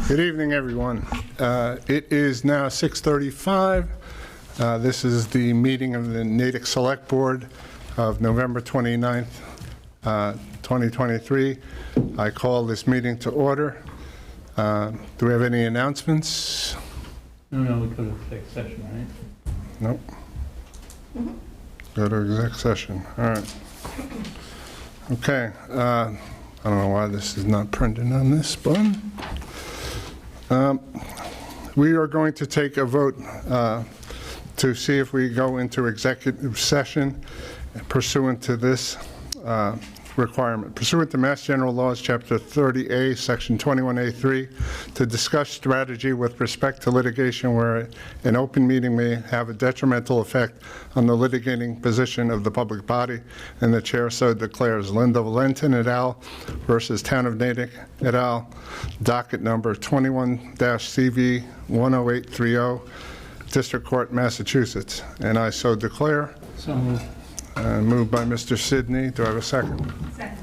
Good evening, everyone. It is now 6:35. This is the meeting of the Natick Select Board of November 29th, 2023. I call this meeting to order. Do we have any announcements? No, we go to exec session, right? Nope. Go to exec session. All right. Okay. I don't know why this is not printed on this one. We are going to take a vote to see if we go into executive session pursuant to this requirement. Pursuant to Mass General Laws, Chapter 30A, Section 21A3, to discuss strategy with respect to litigation where an open meeting may have a detrimental effect on the litigating position of the public body, and the chair so declares. Linda Valentin et al. Versus Town of Natick et al. Docket number 21-CV 10830, District Court, Massachusetts. And I so declare. So moved. Moved by Mr. Sidney. Do I have a second? Second.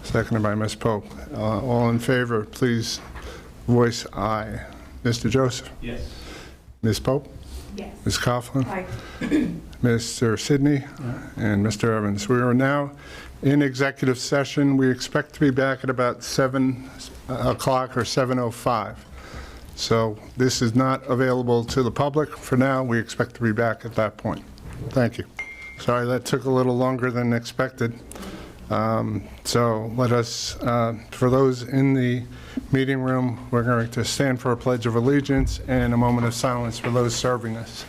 Seconded by Ms. Pope. All in favor, please voice aye. Mr. Joseph? Yes. Ms. Pope? Yes. Ms. Coughlin? Aye. Mr. Sidney? And Mr. Evans. We are now in executive session. We expect to be back at about 7 o'clock or 7:05. So this is not available to the public for now. We expect to be back at that point. Thank you. Sorry, that took a little longer than expected. So let us, for those in the meeting room, we're going to stand for a Pledge of Allegiance and a moment of silence for those serving us.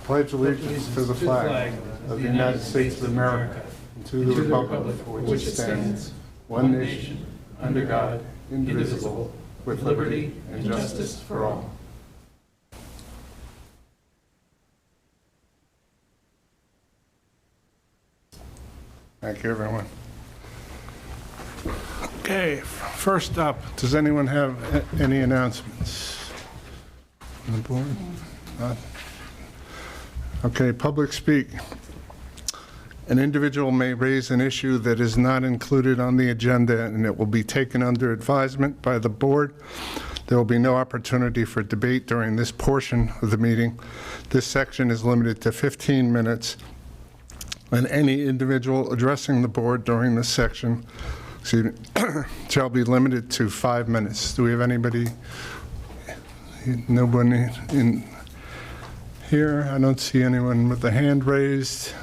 Pledge allegiance to the flag of the United States of America and to the republic for which it stands, one nation, under God, indivisible, with liberty and justice for all. Thank you, everyone. Okay, first up, does anyone have any announcements on the board? Not? Okay, public speak. An individual may raise an issue that is not included on the agenda, and it will be taken under advisement by the board. There will be no opportunity for debate during this portion of the meeting. This section is limited to 15 minutes. And any individual addressing the board during this section, shall be limited to 5 minutes. Do we have anybody? Nobody in here? I don't see anyone with a hand raised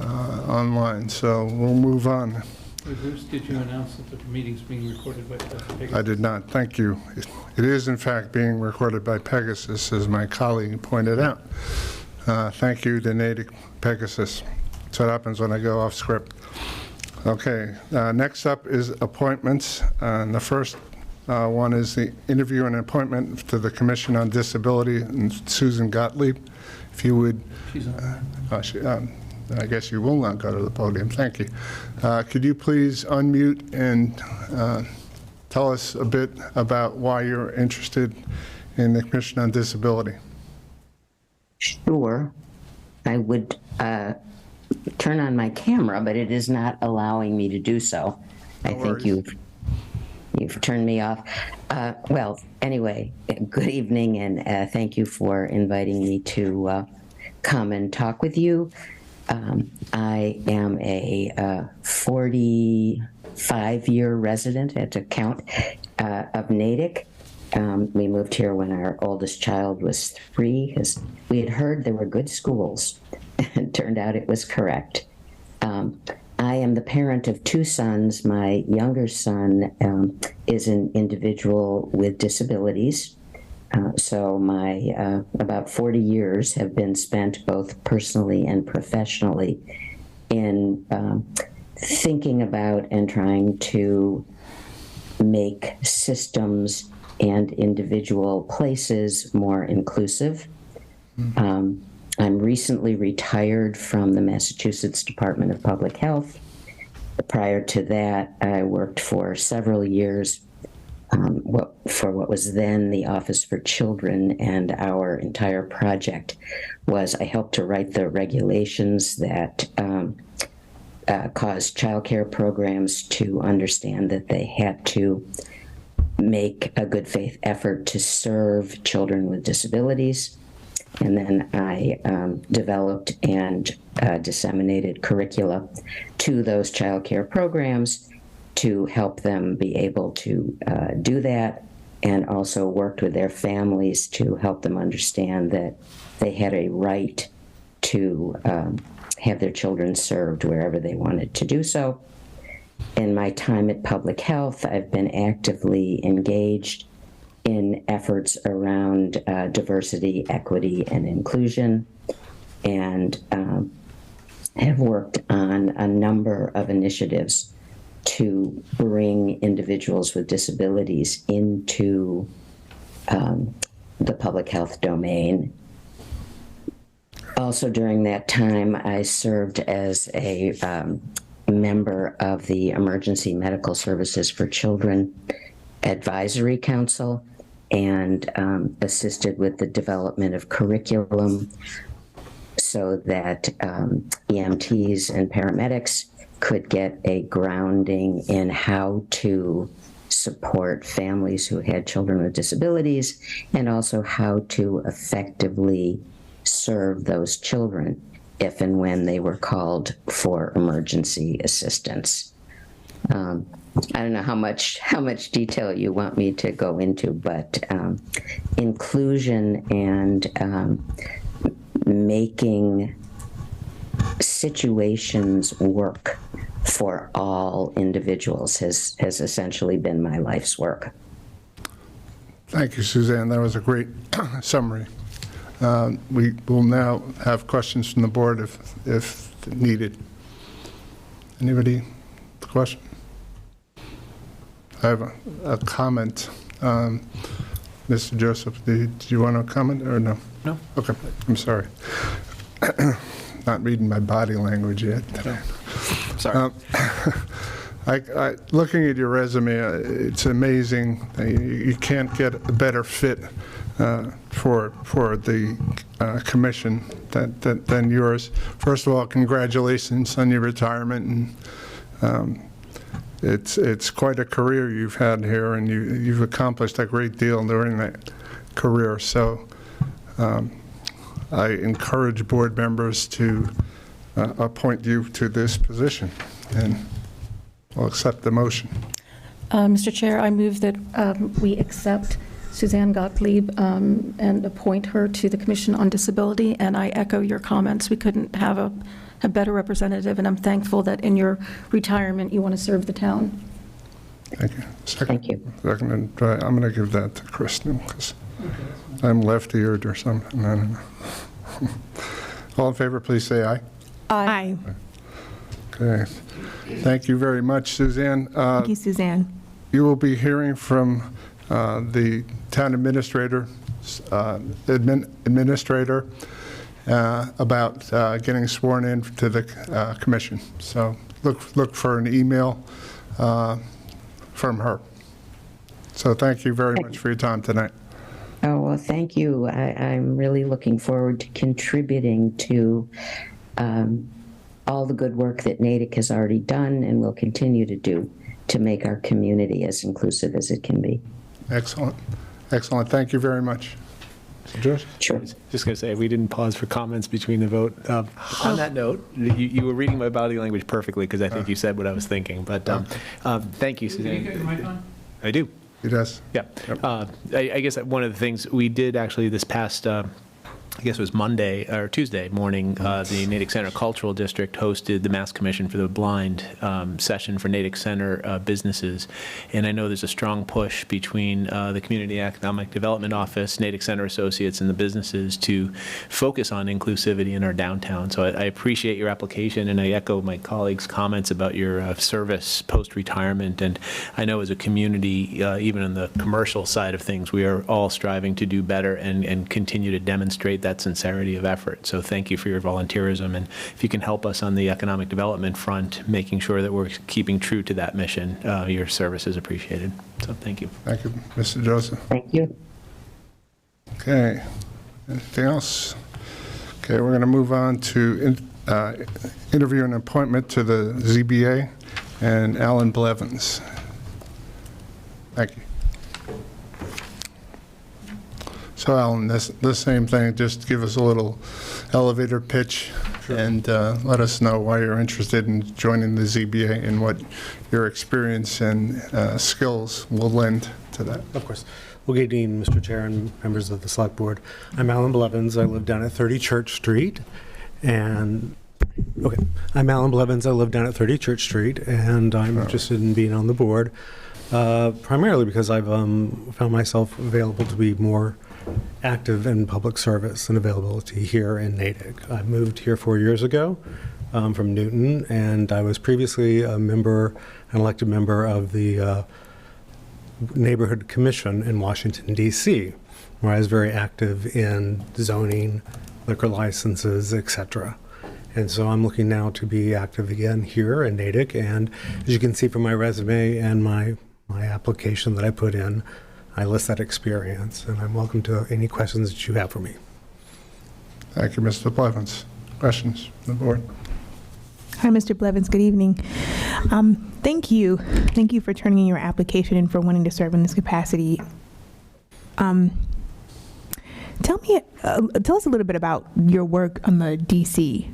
online, so we'll move on. Bruce, did you announce that the meeting's being recorded by Pegasus? I did not. Thank you. It is, in fact, being recorded by Pegasus, as my colleague pointed out. Thank you to Natick Pegasus. So what happens when I go off script. Okay, next up is appointments. And the first one is the interview and appointment to the Commission on Disability, and Susan Gottlieb. If you would, she's on. I guess you will not go to the podium. Thank you. Could you please unmute and tell us a bit about why you're interested in the Commission on Disability? Sure. I would turn on my camera, but it is not allowing me to do so. I think you've turned me off. Well, anyway, good evening, and thank you for inviting me to come and talk with you. I am a 45-year resident at a count of Natick. We moved here when our oldest child was 3, because we had heard there were good schools, and turned out it was correct. I am the parent of 2 sons. My younger son is an individual with disabilities, so my about 40 years have been spent both personally and professionally in thinking about and trying to make systems and individual places more inclusive. I'm recently retired from the Massachusetts Department of Public Health. Prior to that, I worked for several years for what was then the Office for Children, and our entire project was I helped to write the regulations that caused child care programs to understand that they had to make a good faith effort to serve children with disabilities. And then I developed and disseminated curricula to those child care programs to help them be able to do that, and also worked with their families to help them understand that they had a right to have their children served wherever they wanted to do so. In my time at Public Health, I've been actively engaged in efforts around diversity, equity, and inclusion, and have worked on a number of initiatives to bring individuals with disabilities into the public health domain. Also during that time, I served as a member of the Emergency Medical Services for Children Advisory Council, and assisted with the development of curriculum so that EMTs and paramedics could get a grounding in how to support families who had children with disabilities, and also how to effectively serve those children if and when they were called for emergency assistance. I don't know how much detail you want me to go into, but inclusion and making situations work for all individuals has essentially been my life's work. Thank you, Suzanne. That was a great summary. We will now have questions from the board if needed. Anybody? Question? I have a comment. Mr. Joseph, do you want to comment or no? No. Okay, I'm sorry. Not reading my body language yet today. Sorry. Looking at your resume, it's amazing. You can't get a better fit for the commission than yours. First of all, congratulations on your retirement, and it's quite a career you've had here, and you've accomplished a great deal during that career. So I encourage board members to appoint you to this position, and I'll accept the motion. Mr. Chair, I move that we accept Suzanne Gottlieb and appoint her to the Commission on Disability, and I echo your comments. We couldn't have a better representative, and I'm thankful that in your retirement you want to serve the town. Thank you. Second, Thank you. Second, and I'm going to give that to Kristen because I'm left-eared or something. I don't know. All in favor, please say aye. Aye. Okay. Thank you very much, Suzanne. Thank you, Suzanne. You will be hearing from the town administrator about getting sworn in to the commission. So look for an email from her. So thank you very much for your time tonight. Oh, well, thank you. I'm really looking forward to contributing to all the good work that Natick has already done and will continue to do to make our community as inclusive as it can be. Excellent. Excellent. Thank you very much. Mr. Joyce? Sure. Just going to say, we didn't pause for comments between the vote. On that note, you were reading my body language perfectly because I think you said what I was thinking. But thank you, Can you get your mic Suzanne. on? I do. He does. Yeah. I guess one of the things we did actually this past, I guess it was Monday or Tuesday morning, the Natick Center Cultural District hosted the Mass Commission for the Blind session for Natick Center businesses. And I know there's a strong push between the Community Economic Development Office, Natick Center Associates, and the businesses to focus on inclusivity in our downtown. So I appreciate your application, and I echo my colleagues' comments about your service post-retirement. And I know as a community, even in the commercial side of things, we are all striving to do better and continue to demonstrate that sincerity of effort. So thank you for your volunteerism, and if you can help us on the economic development front, making sure that we're keeping true to that mission, your service is appreciated. So thank you. Thank you, Mr. Joseph. Thank you. Okay. Anything else? Okay, we're going to move on to interview and appointment to the ZBA and Alan Blevins. Thank you. So Alan, the same thing, just give us a little elevator pitch and let us know why you're interested in joining the ZBA and what your experience and skills will lend to that. Of course. Well, good evening, Mr. Chair and members of the Select Board. I'm Alan Blevins. I live down at 30 Church Street. And, okay, I'm Alan Blevins. I live down at 30 Church Street, and I'm interested in being on the board, primarily because I've found myself available to be more active in public service and availability here in Natick. I moved here 4 years ago from Newton, and I was previously an elected member of the Neighborhood Commission in Washington, D.C., where I was very active in zoning, liquor licenses, etc. And so I'm looking now to be active again here in Natick, and as you can see from my resume and my application that I put in, I list that experience, and I'm welcome to any questions that you have for me. Thank you, Mr. Blevins. Questions from the board? Hi, Mr. Blevins. Good evening. Thank you. Thank you for turning in your application and for wanting to serve in this capacity. Tell us a little bit about your work on the DC.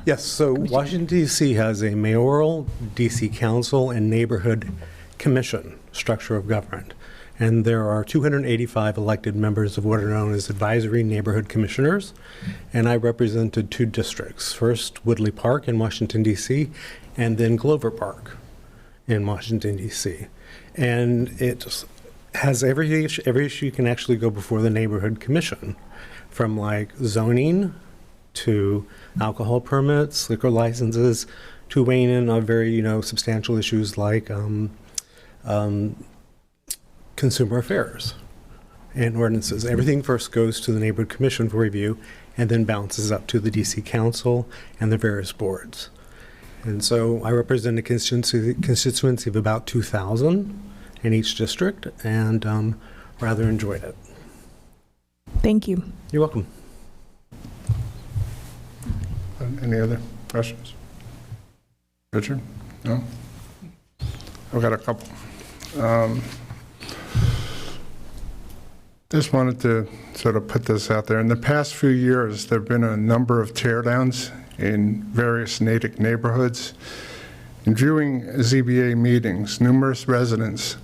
Yes, so Washington, D.C. has a mayoral, D.C. council, and neighborhood commission structure of government. And there are 285 elected members of what are known as advisory neighborhood commissioners. And I represented 2 districts, first Woodley Park in Washington, D.C., and then Glover Park in Washington, D.C. And it has every issue can actually go before the neighborhood commission, from like zoning to alcohol permits, liquor licenses, to weighing in on very, substantial issues like consumer affairs and ordinances. Everything first goes to the neighborhood commission for review and then bounces up to the DC council and the various boards. And so I represent a constituency of about 2,000 in each district, and rather enjoyed it. Thank you. You're welcome. Any other questions? Richard? No? I've got a couple. Just wanted to sort of put this out there. In the past few years, there have been a number of teardowns in various Natick neighborhoods. In viewing ZBA meetings, numerous residents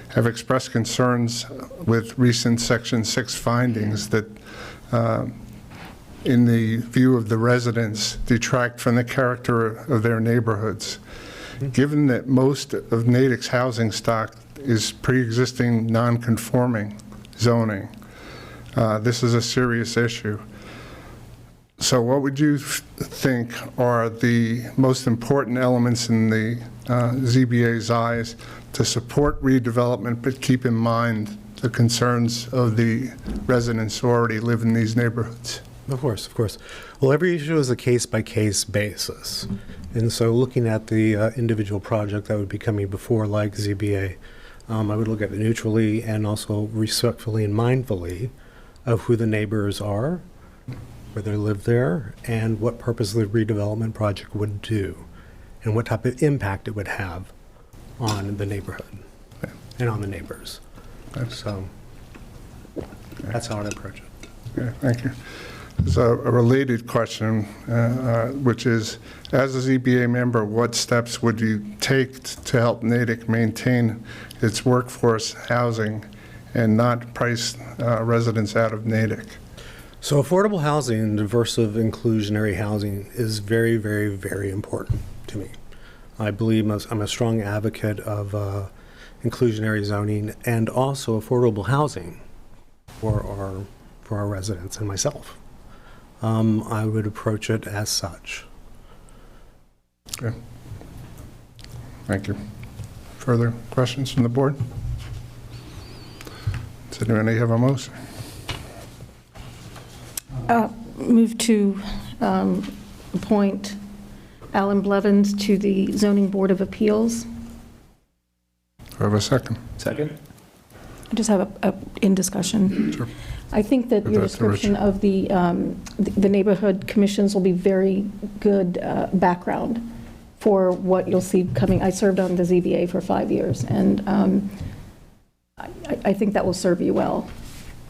have expressed concerns with recent Section 6 findings that, in the view of the residents, detract from the character of their neighborhoods. Given that most of Natick's housing stock is pre-existing non-conforming zoning, this is a serious issue. So what would you think are the most important elements in the ZBA's eyes to support redevelopment, but keep in mind the concerns of the residents who already live in these neighborhoods? Of course, of course. Well, every issue is a case-by-case basis. And so looking at the individual project that would be coming before, like ZBA, I would look at it neutrally and also respectfully and mindfully of who the neighbors are, where they live there, and what purpose the redevelopment project would do, and what type of impact it would have on the neighborhood and on the neighbors. So that's how I'd approach it. Okay, thank you. There's a related question, which is, as a ZBA member, what steps would you take to help Natick maintain its workforce housing and not price residents out of Natick? So affordable housing, diversive, inclusionary housing is very, very, very important to me. I believe I'm a strong advocate of inclusionary zoning and also affordable housing for our residents and myself. I would approach it as such. Okay. Thank you. Further questions from the board? Does anybody have a motion? Move to appoint Alan Blevins to the Zoning Board of Appeals. Do I have a second? Second? I just have in discussion. Sure. I think that your That's description of the neighborhood commissions will be very good background for what you'll see coming. I served on the ZBA for 5 years, and I think that will serve you well.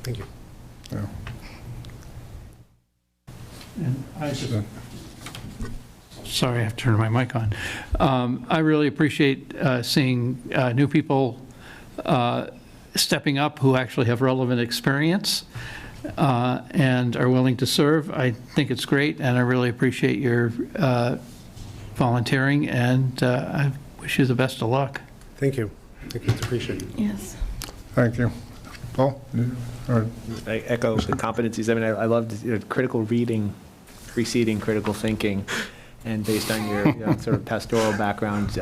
Thank you. And I just, sorry, I have to turn my mic on. I really appreciate seeing new people stepping up who actually have relevant experience and are willing to serve. I think it's great, and I really appreciate your volunteering, and I wish you the best of luck. Thank you. Thank you. It's appreciated. Yes. Thank you. Paul? Or- I echo the competencies. I mean, I loved critical reading preceding critical thinking. And based on your sort of pastoral background,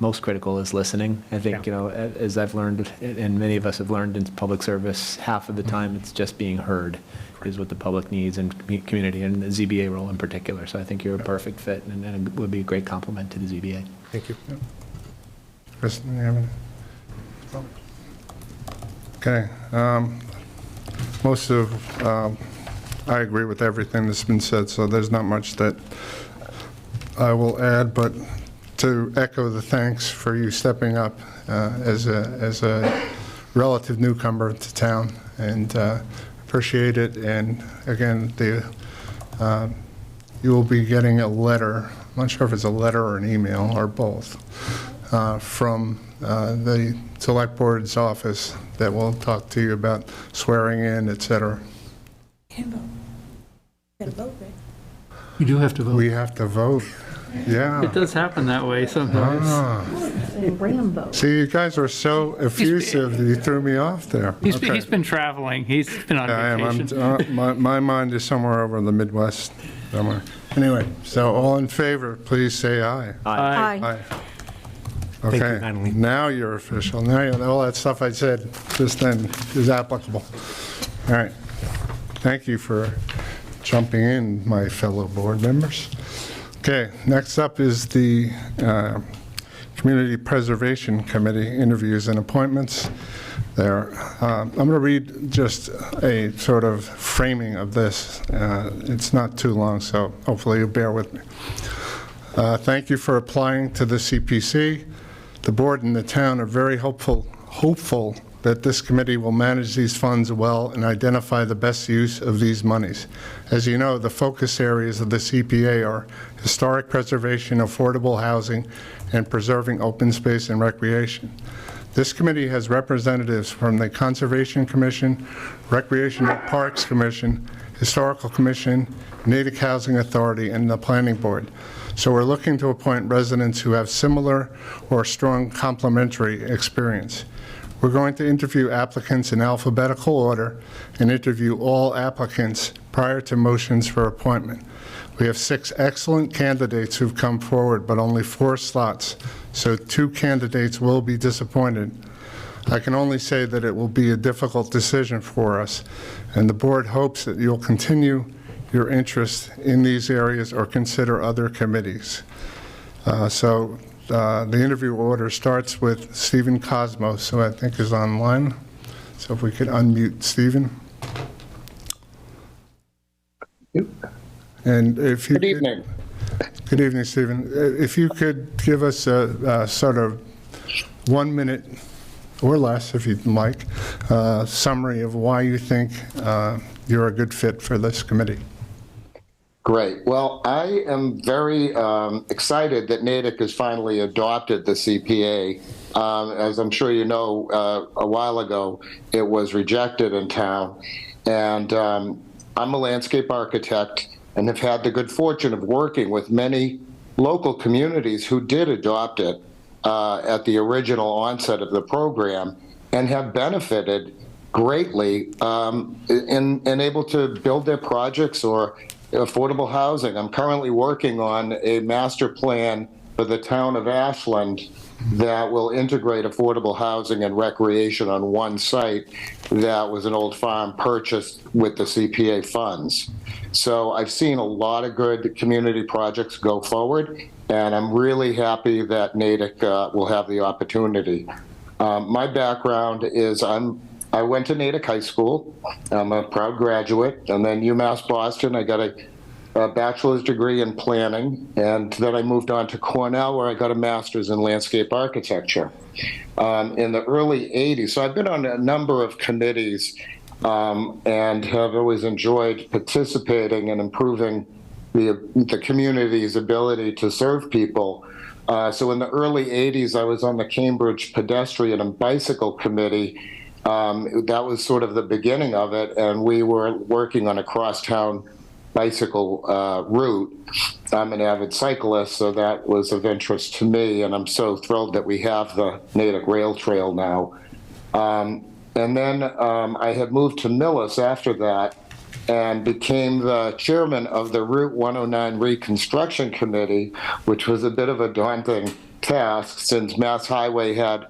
most critical is listening. I think, as I've learned, and many of us have learned in public service, half of the time it's just being heard is what the public needs and community, and the ZBA role in particular. So I think you're a perfect fit, and it would be a great compliment to the ZBA. Thank you. Kristen, you have any? Okay. Most of, I agree with everything that's been said, so there's not much that I will add, but to echo the thanks for you stepping up as a relative newcomer to town, and appreciate it. And again, you will be getting a letter. I'm not sure if it's a letter or an email or both from the Select Board's office that will talk to you about swearing in, et cetera. Can't vote. Got to vote, right? You do have to vote. We have to vote. Yeah. It does happen that way sometimes. Rambo. See, you guys were so effusive that you threw me off there. He's Okay. been traveling. He's been on Yeah, I am. vacation. My mind is somewhere over in the Midwest somewhere. Anyway, so all in favor, please say aye. Aye. Aye. Thank you, Okay, Natalie. now you're official. Now all that stuff I said just then is applicable. All right. Thank you for jumping in, my fellow board members. Okay, next up is the Community Preservation Committee interviews and appointments. There, I'm going to read just a sort of framing of this. It's not too long, so hopefully you'll bear with me. Thank you for applying to the CPC. The board and the town are very hopeful that this committee will manage these funds well and identify the best use of these monies. As you know, the focus areas of the CPA are historic preservation, affordable housing, and preserving open space and recreation. This committee has representatives from the Conservation Commission, Recreational Parks Commission, Historical Commission, Natick Housing Authority, and the Planning Board. So we're looking to appoint residents who have similar or strong complementary experience. We're going to interview applicants in alphabetical order and interview all applicants prior to motions for appointment. We have 6 excellent candidates who've come forward, but only 4 slots, so 2 candidates will be disappointed. I can only say that it will be a difficult decision for us, and the board hopes that you'll continue your interest in these areas or consider other committees. The interview order starts with Stephen Cosmos, who I think is online. So if we could unmute Stephen. And if you Good evening. Good evening, Stephen. If you could give us a sort of 1 minute or less, if you'd like, summary of why you think you're a good fit for this committee. Great. Well, I am very excited that Natick has finally adopted the CPA. As I'm sure you know, a while ago, it was rejected in town. And I'm a landscape architect and have had the good fortune of working with many local communities who did adopt it at the original onset of the program and have benefited greatly in able to build their projects or affordable housing. I'm currently working on a master plan for the town of Ashland that will integrate affordable housing and recreation on one site that was an old farm purchased with the CPA funds. So I've seen a lot of good community projects go forward, and I'm really happy that Natick will have the opportunity. My background is I went to Natick High School. I'm a proud graduate. And then UMass Boston, I got a bachelor's degree in planning. And then I moved on to Cornell, where I got a master's in landscape architecture in the early 80s. So I've been on a number of committees and have always enjoyed participating and improving the community's ability to serve people. So in the early 80s, I was on the Cambridge Pedestrian and Bicycle Committee. That was sort of the beginning of it, and we were working on a crosstown bicycle route. I'm an avid cyclist, so that was of interest to me, and I'm so thrilled that we have the Natick Rail Trail now. And then I had moved to Millis after that and became the chairman of the Route 109 Reconstruction Committee, which was a bit of a daunting task since Mass Highway had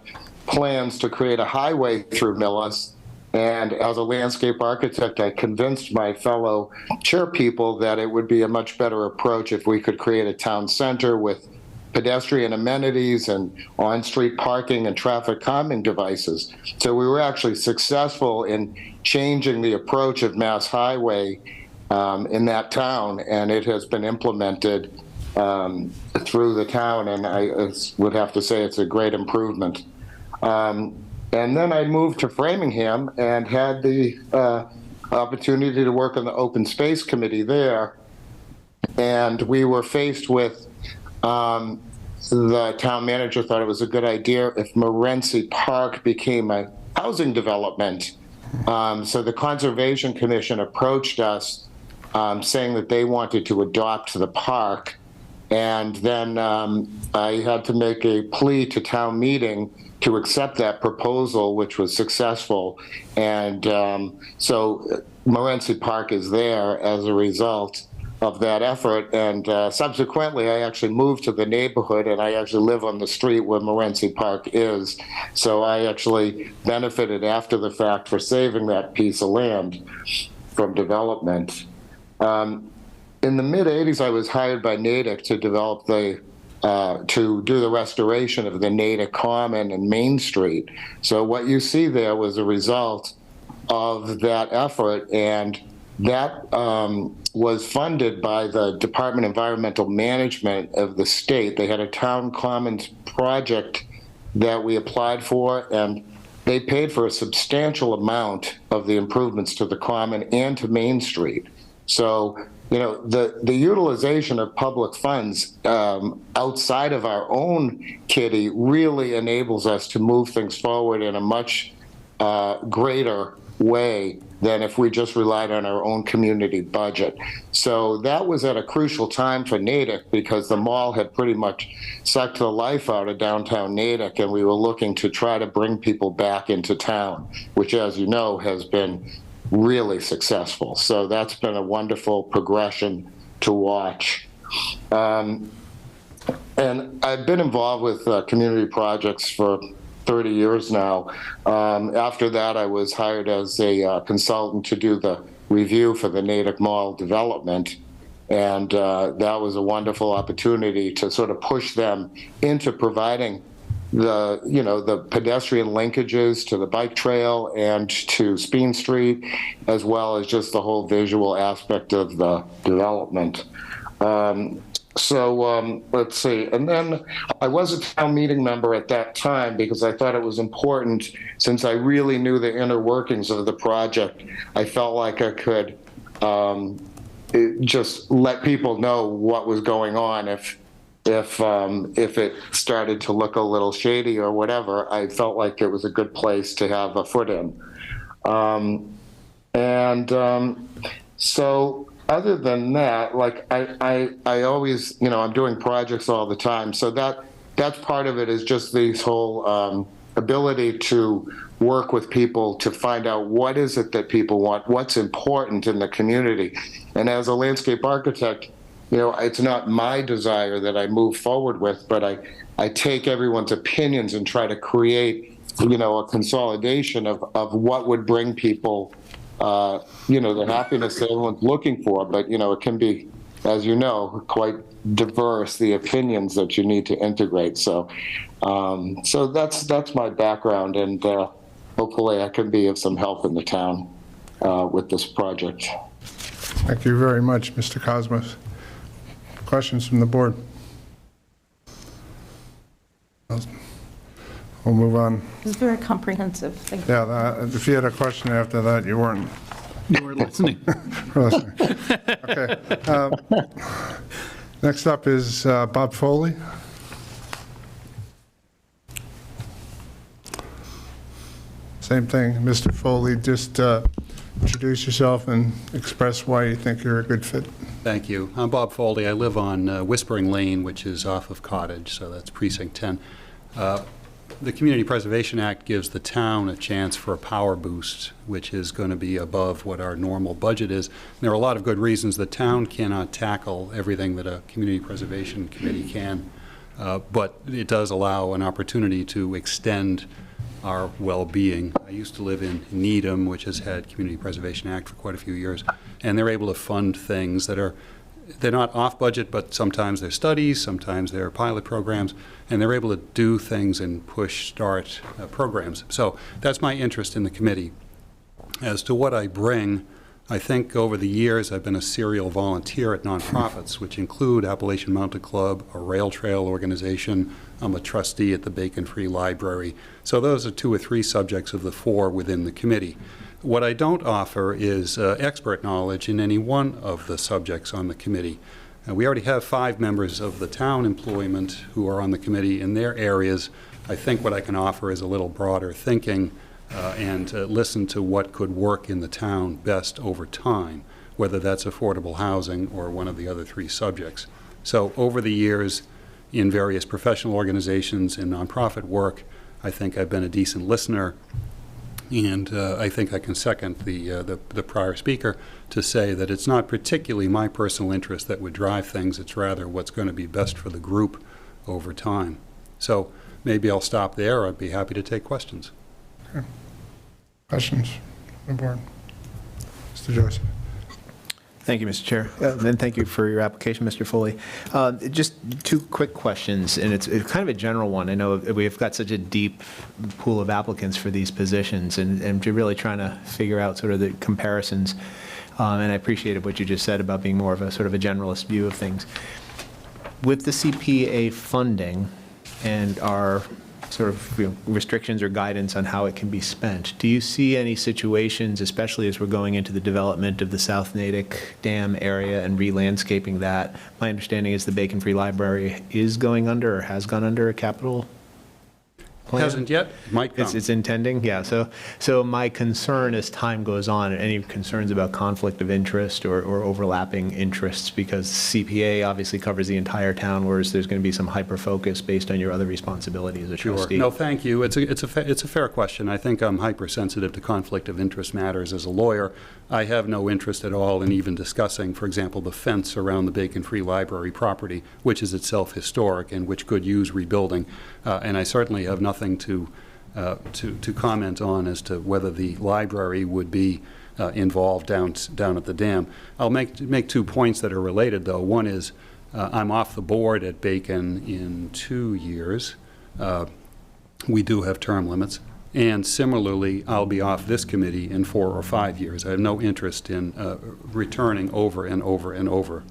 plans to create a highway through Millis. And as a landscape architect, I convinced my fellow chair people that it would be a much better approach if we could create a town center with pedestrian amenities and on-street parking and traffic calming devices. So we were actually successful in changing the approach of Mass Highway in that town, and it has been implemented through the town, and I would have to say it's a great improvement. And then I moved to Framingham and had the opportunity to work on the Open Space Committee there. And we were faced with the town manager thought it was a good idea if Morenci Park became a housing development. So the Conservation Commission approached us saying that they wanted to adopt the park. And then I had to make a plea to town meeting to accept that proposal, which was successful. And so Morenci Park is there as a result of that effort. And subsequently, I actually moved to the neighborhood, and I actually live on the street where Morenci Park is. So I actually benefited after the fact for saving that piece of land from development. In the mid-'80s, I was hired by Natick to develop to do the restoration of the Natick Common and Main Street. So what you see there was a result of that effort, and that was funded by the Department of Environmental Management of the state. They had a town commons project that we applied for, and they paid for a substantial amount of the improvements to the Common and to Main Street. So, you know, the utilization of public funds outside of our own kitty really enables us to move things forward in a much greater way than if we just relied on our own community budget. So that was at a crucial time for Natick because the mall had pretty much sucked the life out of downtown Natick, and we were looking to try to bring people back into town, which, as you know, has been really successful. So that's been a wonderful progression to watch. And I've been involved with community projects for 30 years now. After that, I was hired as a consultant to do the review for the Natick Mall development. And that was a wonderful opportunity to sort of push them into providing the pedestrian linkages to the bike trail and to Speen Street, as well as just the whole visual aspect of the development. Let's see. And then I was a town meeting member at that time because I thought it was important, since I really knew the inner workings of the project. I felt like I could just let people know what was going on if it started to look a little shady or whatever. I felt like it was a good place to have a foot in. So other than that, like I always, I'm doing projects all the time. So that's part of it, is just this whole ability to work with people to find out what is it that people want, what's important in the community. And as a landscape architect, it's not my desire that I move forward with, but I take everyone's opinions and try to create, a consolidation of what would bring people, the happiness that everyone's looking for. But, it can be, as you know, quite diverse, the opinions that you need to integrate. So that's my background, and hopefully I can be of some help in the town with this project. Thank you very much, Mr. Cosmos. Questions from the board? We'll move on. It was very comprehensive. Thank you. Yeah, if you had a question after that, you weren't You were listening. listening. Okay. Next up is Bob Foley. Same thing, Mr. Foley, just introduce yourself and express why you think you're a good fit. Thank you. I'm Bob Foley. I live on Whispering Lane, which is off of Cottage, so that's Precinct 10. The Community Preservation Act gives the town a chance for a power boost, which is going to be above what our normal budget is. And there are a lot of good reasons the town cannot tackle everything that a Community Preservation Committee can, but it does allow an opportunity to extend our well-being. I used to live in Needham, which has had Community Preservation Act for quite a few years, and they're able to fund things that they're not off budget, but sometimes they're studies, sometimes they're pilot programs, and they're able to do things and start programs. So that's my interest in the committee. As to what I bring, I think over the years I've been a serial volunteer at nonprofits, which include Appalachian Mountain Club, a rail trail organization. I'm a trustee at the Bacon Free Library. So those are 2 or 3 subjects of the 4 within the committee. What I don't offer is expert knowledge in any one of the subjects on the committee. We already have 5 members of the town employment who are on the committee in their areas. I think what I can offer is a little broader thinking and listen to what could work in the town best over time, whether that's affordable housing or one of the other 3 subjects. So over the years, in various professional organizations and nonprofit work, I think I've been a decent listener. And I think I can second the prior speaker to say that it's not particularly my personal interest that would drive things. It's rather what's going to be best for the group over time. So maybe I'll stop there. I'd be happy to take questions. Okay. Questions from the board? Mr. Joseph. Thank you, Mr. Chair. And thank you for your application, Mr. Foley. Just 2 quick questions, and it's kind of a general one. I know we've got such a deep pool of applicants for these positions, and you're really trying to figure out sort of the comparisons. And I appreciated what you just said about being more of a sort of a generalist view of things. With the CPA funding and our sort of restrictions or guidance on how it can be spent, do you see any situations, especially as we're going into the development of the South Natick Dam area and re-landscaping that? My understanding is the Bacon Free Library is going under or has gone under a capital plan? Hasn't yet, might come. It's intending, yeah. So my concern as time goes on, any concerns about conflict of interest or overlapping interests, because CPA obviously covers the entire town, whereas there's going to be some hyper-focus based on your other responsibilities as a trustee. No, thank you. It's a fair question. I think I'm hypersensitive to conflict of interest matters as a lawyer. I have no interest at all in even discussing, for example, the fence around the Bacon Free Library property, which is itself historic and which could use rebuilding. And I certainly have nothing to comment on as to whether the library would be involved down at the dam. I'll make 2 points that are related, though. One is I'm off the board at Bacon in 2 years. We do have term limits. And similarly, I'll be off this committee in 4 or 5 years. I have no interest in returning over and over and over.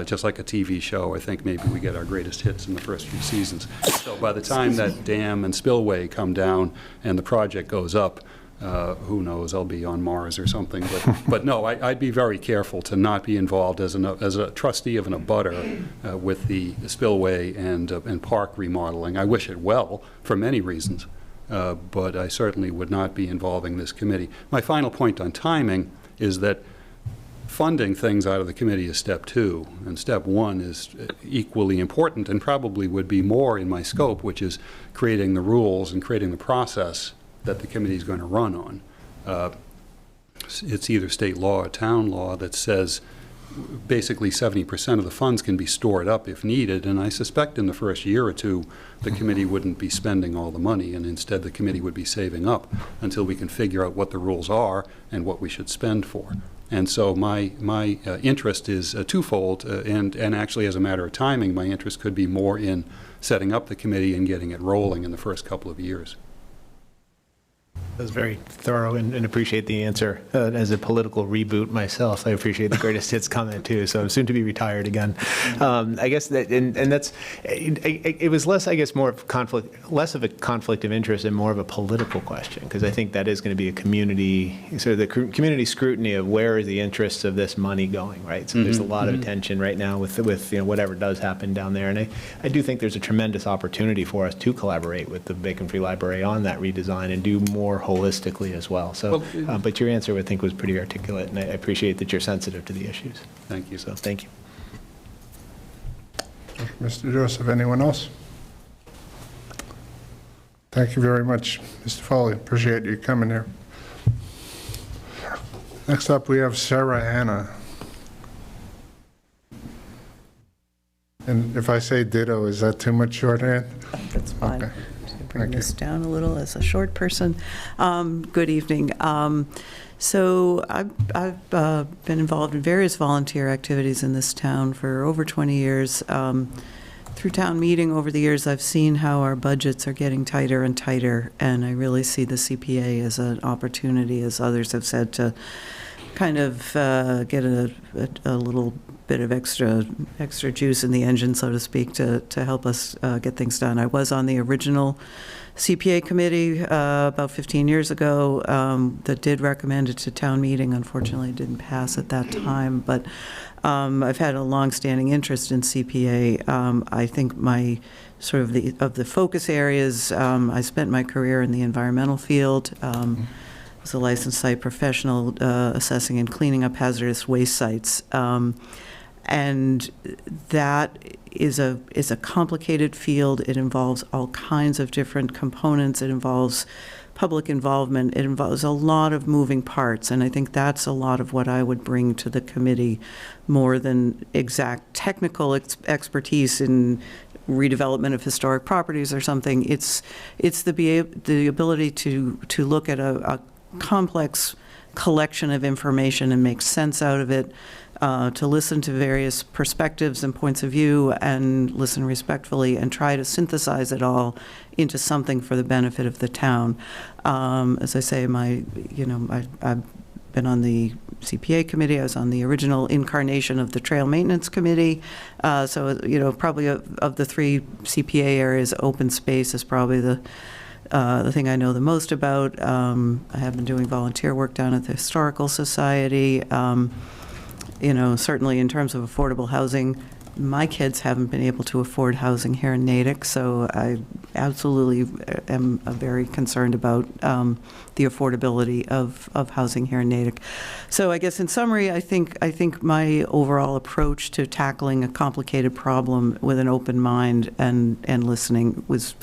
Just like a TV show, I think maybe we get our greatest hits in the first few seasons. So by the time that dam and spillway come down and the project goes up, who knows, I'll be on Mars or something. But no, I'd be very careful to not be involved as a trustee of an abutter with the spillway and park remodeling. I wish it well for many reasons. But I certainly would not be involving this committee. My final point on timing is that funding things out of the committee is step 2, and step 1 is equally important and probably would be more in my scope, which is creating the rules and creating the process that the committee is going to run on. It's either state law or town law that says basically 70% of the funds can be stored up if needed, and I suspect in the first year or 2 the committee wouldn't be spending all the money, and instead the committee would be saving up until we can figure out what the rules are and what we should spend for. And so my interest is twofold, and actually as a matter of timing, my interest could be more in setting up the committee and getting it rolling in the first couple of years. That was very thorough and appreciate the answer. As a political reboot myself, I appreciate the greatest hits comment too. So I'm soon to be retired again. I guess that, and that's, it was less, I guess, more of conflict, less of a conflict of interest and more of a political question, because I think that is going to be a community, sort of the community scrutiny of where are the interests of this money going, right? So there's a lot of attention right now with whatever does happen down there. And I do think there's a tremendous opportunity for us to collaborate with the Bacon Free Library on that redesign and do more holistically as well. So, but your answer, I think, was pretty articulate, and I appreciate that you're sensitive to the issues. Thank you. So, thank you. Mr. Joseph, anyone else? Thank you very much, Mr. Foley. Appreciate you coming here. Next up, we have Sarah Hanna. And if I say ditto, is that too much shorthand? That's fine. Okay. Bring Thank this you. down a little as a short person. Good evening. So I've been involved in various volunteer activities in this town for over 20 years. Through town meeting over the years, I've seen how our budgets are getting tighter and tighter, and I really see the CPA as an opportunity, as others have said, to kind of get a little bit of extra juice in the engine, so to speak, to help us get things done. I was on the original CPA committee about 15 years ago that did recommend it to town meeting. Unfortunately, it didn't pass at that time, but I've had a long-standing interest in CPA. I think my sort of the focus areas, I spent my career in the environmental field. As a licensed site professional, assessing and cleaning up hazardous waste sites. And that is a complicated field. It involves all kinds of different components. It involves public involvement. It involves a lot of moving parts, and I think that's a lot of what I would bring to the committee, more than exact technical expertise in redevelopment of historic properties or something. It's the ability to look at a complex collection of information and make sense out of it, to listen to various perspectives and points of view and listen respectfully and try to synthesize it all into something for the benefit of the town. As I say, I've been on the CPA committee. I was on the original incarnation of the Trail Maintenance Committee. So, probably of the three CPA areas, open space is probably the thing I know the most about. I have been doing volunteer work down at the Historical Society. Certainly in terms of affordable housing, my kids haven't been able to afford housing here in Natick, so I absolutely am very concerned about the affordability of housing here in Natick. So I guess in summary, I think my overall approach to tackling a complicated problem with an open mind and listening was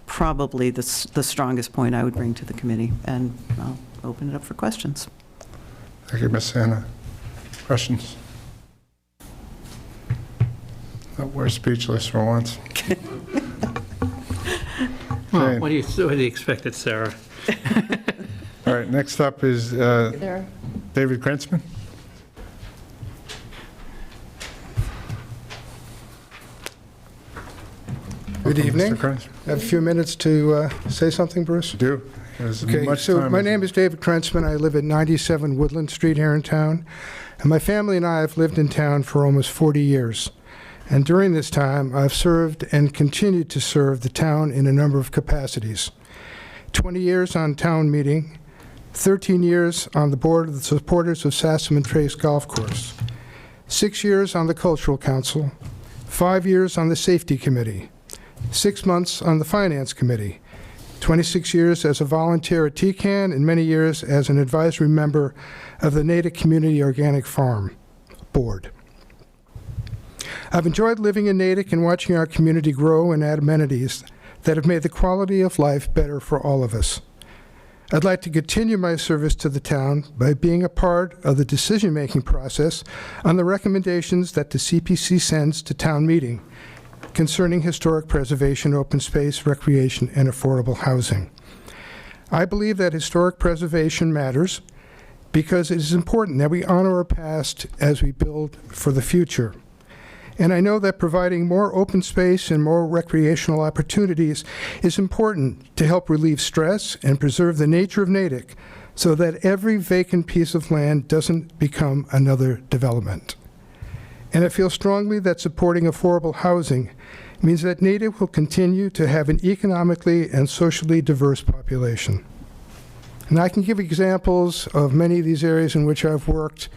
probably the strongest point I would bring to the committee, and I'll open it up for questions. Thank you, Ms. Hanna. Questions? Oh, we're speechless for once. Well, Jane. what do you expect, Sarah? All right, next up is David Krentzman. Good evening. Mr. Krentzman. I have a few minutes to say something, Bruce. Do. As Okay, much so time my as- name is David Krentzman. I live at 97 Woodland Street here in town. And my family and I have lived in town for almost 40 years. And during this time, I've served and continued to serve the town in a number of capacities. 20 years on town meeting, 13 years on the board of the supporters of Sassaman Trace Golf Course, 6 years on the Cultural Council, 5 years on the Safety Committee, 6 months on the Finance Committee, 26 years as a volunteer at TCAN, and many years as an advisory member of the Natick Community Organic Farm Board. I've enjoyed living in Natick and watching our community grow and add amenities that have made the quality of life better for all of us. I'd like to continue my service to the town by being a part of the decision-making process on the recommendations that the CPC sends to town meeting concerning historic preservation, open space, recreation, and affordable housing. I believe that historic preservation matters because it is important that we honor our past as we build for the future. And I know that providing more open space and more recreational opportunities is important to help relieve stress and preserve the nature of Natick so that every vacant piece of land doesn't become another development. And I feel strongly that supporting affordable housing means that Natick will continue to have an economically and socially diverse population. And I can give examples of many of these areas in which I've worked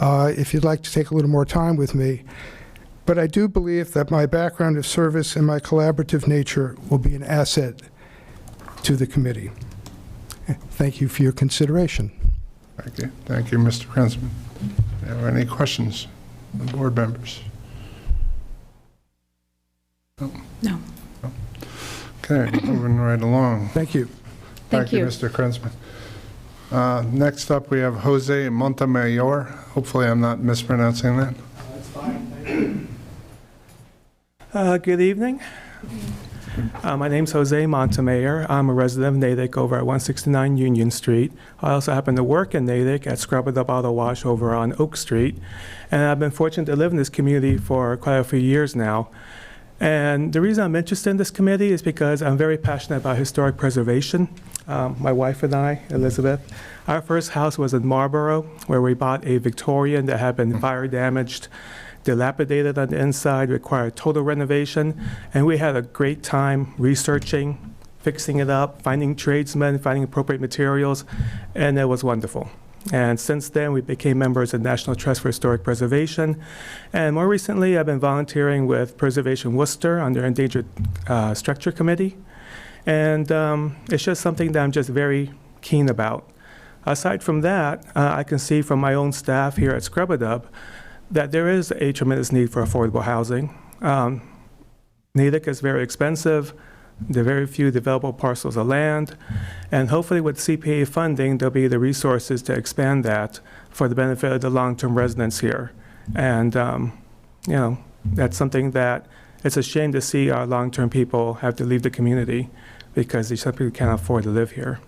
if you'd like to take a little more time with me. But I do believe that my background of service and my collaborative nature will be an asset to the committee. Thank you for your consideration. Thank you. Thank you, Mr. Krensman. Do you have any questions from board members? No. Okay, moving right along. Thank you. Thank you, Mr. Krensman. Next up, we have Jose Montemayor. Hopefully, I'm not mispronouncing that. That's fine. Good evening. My name's Jose Montemayor. I'm a resident of Natick over at 169 Union Street. I also happen to work in Natick at Scrub-It-Up Auto Wash over on Oak Street. And I've been fortunate to live in this community for quite a few years now. And the reason I'm interested in this committee is because I'm very passionate about historic preservation. My wife and I, Elizabeth, our first house was in Marlborough, where we bought a Victorian that had been fire damaged, dilapidated on the inside, required total renovation, and we had a great time researching, fixing it up, finding tradesmen, finding appropriate materials, and it was wonderful. And since then, we became members of National Trust for Historic Preservation. And more recently, I've been volunteering with Preservation Worcester on their Endangered Structure Committee. And it's just something that I'm just very keen about. Aside from that, I can see from my own staff here at Scrub-A-Dub that there is a tremendous need for affordable housing. Natick is very expensive. There are very few developable parcels of land, and hopefully with CPA funding, there'll be the resources to expand that for the benefit of the long-term residents here. And, you know, that's something that it's a shame to see our long-term people have to leave the community because they simply can't afford to live here.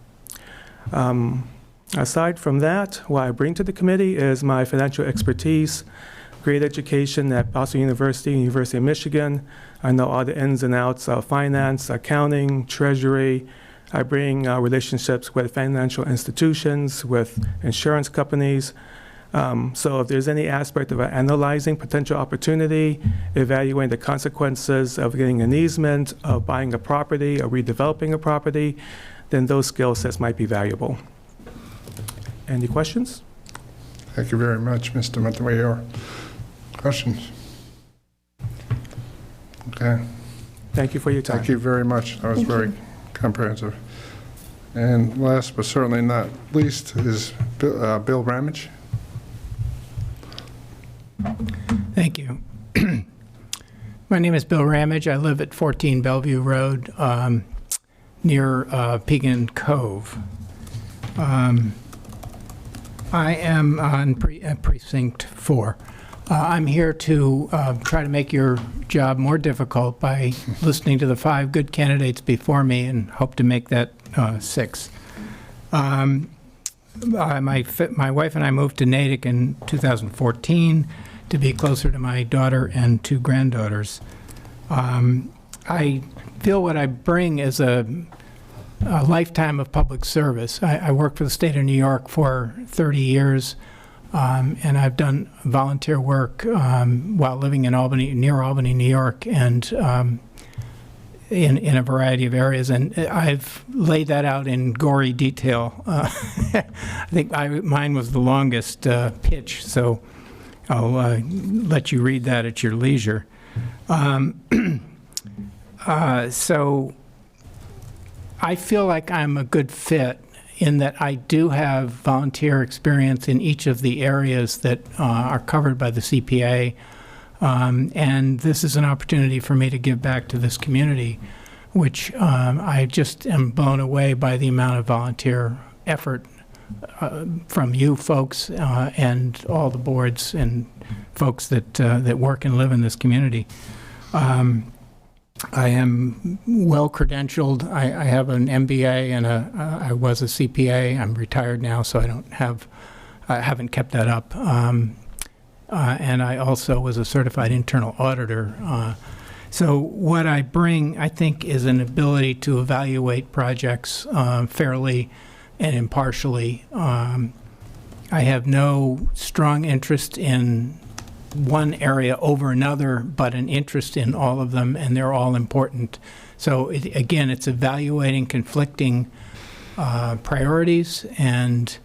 Aside from that, what I bring to the committee is my financial expertise, great education at Boston University, University of Michigan. I know all the ins and outs of finance, accounting, treasury. I bring relationships with financial institutions, with insurance companies. So if there's any aspect of analyzing potential opportunity, evaluating the consequences of getting an easement, of buying a property, or redeveloping a property, then those skill sets might be valuable. Any questions? Thank you very much, Mr. Montemayor. Questions? Okay. Thank you for your time. Thank you very much. That was very comprehensive. And last but certainly not least is Bill Ramage. Thank you. My name is Bill Ramage. I live at 14 Bellevue Road near Pegan Cove. I am on Precinct 4. I'm here to try to make your job more difficult by listening to the 5 good candidates before me and hope to make that 6. My wife and I moved to Natick in 2014 to be closer to my daughter and 2 granddaughters. I feel what I bring is a lifetime of public service. I worked for the state of New York for 30 years, and I've done volunteer work while living in Albany, near Albany, New York, and in a variety of areas. And I've laid that out in gory detail. I think mine was the longest pitch, so I'll let you read that at your leisure. So I feel like I'm a good fit in that I do have volunteer experience in each of the areas that are covered by the CPA, and this is an opportunity for me to give back to this community, which I just am blown away by the amount of volunteer effort from you folks and all the boards and folks that work and live in this community. I am well credentialed. I have an MBA and I was a CPA. I'm retired now, so I haven't kept that up. and I also was a certified internal auditor. So what I bring, I think, is an ability to evaluate projects fairly and impartially. I have no strong interest in one area over another, but an interest in all of them, and they're all important. So again, it's evaluating conflicting priorities and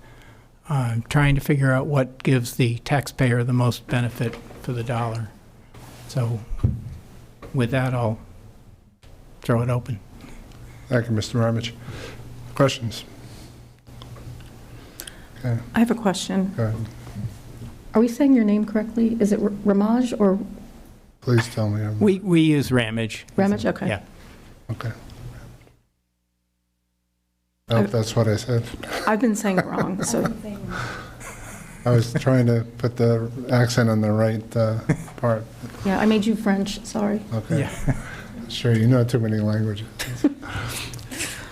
trying to figure out what gives the taxpayer the most benefit for the dollar. So with that, I'll throw it open. Thank you, Mr. Ramage. Questions? Okay, I have a question. go ahead. Are we saying your name correctly? Is it Ramage or Please tell me. We use Ramage. Ramage? Okay. Yeah. Okay. Oh, that's what I said. I've been saying it wrong, so. I was trying to put the accent on the right part. Yeah, I made you French, sorry. Okay. Sure, you know too many languages.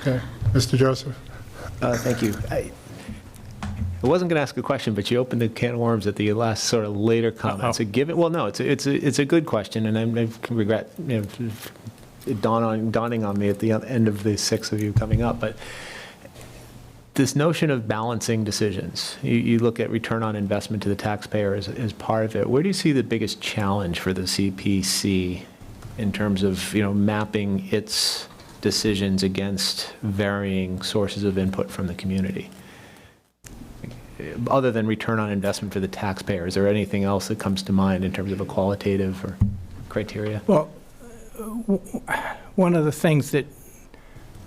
Okay. Mr. Joseph? Thank you. I wasn't going to ask a question, but you opened the can of worms at the last sort of later comment. So given, well, no, it's a good question, and I regret it dawning on me at the end of the 6 of you coming up, but this notion of balancing decisions, you look at return on investment to the taxpayer as part of it. Where do you see the biggest challenge for the CPC in terms of mapping its decisions against varying sources of input from the community? Other than return on investment for the taxpayer, is there anything else that comes to mind in terms of a qualitative or criteria? Well, one of the things that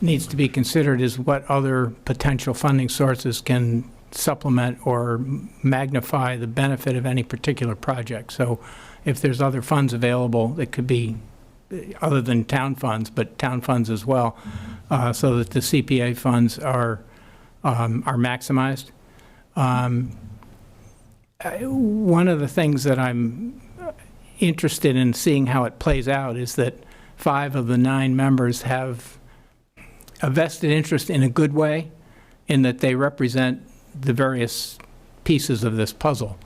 needs to be considered is what other potential funding sources can supplement or magnify the benefit of any particular project. So if there's other funds available that could be other than town funds, but town funds as well, so that the CPA funds are maximized. One of the things that I'm interested in seeing how it plays out is that 5 of the 9 members have a vested interest in a good way, in that they represent the various pieces of this puzzle.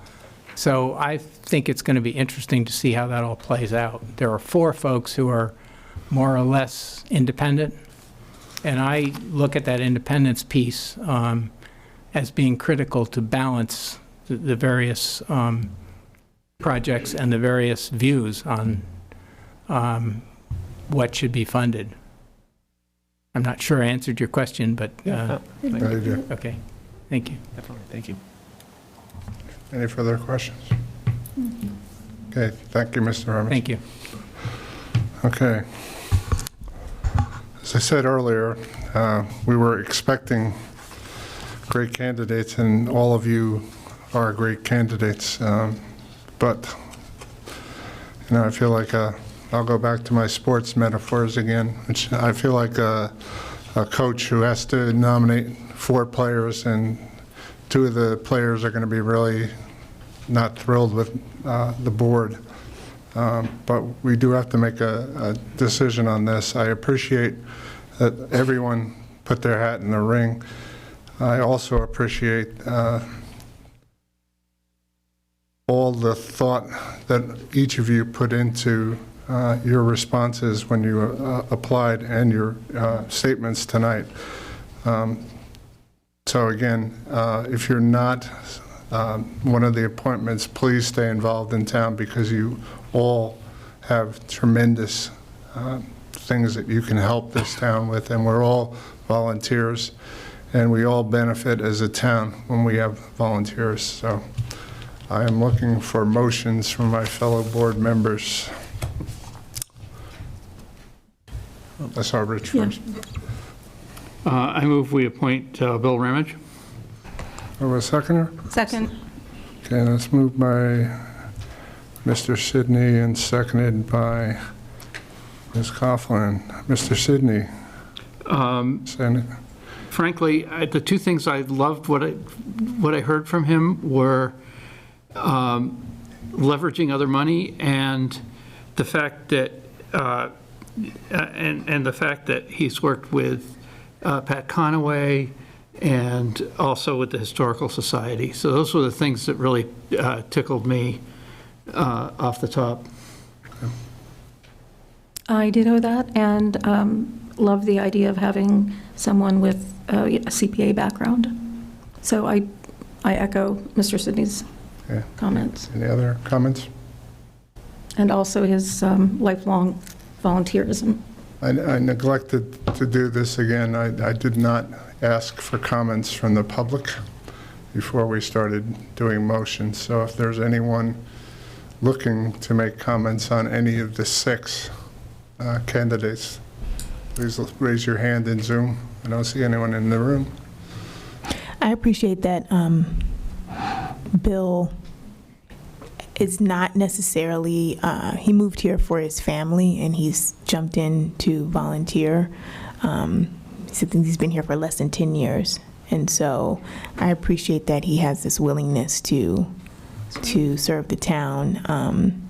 So I think it's going to be interesting to see how that all plays out. There are 4 folks who are more or less independent, and I look at that independence piece as being critical to balance the various projects and the various views on what should be funded. I'm not sure I answered your question, but okay. Thank you. Definitely. Thank you. Any further questions? Okay, thank you, Mr. Ramage. Thank you. Okay. As I said earlier, we were expecting great candidates, and all of you are great candidates. But, I feel like I'll go back to my sports metaphors again, which I feel like a coach who has to nominate 4 players, and 2 of the players are going to be really not thrilled with the board. But we do have to make a decision on this. I appreciate that everyone put their hat in the ring. I also appreciate all the thought that each of you put into your responses when you applied and your statements tonight. So again, if you're not one of the appointments, please stay involved in town, because you all have tremendous things that you can help this town with, and we're all volunteers, and we all benefit as a town when we have volunteers. So I am looking for motions from my fellow board members. That's our Rich first. I move we appoint Bill Ramage. Have a seconder? Second. Okay, that's moved by Mr. Sidney and seconded by Ms. Coughlin. Mr. Sidney. Frankly, the 2 things I loved what I heard from him were leveraging other money, and the fact that and the fact that he's worked with Pat Conaway and also with the Historical Society. So those were the things that really tickled me. off the top. I ditto that, and love the idea of having someone with a CPA background. So I echo Mr. Sidney's Okay. comments, Any other comments? and also his lifelong volunteerism. I neglected to do this again. I did not ask for comments from the public before we started doing motions. So if there's anyone looking to make comments on any of the 6 candidates, please raise your hand in Zoom. I don't see anyone in the room. I appreciate that Bill is not necessarily, he moved here for his family and he's jumped in to volunteer. He's been here for less than 10 years. And so I appreciate that he has this willingness to serve the town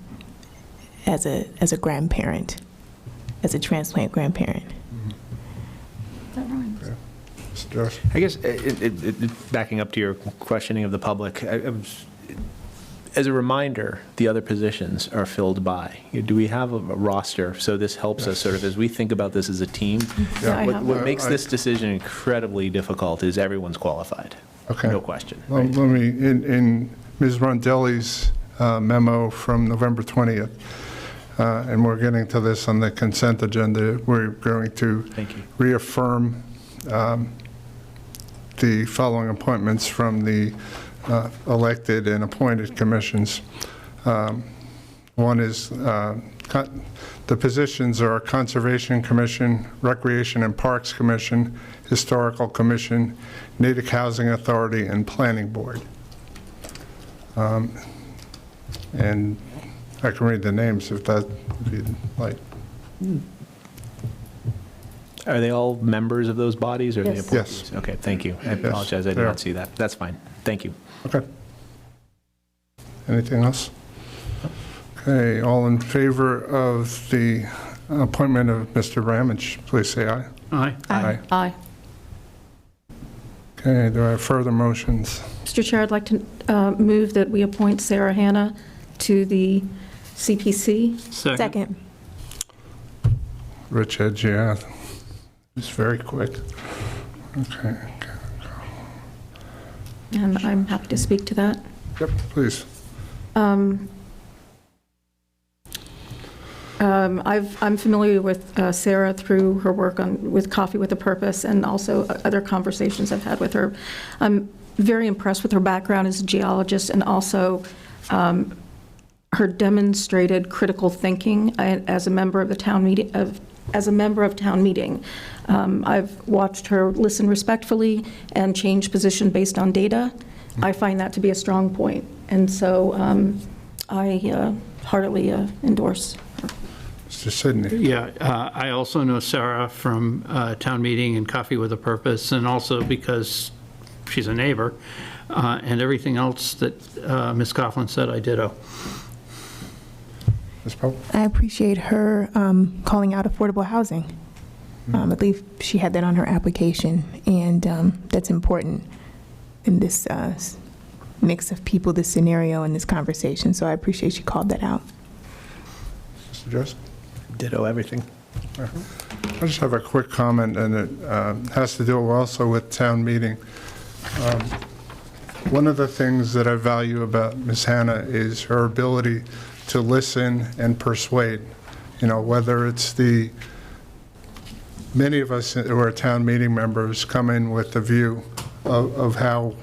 as a grandparent, as a transplant grandparent. That rhymes. Mr. Jones? I guess, backing up to your questioning of the public, as a reminder, the other positions are filled by. Do we have a roster? So this helps us sort of, as we think about this as a team. Yeah, I have What makes this decision incredibly difficult is everyone's qualified. Okay. No question. Well, right? let me, in Ms. Rondelli's memo from November 20th, and we're getting to this on the consent agenda, we're going to Thank you. reaffirm the following appointments from the elected and appointed commissions. One is, the positions are Conservation Commission, Recreation and Parks Commission, Historical Commission, Natick Housing Authority, and Planning Board. And I can read the names if you'd like. Are they all members of those bodies, or are they Yes. appointees? Yes. Okay, thank you. I Yes, apologize, I did they are. not see that. That's fine. Thank you. Okay. Anything else? Okay, all in favor of the appointment of Mr. Ramage, please say aye. Aye. Aye. Aye. Okay, do I have further motions? Mr. Chair, I'd like to move that we appoint Sarah Hanna to the CPC. Second. Rich Edge, yeah. It's very quick. Okay. And I'm happy to speak to that. Yep, please. I'm familiar with Sarah through her work with Coffee with a Purpose, and also other conversations I've had with her. I'm very impressed with her background as a geologist, and also her demonstrated critical thinking as a member of the town meeting. As a member of town meeting, I've watched her listen respectfully and change position based on data. I find that to be a strong point, and so I heartily endorse her. Mr. Sidney. Yeah, I also know Sarah from town meeting and Coffee with a Purpose, and also because she's a neighbor, and everything else that Ms. Coughlin said, I ditto. Ms. Pope? I appreciate her calling out affordable housing. I believe she had that on her application, and that's important in this mix of people, this scenario, and this conversation. So I appreciate she called that out. Mr. Joseph? Ditto everything. I just have a quick comment, and it has to do also with town meeting. One of the things that I value about Ms. Hanna is her ability to listen and persuade. You know, whether it's many of us who are town meeting members come in with the view of how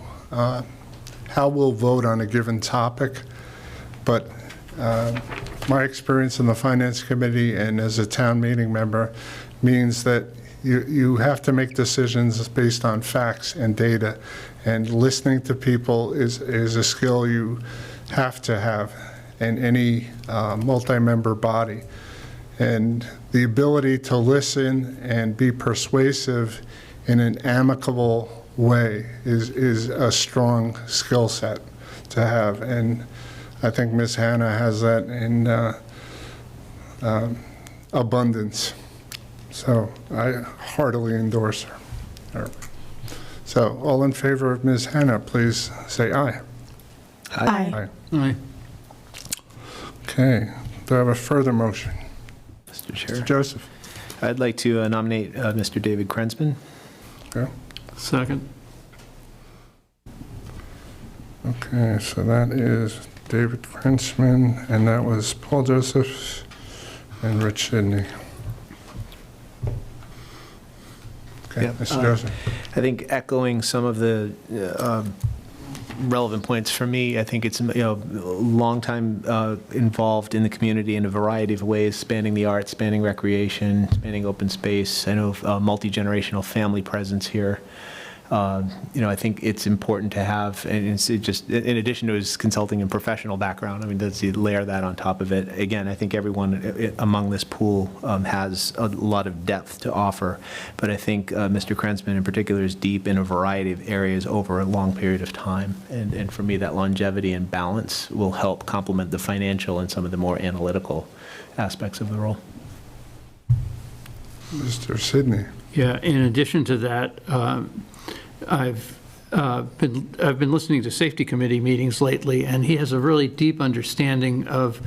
we'll vote on a given topic, but my experience in the Finance Committee and as a town meeting member means that you have to make decisions based on facts and data, and listening to people is a skill you have to have in any multi-member body. And the ability to listen and be persuasive in an amicable way is a strong skill set to have. And I think Ms. Hanna has that in abundance. So I heartily endorse her. So all in favor of Ms. Hanna, please say aye. Aye. Aye. Okay, do I have a further motion? Mr. Chair. Mr. Joseph? I'd like to nominate Mr. David Krensman. Okay. Second. Okay, so that is David Frenchman, and that was Paul Joseph and Rich Sidney. Okay, Yep. Mr. Joseph. I think echoing some of the relevant points for me, I think it's, long time involved in the community in a variety of ways, spanning the arts, spanning recreation, spanning open space. I know multi-generational family presence here. I think it's important to have, and it's just in addition to his consulting and professional background. I mean, does he layer that on top of it? Again, I think everyone among this pool has a lot of depth to offer, but I think Mr. Krensman in particular is deep in a variety of areas over a long period of time, and for me, that longevity and balance will help complement the financial and some of the more analytical aspects of the role. Mr. Sidney. Yeah, in addition to that, I've been listening to safety committee meetings lately, and he has a really deep understanding of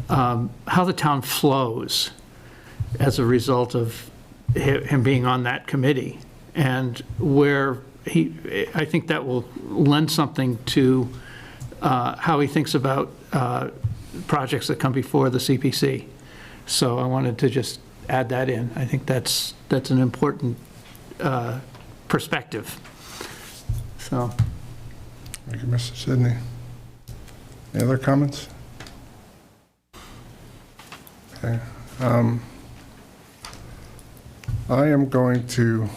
how the town flows as a result of him being on that committee, and where I think that will lend something to how he thinks about projects that come before the CPC. So I wanted to just add that in. I think that's an important perspective. So. Thank you, Mr. Sidney. Any other comments? Okay. I am going to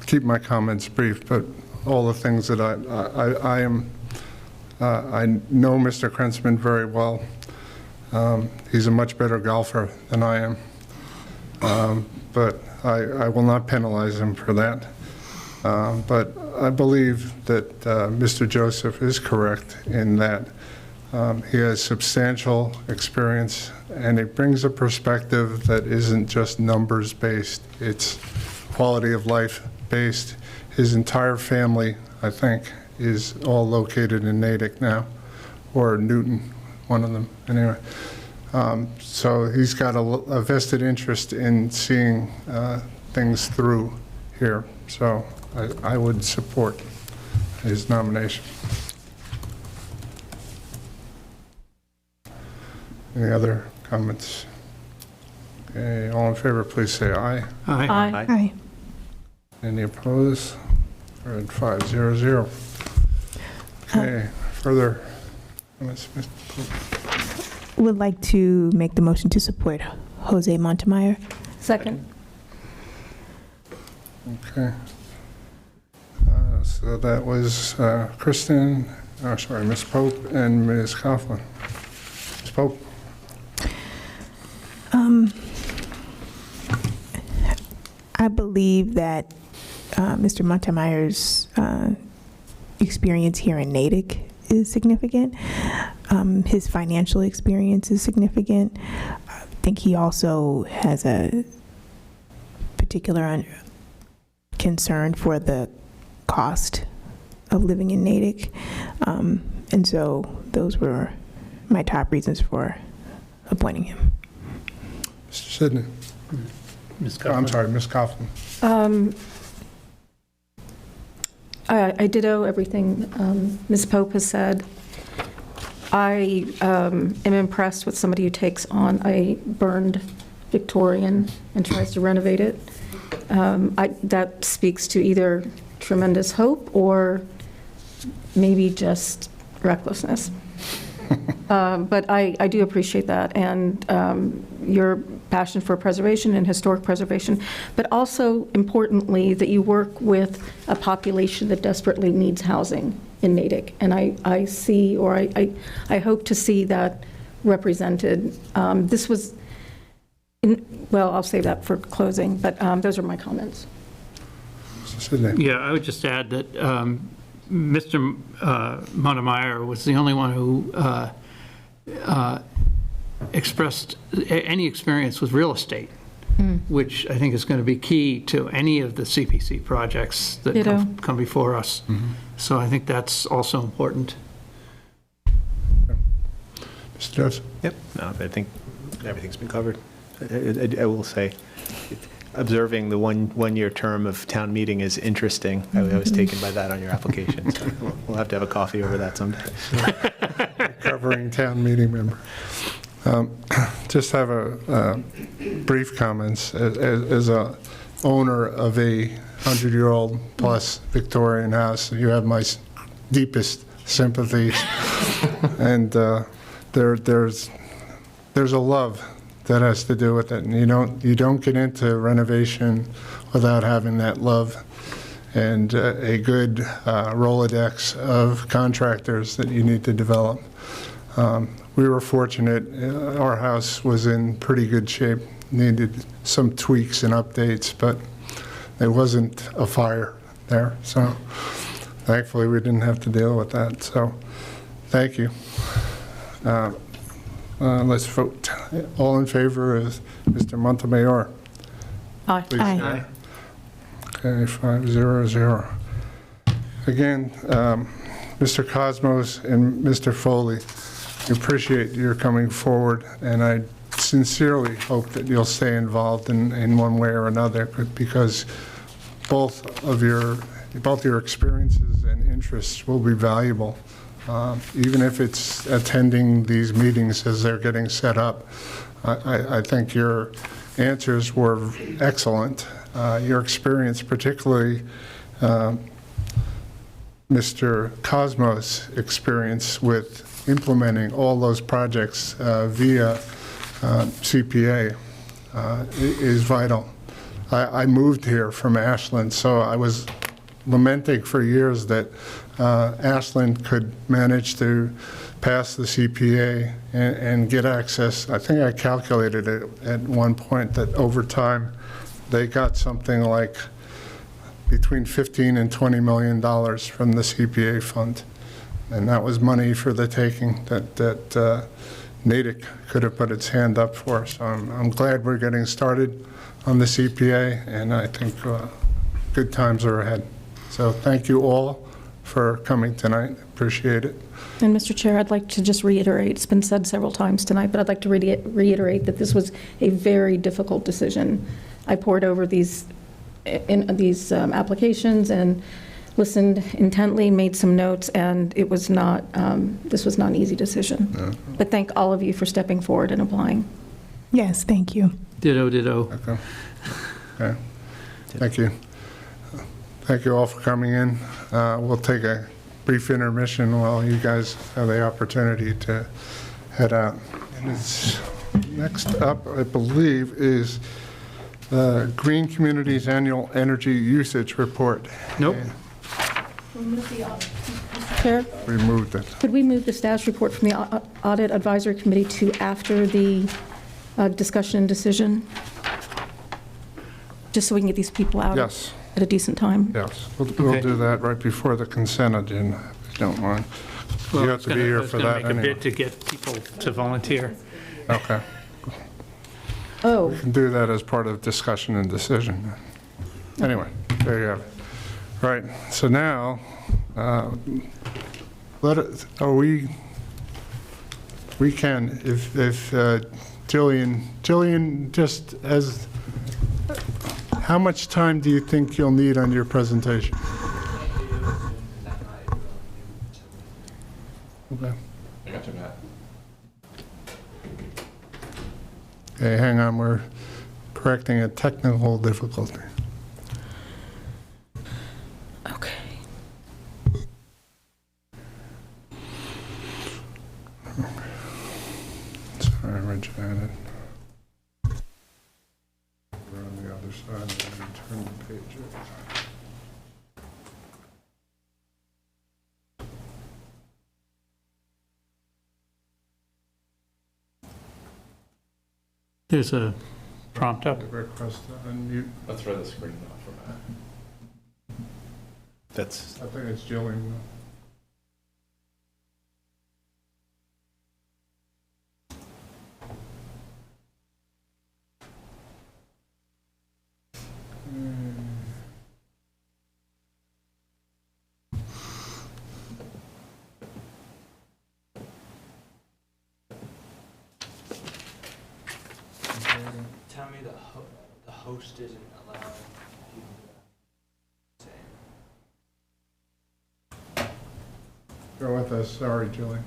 keep my comments brief, but all the things that I know Mr. Krensman very well. He's a much better golfer than I am, but I will not penalize him for that. But I believe that Mr. Joseph is correct in that he has substantial experience, and he brings a perspective that isn't just numbers-based, it's quality of life-based. His entire family, I think, is all located in Natick now, or Newton, one of them, anyway. So he's got a vested interest in seeing things through here. So I would support his nomination. Any other comments? Okay, all in favor, please say aye. Aye. Aye. Aye. Any opposed? We're at 5-0-0. Okay, further comments? Mr. Pope? Would like to make the motion to support Jose Montemayor. Second. Okay. So that was Kristen, Ms. Pope and Ms. Coughlin. Ms. Pope? I believe that Mr. Montemayor's experience here in Natick is significant. His financial experience is significant. I think he also has a particular concern for the cost of living in Natick. And so those were my top reasons for appointing him. Mr. Sidney? Ms. Oh, I'm Coughlin. sorry, Ms. Coughlin. I ditto everything Ms. Pope has said. I am impressed with somebody who takes on a burned Victorian and tries to renovate it. That speaks to either tremendous hope or maybe just recklessness. But I do appreciate that, and your passion for preservation and historic preservation, but also importantly that you work with a population that desperately needs housing in Natick. And I see, or I hope to see that represented. This was, well, I'll save that for closing, but those are my comments. Mr. Sidney? Yeah, I would just add that Mr. Montemayor was the only one who expressed any experience with real estate, which I think is going to be key to any of the CPC projects that come before us. So I think that's also important. Mr. Joseph? Yep, no, I think everything's been covered. I will say, observing the one-year term of town meeting is interesting. I was taken by that on your application, so we'll have to have a coffee over that someday. Covering town meeting member. Just have a brief comments. As a owner of a 100-year-old plus Victorian house, you have my deepest sympathies. And there's a love that has to do with it, and you don't get into renovation without having that love and a good Rolodex of contractors that you need to develop. We were fortunate. Our house was in pretty good shape, needed some tweaks and updates, but there wasn't a fire there. So thankfully, we didn't have to deal with that. So thank you. Let's vote. All in favor of Mr. Montemayor? Aye. Please say aye. Okay, 5-0-0. Again, Mr. Cosmos and Mr. Foley, we appreciate your coming forward, and I sincerely hope that you'll stay involved in one way or another, because both your experiences and interests will be valuable, even if it's attending these meetings as they're getting set up. I think your answers were excellent. Your experience, particularly Mr. Cosmos' experience with implementing all those projects via CPA is vital. I moved here from Ashland, so I was lamenting for years that Ashland could manage to pass the CPA and get access. I think I calculated it at one point that over time they got something like between $15 and $20 million from the CPA fund. And that was money for the taking that Natick could have put its hand up for. So I'm glad we're getting started on the CPA, and I think good times are ahead. So thank you all for coming tonight. Appreciate it. And Mr. Chair, I'd like to just reiterate, it's been said several times tonight, but I'd like to reiterate that this was a very difficult decision. I pored over these applications and listened intently, made some notes, and it was not, this was not an easy decision. No. But thank all of you for stepping forward and applying. Yes, thank you. Ditto, ditto. Okay. Thank you. Thank you all for coming in. We'll take a brief intermission while you guys have the opportunity to head out. And next up, I believe, is Green Communities Annual Energy Usage Report. Nope. Mr. Chair, We moved it. could we move the status report from the Audit Advisory Committee to after the discussion and decision? Just so we can get these people out Yes. at a decent time. Yes. We'll do that right before the consent agenda, if you don't mind. You have to be here for that I was going to make a anyway. bid to get people to volunteer. Okay. Oh, We can do that as part of discussion and decision. Anyway, there you have it. Right, so now, we can, if Jillian, just as, how much time do you think you'll need on your presentation? Okay. I got you, Matt. Okay, hang on, we're correcting a technical difficulty. okay. Sorry, Rich, I had it. We're on the other side, and turn the page over. There's a prompt up. Request to unmute. Let's throw the screen off for Matt. That's I think it's Jillian. tell me the host isn't allowing people to say. Go with us. Sorry, Julie.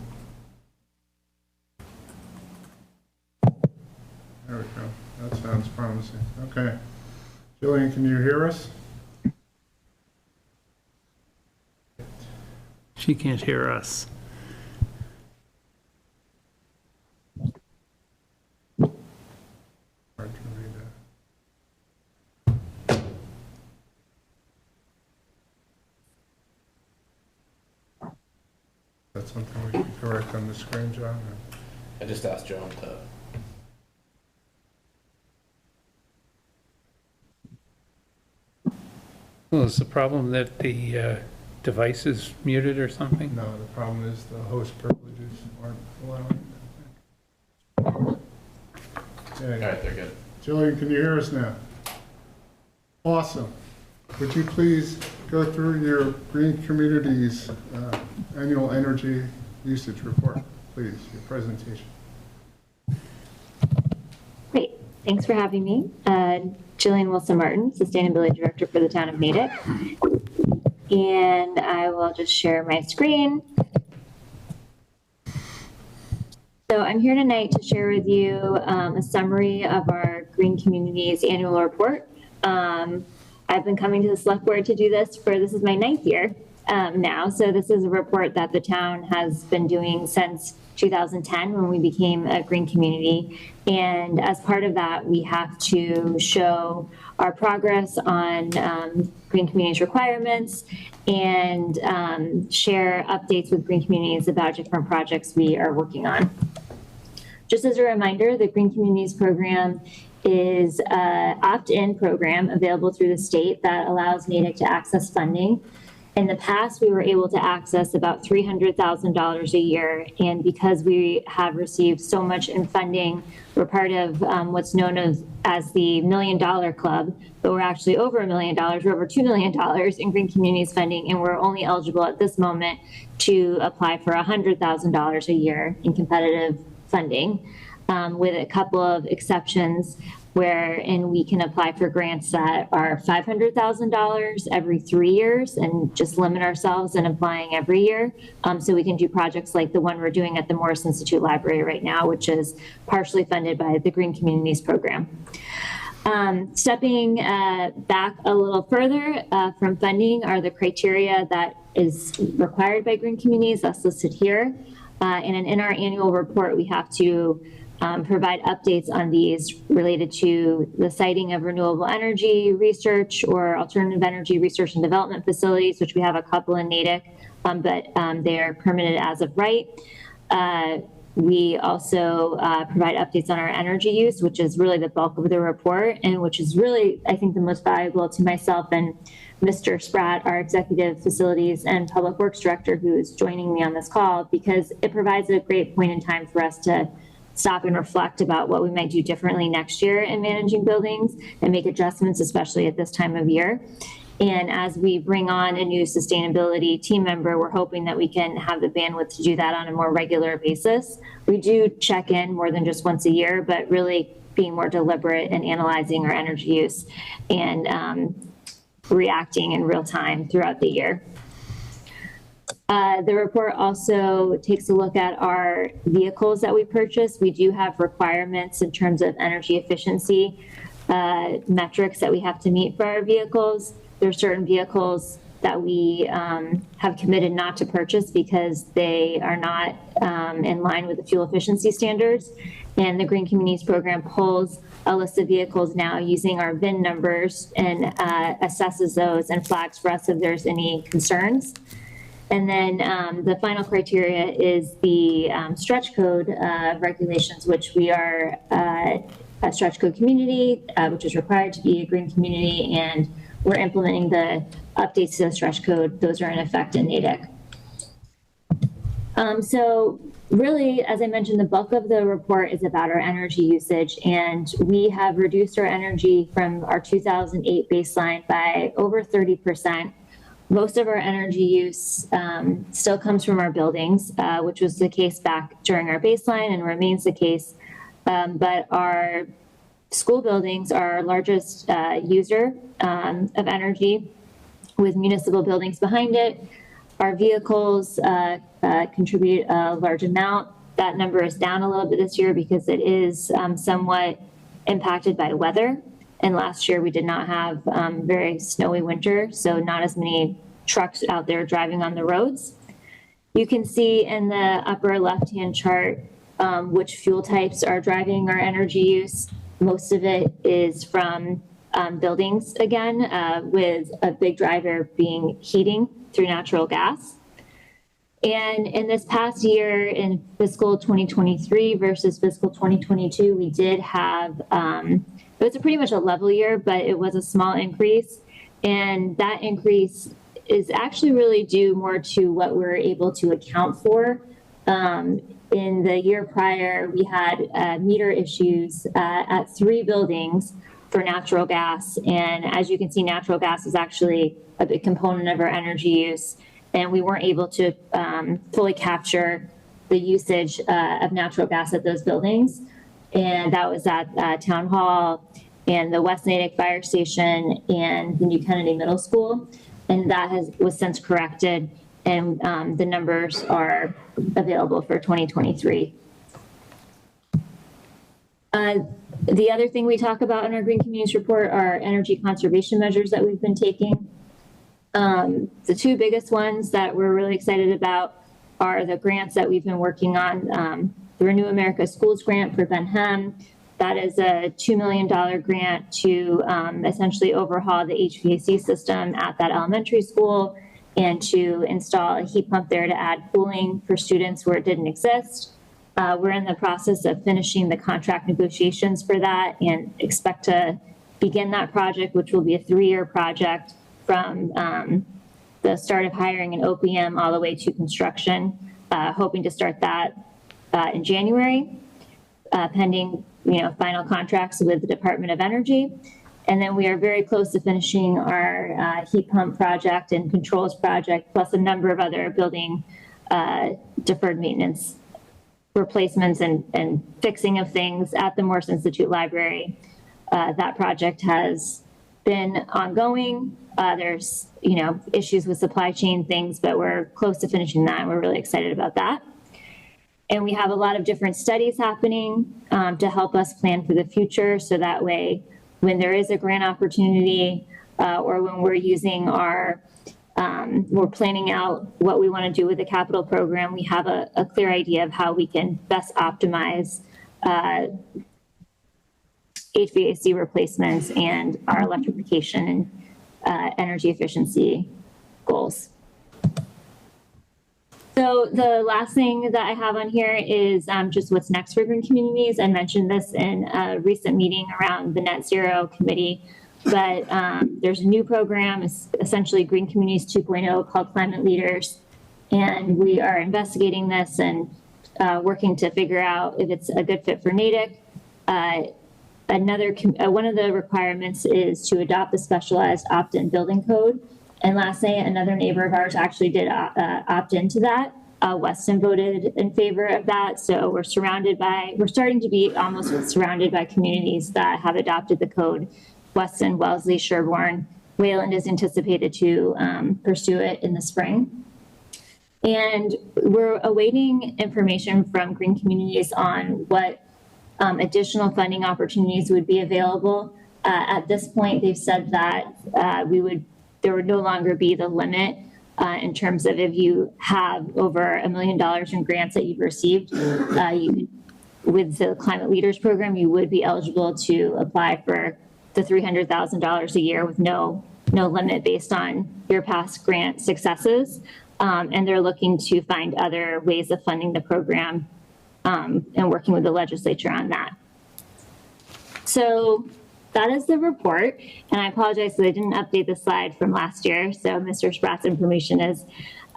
There we go. That sounds promising. Okay. Jillian, can you hear us? She can't hear us. Hard to read that. That's something we can correct on the screen, John? I just asked Joan to. Well, is the problem that the device is muted or something? No, the problem is the host privileges aren't allowing it. All Okay. right, they're good. Jillian, can you hear us now? Awesome. Would you please go through your Green Communities annual energy usage report, please, your presentation. Great. Thanks for having me. Jillian Wilson-Martin, Sustainability Director for the town of Natick. And I will just share my screen. So I'm here tonight to share with you a summary of our Green Communities annual report. I've been coming to the select board to do this is my 9th year now. So this is a report that the town has been doing since 2010 when we became a green community. And as part of that, we have to show our progress on green communities requirements and share updates with green communities about different projects we are working on. Just as a reminder, the Green Communities Program is an opt-in program available through the state that allows Natick to access funding. In the past, we were able to access about $300,000 a year, and because we have received so much in funding, we're part of what's known as the $1 Million Club, but we're actually over $1 million, we're over $2 million in Green Communities funding, and we're only eligible at this moment to apply for $100,000 a year in competitive funding, with a couple of exceptions wherein we can apply for grants that are $500,000 every 3 years and just limit ourselves in applying every year. So we can do projects like the one we're doing at the Morris Institute Library right now, which is partially funded by the Green Communities Program. Stepping back a little further from funding are the criteria that is required by Green Communities that's listed here. And in our annual report, we have to provide updates on these related to the siting of renewable energy research or alternative energy research and development facilities, which we have a couple in Natick, but they are permitted as of right. We also provide updates on our energy use, which is really the bulk of the report, and which is really, I think, the most valuable to myself and Mr. Spratt, our Executive Facilities and Public Works Director, who is joining me on this call, because it provides a great point in time for us to stop and reflect about what we might do differently next year in managing buildings and make adjustments, especially at this time of year. And as we bring on a new sustainability team member, we're hoping that we can have the bandwidth to do that on a more regular basis. We do check in more than just once a year, but really being more deliberate in analyzing our energy use and reacting in real time throughout the year. The report also takes a look at our vehicles that we purchase. We do have requirements in terms of energy efficiency metrics that we have to meet for our vehicles. There are certain vehicles that we have committed not to purchase because they are not in line with the fuel efficiency standards. And the Green Communities Program pulls a list of vehicles now using our VIN numbers and assesses those and flags for us if there's any concerns. And then the final criteria is the stretch code regulations, which we are a stretch code community, which is required to be a green community, and we're implementing the updates to the stretch code. Those are in effect in Natick. So really, as I mentioned, the bulk of the report is about our energy usage, and we have reduced our energy from our 2008 baseline by over 30%. Most of our energy use still comes from our buildings, which was the case back during our baseline and remains the case. But our school buildings are our largest user of energy, with municipal buildings behind it. Our vehicles contribute a large amount. That number is down a little bit this year because it is somewhat impacted by weather. And last year we did not have very snowy winter, so not as many trucks out there driving on the roads. You can see in the upper left-hand chart which fuel types are driving our energy use. Most of it is from buildings again, with a big driver being heating through natural gas. And in this past year, in fiscal 2023 versus fiscal 2022, we did have, it was pretty much a level year, but it was a small increase. And that increase is actually really due more to what we're able to account for. In the year prior, we had meter issues at 3 buildings for natural gas. And as you can see, natural gas is actually a big component of our energy use. And we weren't able to fully capture the usage of natural gas at those buildings. And that was at Town Hall and the West Natick Fire Station and the New Kennedy Middle School. And that was since corrected, and the numbers are available for 2023. The other thing we talk about in our Green Communities Report are energy conservation measures that we've been taking. The 2 biggest ones that we're really excited about are the grants that we've been working on. The Renew America Schools grant for Ben Hem. That is a $2 million grant to essentially overhaul the HVAC system at that elementary school and to install a heat pump there to add cooling for students where it didn't exist. We're in the process of finishing the contract negotiations for that and expect to begin that project, which will be a 3-year project from the start of hiring an OPM all the way to construction, hoping to start that in January, pending final contracts with the Department of Energy. And then we are very close to finishing our heat pump project and controls project, plus a number of other building deferred maintenance replacements and fixing of things at the Morse Institute Library. That project has been ongoing. There's issues with supply chain things, but we're close to finishing that, and we're really excited about that. And we have a lot of different studies happening to help us plan for the future, so that way when there is a grant opportunity or when we're using we're planning out what we want to do with the capital program, we have a clear idea of how we can best optimize HVAC replacements and our electrification and energy efficiency goals. So the last thing that I have on here is just what's next for Green Communities. I mentioned this in a recent meeting around the Net Zero Committee, but there's a new program, it's essentially Green Communities 2.0, called Climate Leaders. And we are investigating this and working to figure out if it's a good fit for Natick. One of the requirements is to adopt the specialized opt-in building code. And last night, another neighbor of ours actually did opt into that. Weston voted in favor of that. So we're starting to be almost surrounded by communities that have adopted the code. Weston, Wellesley, Sherborne, Wayland is anticipated to pursue it in the spring. And we're awaiting information from Green Communities on what additional funding opportunities would be available. At this point, they've said that there would no longer be the limit in terms of if you have over $1 million in grants that you've received, with the Climate Leaders Program, you would be eligible to apply for the $300,000 a year with no limit based on your past grant successes. And they're looking to find other ways of funding the program and working with the legislature on that. So that is the report, and I apologize that I didn't update the slide from last year, so Mr. Spratt's information is,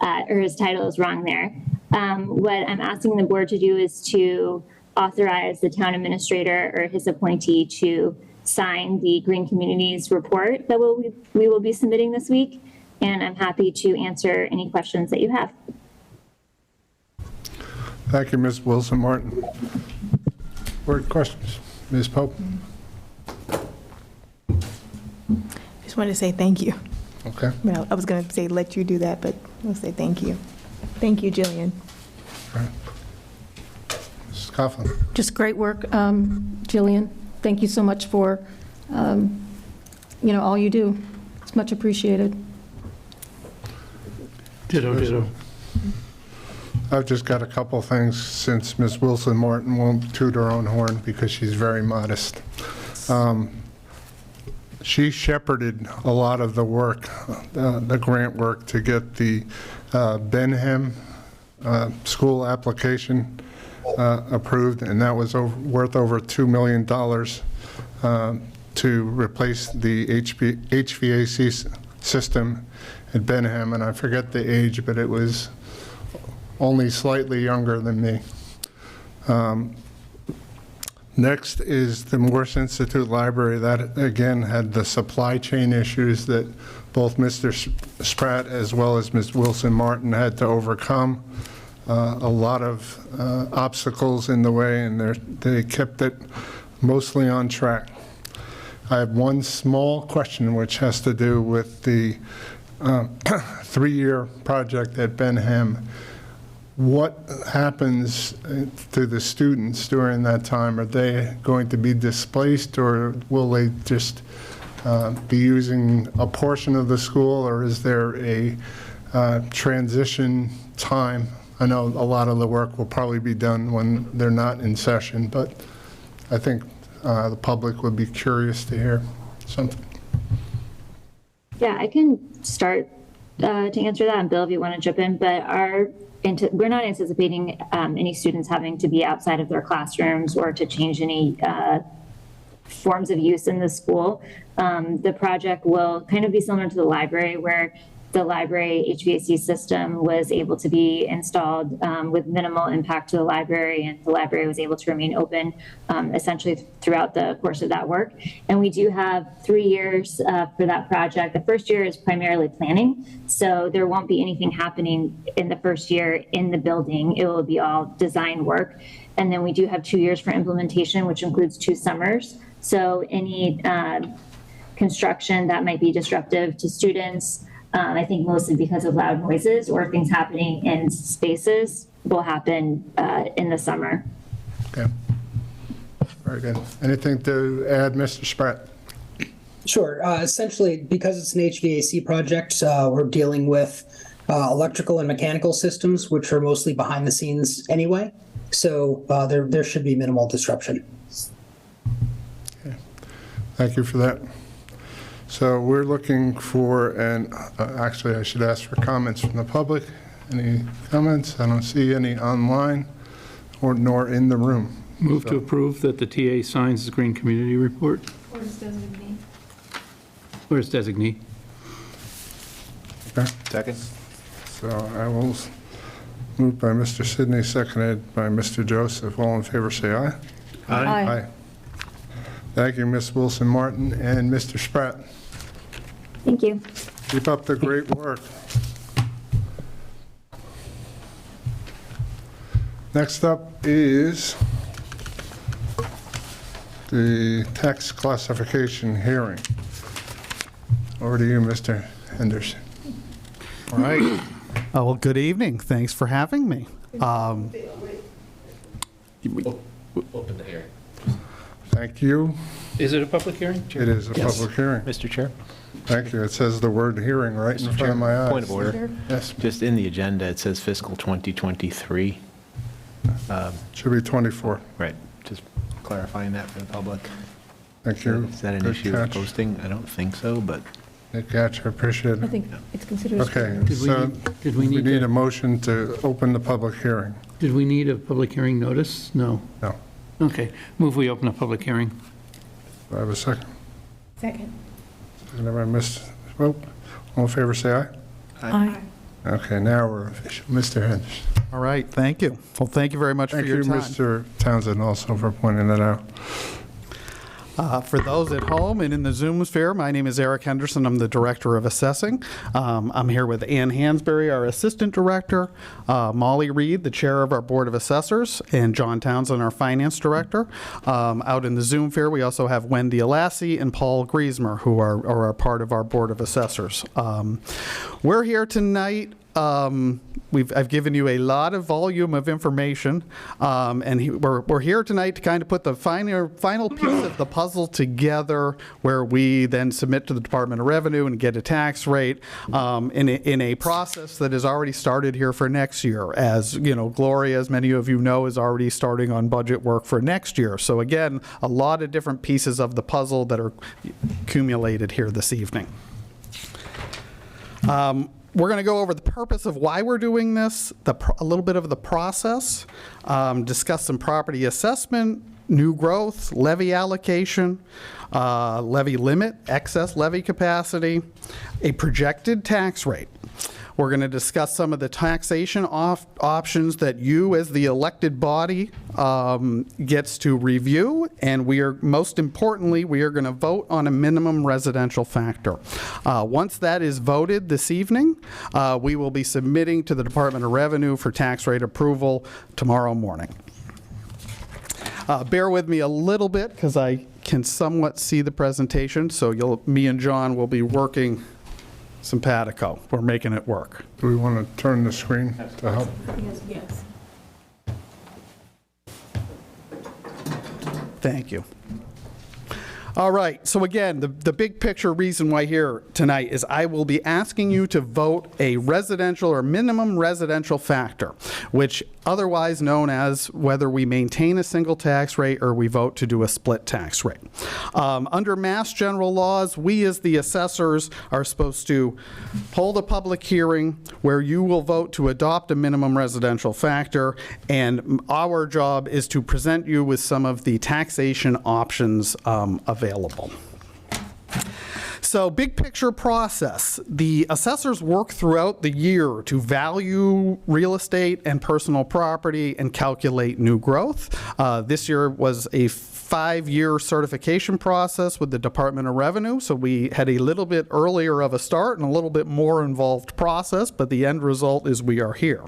or his title is wrong there. What I'm asking the board to do is to authorize the town administrator or his appointee to sign the Green Communities report that we will be submitting this week, and I'm happy to answer any questions that you have. Thank you, Ms. Wilson-Martin. Board questions? Ms. Pope? just wanted to say thank you. Okay. Well, I was going to say let you do that, but I'll say thank you. Thank you, Jillian. Mrs. Coughlin. Just great work, Jillian. Thank you so much for, all you do. It's much appreciated. Ditto. I've just got a couple things since Ms. Wilson Martin won't toot her own horn because she's very modest. She shepherded a lot of the work, the grant work, to get the Benham school application approved, and that was worth over $2 million to replace the HVAC system at Benham, and I forget the age, but it was only slightly younger than me. Next is the Morse Institute Library. That, again, had the supply chain issues that both Mr. Spratt as well as Ms. Wilson Martin had to overcome. A lot of obstacles in the way, and they kept it mostly on track. I have one small question which has to do with the 3-year project at Benham. What happens to the students during that time? Are they going to be displaced, or will they just be using a portion of the school, or is there a transition time? I know a lot of the work will probably be done when they're not in session, but I think the public would be curious to hear something. Yeah, I can start to answer that, and Bill, if you want to jump in, but we're not anticipating any students having to be outside of their classrooms or to change any forms of use in the school. The project will kind of be similar to the library, where the library HVAC system was able to be installed with minimal impact to the library, and the library was able to remain open essentially throughout the course of that work. And we do have 3 years for that project. The first year is primarily planning, so there won't be anything happening in the first year in the building. It will be all design work. And then we do have 2 years for implementation, which includes 2 summers. So any construction that might be disruptive to students, I think mostly because of loud noises or things happening in spaces, will happen in the summer. Okay. Very good. Anything to add, Mr. Spratt? Sure. Essentially, because it's an HVAC project, we're dealing with electrical and mechanical systems, which are mostly behind the scenes anyway. So there should be minimal disruption. Okay. Thank you for that. So we're looking for, and actually I should ask for comments from the public. Any comments? I don't see any online nor in the room. Move to approve that the TA signs the Green Community Report. Or his designee. Or his designee. Okay. Second. So I will move by Mr. Sidney, seconded by Mr. Joseph. All in favor, say aye. Aye. Thank you, Ms. Wilson Martin and Mr. Spratt. Thank you. Keep up the great work. Next up is the tax classification hearing. Over to you, Mr. Henderson. All right. Well, good evening. Thanks for having me. Open the hearing. Thank you. Is it a public hearing? It is a public hearing. Mr. Chair? Thank you. It says the word hearing right in front of my eyes. Point of order. Yes. Just in the agenda, it says fiscal 2023. Should be 24. Right, just clarifying that for the public. Thank you. Is that an Good issue catch. with posting? I don't think so, but Good catch. I appreciate I it. think it's considered. Okay, Did we so did we we need need a motion to open the public hearing. Did we need a public hearing notice? No. No. Okay. Move we open a public hearing. Do I have a second? Second. Seconded by Ms. Swope. All in favor, say aye. Aye. Okay, now we're official. Mr. Henderson. All right. Thank you. Well, thank you very much Thank for your you, time. Mr. Townsend, also for pointing that out. For those at home and in the Zoom sphere, my name is Eric Henderson. I'm the Director of Assessing. I'm here with Ann Hansberry, our Assistant Director, Molly Reed, the Chair of our Board of Assessors, and John Townsend, our Finance Director. Out in the Zoom sphere, we also have Wendy Alassi and Paul Griesmer, who are part of our Board of Assessors. We're here tonight. I've given you a lot of volume of information, and we're here tonight to kind of put the final piece of the puzzle together, where we then submit to the Department of Revenue and get a tax rate in a process that has already started here for next year. As you know, Gloria, as many of you know, is already starting on budget work for next year. So again, a lot of different pieces of the puzzle that are accumulated here this evening. We're going to go over the purpose of why we're doing this, a little bit of the process, discuss some property assessment, new growth, levy allocation, levy limit, excess levy capacity, a projected tax rate. We're going to discuss some of the taxation options that you, as the elected body, gets to review, and most importantly, we are going to vote on a minimum residential factor. Once that is voted this evening, we will be submitting to the Department of Revenue for tax rate approval tomorrow morning. Bear with me a little bit because I can somewhat see the presentation, so me and John will be working simpatico. We're making it work. Do we want to turn the screen to help? Yes. Thank you. All right, so again, the big picture reason why here tonight is I will be asking you to vote a residential or minimum residential factor, which otherwise known as whether we maintain a single tax rate or we vote to do a split tax rate. Under Mass General laws, we as the assessors are supposed to hold a public hearing where you will vote to adopt a minimum residential factor, and our job is to present you with some of the taxation options available. So big picture process. The assessors work throughout the year to value real estate and personal property and calculate new growth. This year was a 5-year certification process with the Department of Revenue, so we had a little bit earlier of a start and a little bit more involved process, but the end result is we are here.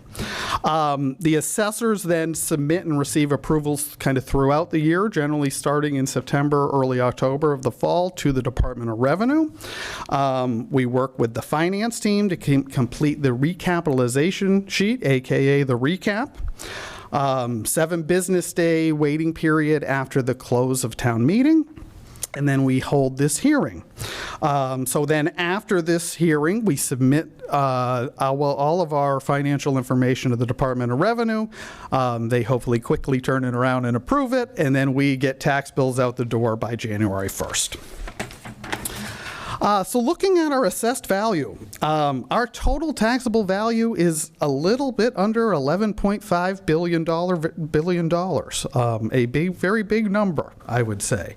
The assessors then submit and receive approvals kind of throughout the year, generally starting in September, early October of the fall, to the Department of Revenue. We work with the finance team to complete the recapitalization sheet, aka the recap. 7 business day waiting period after the close of town meeting, and then we hold this hearing. So then after this hearing, we submit all of our financial information to the Department of Revenue. They hopefully quickly turn it around and approve it, and then we get tax bills out the door by January 1st. So looking at our assessed value, our total taxable value is a little bit under $11.5 billion, a very big number, I would say.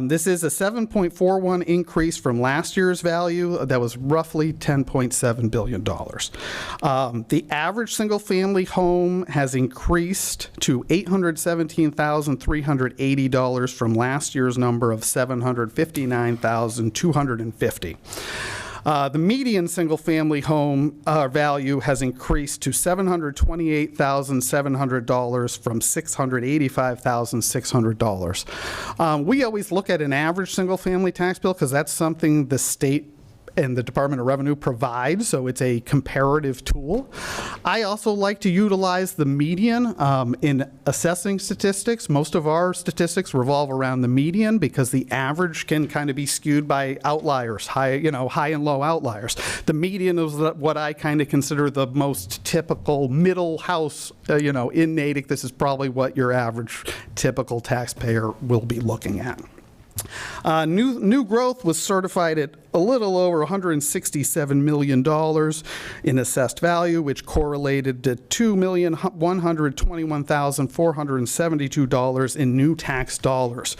This is a 7.41 increase from last year's value that was roughly $10.7 billion. The average single-family home has increased to $817,380 from last year's number of $759,250. The median single-family home value has increased to $728,700 from $685,600. We always look at an average single-family tax bill because that's something the state and the Department of Revenue provide, so it's a comparative tool. I also like to utilize the median in assessing statistics. Most of our statistics revolve around the median because the average can kind of be skewed by outliers, high and low outliers. The median is what I kind of consider the most typical middle house, in Natick. This is probably what your average typical taxpayer will be looking at. New growth was certified at a little over $167 million in assessed value, which correlated to $2,121,472 in new tax dollars.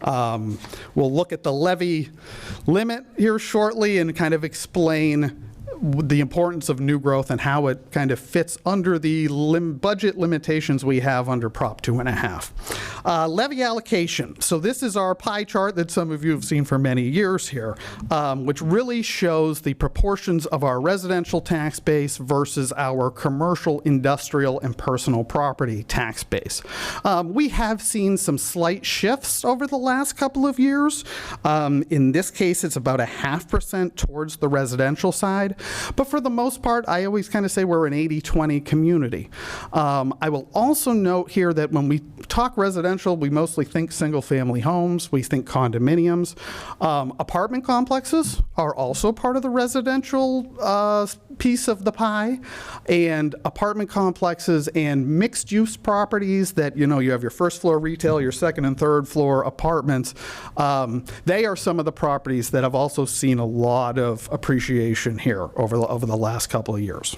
We'll look at the levy limit here shortly and kind of explain the importance of new growth and how it kind of fits under the budget limitations we have under Prop 2.5. Levy allocation. So this is our pie chart that some of you have seen for many years here, which really shows the proportions of our residential tax base versus our commercial, industrial, and personal property tax base. We have seen some slight shifts over the last couple of years. In this case, it's about 0.5% towards the residential side. But for the most part, I always kind of say we're an 80-20 community. I will also note here that when we talk residential, we mostly think single-family homes, we think condominiums. Apartment complexes are also part of the residential piece of the pie, and apartment complexes and mixed-use properties that, you know, you have your first floor retail, your second and third floor apartments. They are some of the properties that have also seen a lot of appreciation here over the last couple of years.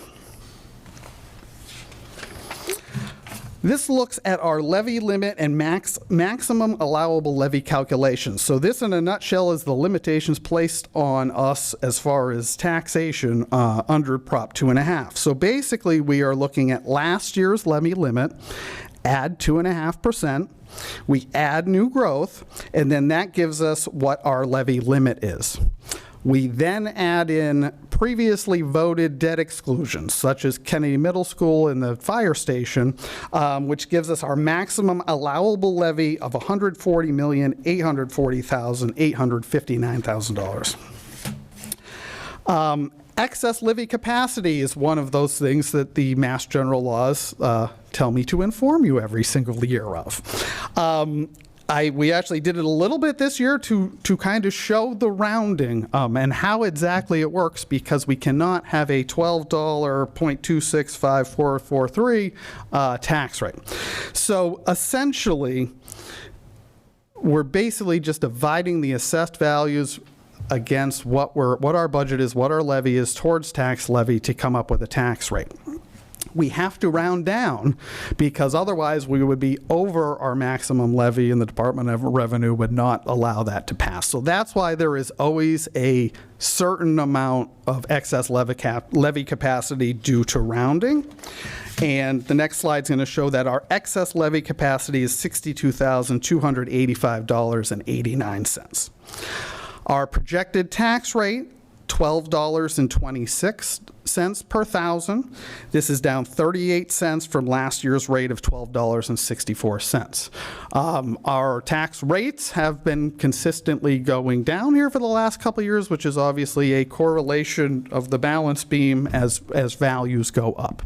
This looks at our levy limit and maximum allowable levy calculations. So this, in a nutshell, is the limitations placed on us as far as taxation under Prop 2.5. So basically, we are looking at last year's levy limit, add 2.5%, we add new growth, and then that gives us what our levy limit is. We then add in previously voted debt exclusions, such as Kennedy Middle School and the fire station, which gives us our maximum allowable levy of $140,840,859,000. Excess levy capacity is one of those things that the Mass General laws tell me to inform you every single year of. We actually did it a little bit this year to kind of show the rounding and how exactly it works, because we cannot have a $12.2654443 tax rate. So essentially, we're basically just dividing the assessed values against what our budget is, what our levy is towards tax levy to come up with a tax rate. We have to round down because otherwise we would be over our maximum levy, and the Department of Revenue would not allow that to pass. So that's why there is always a certain amount of excess levy capacity due to rounding. And the next slide is going to show that our excess levy capacity is $62,285.89. Our projected tax rate, $12.26 per thousand. This is down 38 cents from last year's rate of $12.64. Our tax rates have been consistently going down here for the last couple of years, which is obviously a correlation of the balance beam as values go up.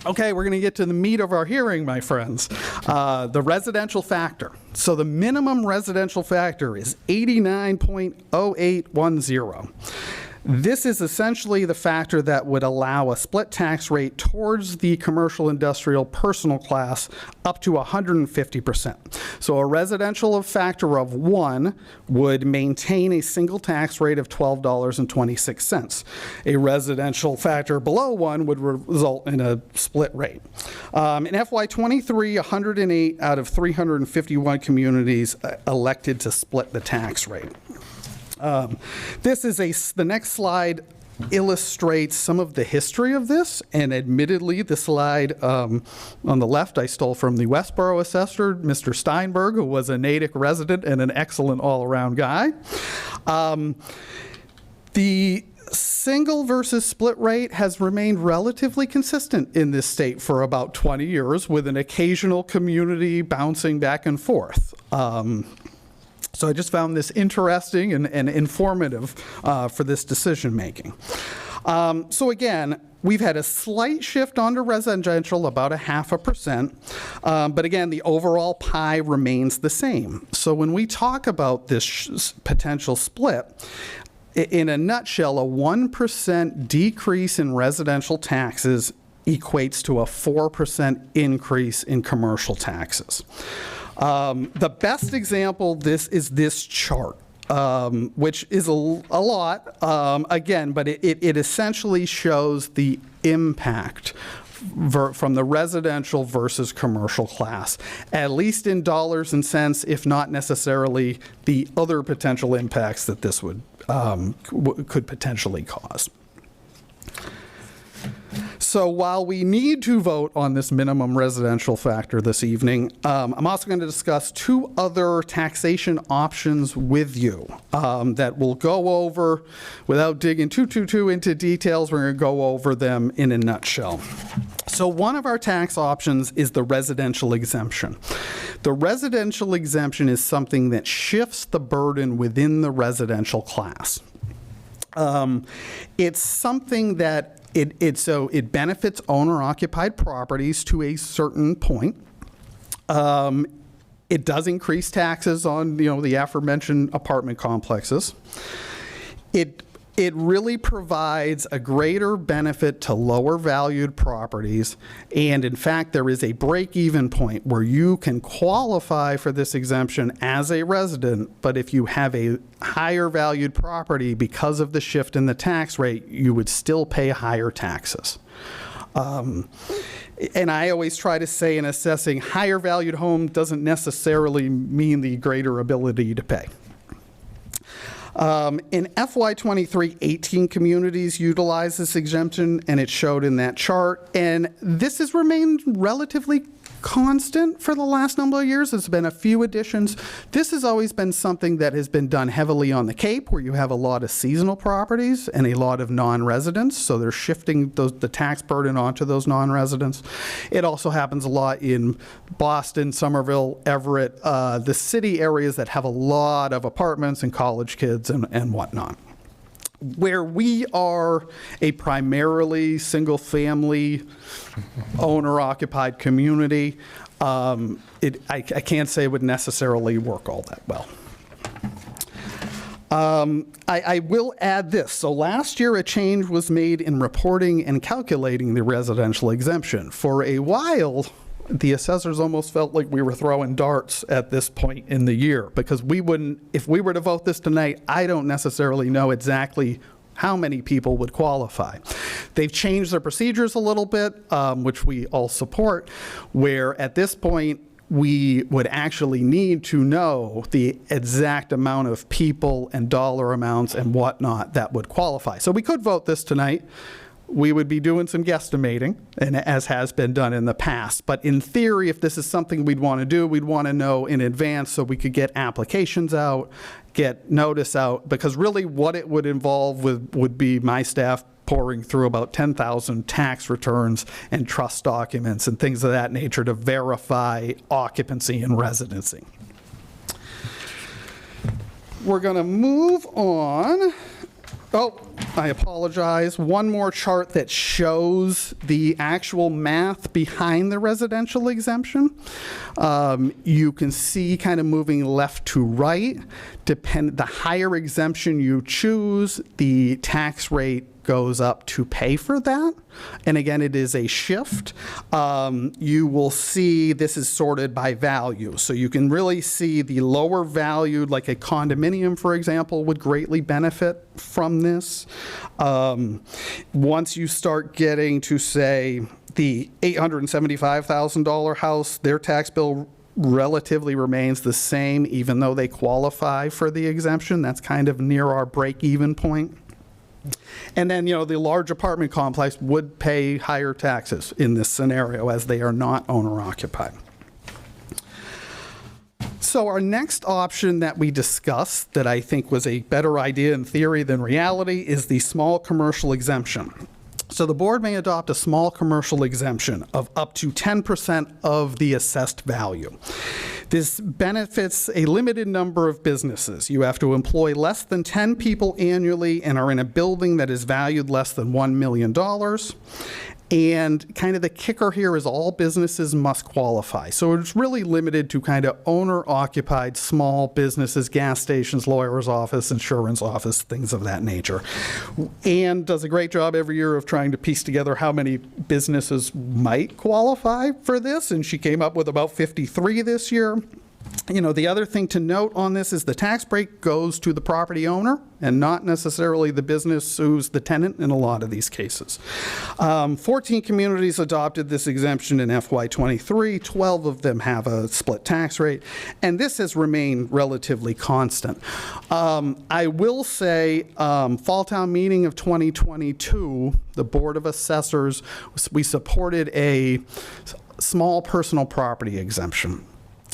Okay, we're going to get to the meat of our hearing, my friends. The residential factor. So the minimum residential factor is 89.0810. This is essentially the factor that would allow a split tax rate towards the commercial, industrial, personal class up to 150%. So a residential factor of 1 would maintain a single tax rate of $12.26. A residential factor below 1 would result in a split rate. In FY23, 108 out of 351 communities elected to split the tax rate. The next slide illustrates some of the history of this, and admittedly, the slide on the left I stole from the Westboro assessor, Mr. Steinberg, who was a Natick resident and an excellent all-around guy. The single versus split rate has remained relatively consistent in this state for about 20 years, with an occasional community bouncing back and forth. So I just found this interesting and informative for this decision making. So again, we've had a slight shift onto residential, about 0.5%, but again, the overall pie remains the same. So when we talk about this potential split, in a nutshell, a 1% decrease in residential taxes equates to a 4% increase in commercial taxes. The best example is this chart, which is a lot, again, but it essentially shows the impact from the residential versus commercial class, at least in dollars and cents, if not necessarily the other potential impacts that this would could potentially cause. So while we need to vote on this minimum residential factor this evening, I'm also going to discuss two other taxation options with you that we'll go over without digging too into details. We're going to go over them in a nutshell. So one of our tax options is the residential exemption. The residential exemption is something that shifts the burden within the residential class. It's something that it benefits owner-occupied properties to a certain point. It does increase taxes on the aforementioned apartment complexes. It really provides a greater benefit to lower valued properties, and in fact there is a break-even point where you can qualify for this exemption as a resident, but if you have a higher valued property, because of the shift in the tax rate, you would still pay higher taxes. And I always try to say in assessing, higher valued home doesn't necessarily mean the greater ability to pay. In FY23, 18 communities utilize this exemption, and it showed in that chart. And this has remained relatively constant for the last number of years. There's been a few additions. This has always been something that has been done heavily on the Cape, where you have a lot of seasonal properties and a lot of non-residents, so they're shifting the tax burden onto those non-residents. It also happens a lot in Boston, Somerville, Everett, the city areas that have a lot of apartments and college kids and whatnot. Where we are a primarily single-family owner-occupied community, I can't say it would necessarily work all that well. I will add this. So last year, a change was made in reporting and calculating the residential exemption. For a while, the assessors almost felt like we were throwing darts at this point in the year, because if we were to vote this tonight, I don't necessarily know exactly how many people would qualify. They've changed their procedures a little bit, which we all support, where at this point, we would actually need to know the exact amount of people and dollar amounts and whatnot that would qualify. So we could vote this tonight. We would be doing some guesstimating, and as has been done in the past. But in theory, if this is something we'd want to do, we'd want to know in advance so we could get applications out, get notice out, because really what it would involve would be my staff pouring through about 10,000 tax returns and trust documents and things of that nature to verify occupancy and residency. We're going to move on. Oh, I apologize. One more chart that shows the actual math behind the residential exemption. You can see kind of moving left to right. The higher exemption you choose, the tax rate goes up to pay for that. And again, it is a shift. You will see this is sorted by value. So you can really see the lower valued, like a condominium, for example, would greatly benefit from this. Once you start getting to, say, the $875,000 house, their tax bill relatively remains the same, even though they qualify for the exemption. That's kind of near our break-even point. And then, the large apartment complex would pay higher taxes in this scenario, as they are not owner-occupied. So our next option that we discussed, that I think was a better idea in theory than reality, is the small commercial exemption. So the board may adopt a small commercial exemption of up to 10% of the assessed value. This benefits a limited number of businesses. You have to employ less than 10 people annually and are in a building that is valued less than $1 million. And kind of the kicker here is all businesses must qualify. So it's really limited to kind of owner-occupied small businesses, gas stations, lawyer's office, insurance office, things of that nature. Anne does a great job every year of trying to piece together how many businesses might qualify for this, and she came up with about 53 this year. The other thing to note on this is the tax break goes to the property owner and not necessarily the business who's the tenant in a lot of these cases. 14 communities adopted this exemption in FY23. 12 of them have a split tax rate, and this has remained relatively constant. I will say, Fall Town Meeting of 2022, the Board of Assessors, we supported a small personal property exemption.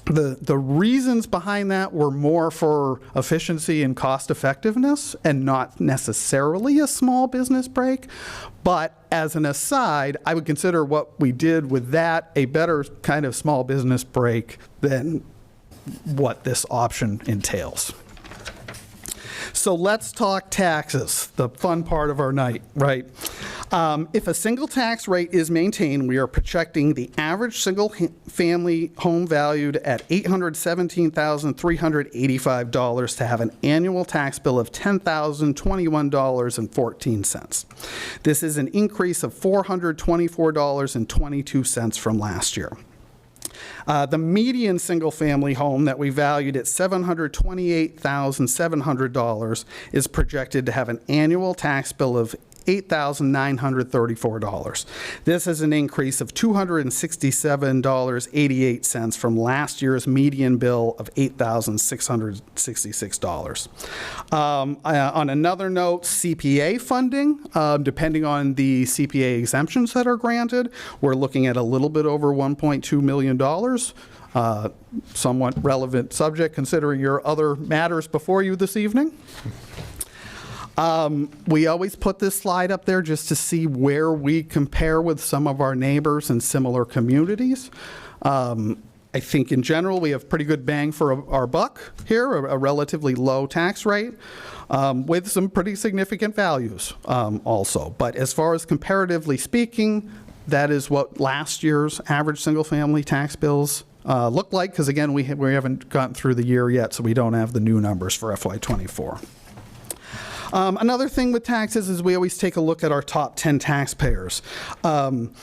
The reasons behind that were more for efficiency and cost effectiveness and not necessarily a small business break. But as an aside, I would consider what we did with that a better kind of small business break than what this option entails. So let's talk taxes, the fun part of our night, right? If a single tax rate is maintained, we are projecting the average single-family home valued at $817,385 to have an annual tax bill of $10,021.14. This is an increase of $424.22 from last year. The median single-family home that we valued at $728,700 is projected to have an annual tax bill of $8,934. This is an increase of $267.88 from last year's median bill of $8,666. On another note, CPA funding, depending on the CPA exemptions that are granted, we're looking at a little bit over $1.2 million. Somewhat relevant subject considering your other matters before you this evening. We always put this slide up there just to see where we compare with some of our neighbors in similar communities. I think in general we have pretty good bang for our buck here, a relatively low tax rate with some pretty significant values also. But as far as comparatively speaking, that is what last year's average single-family tax bills look like, because again, we haven't gotten through the year yet, so we don't have the new numbers for FY24. Another thing with taxes is we always take a look at our top 10 taxpayers. Some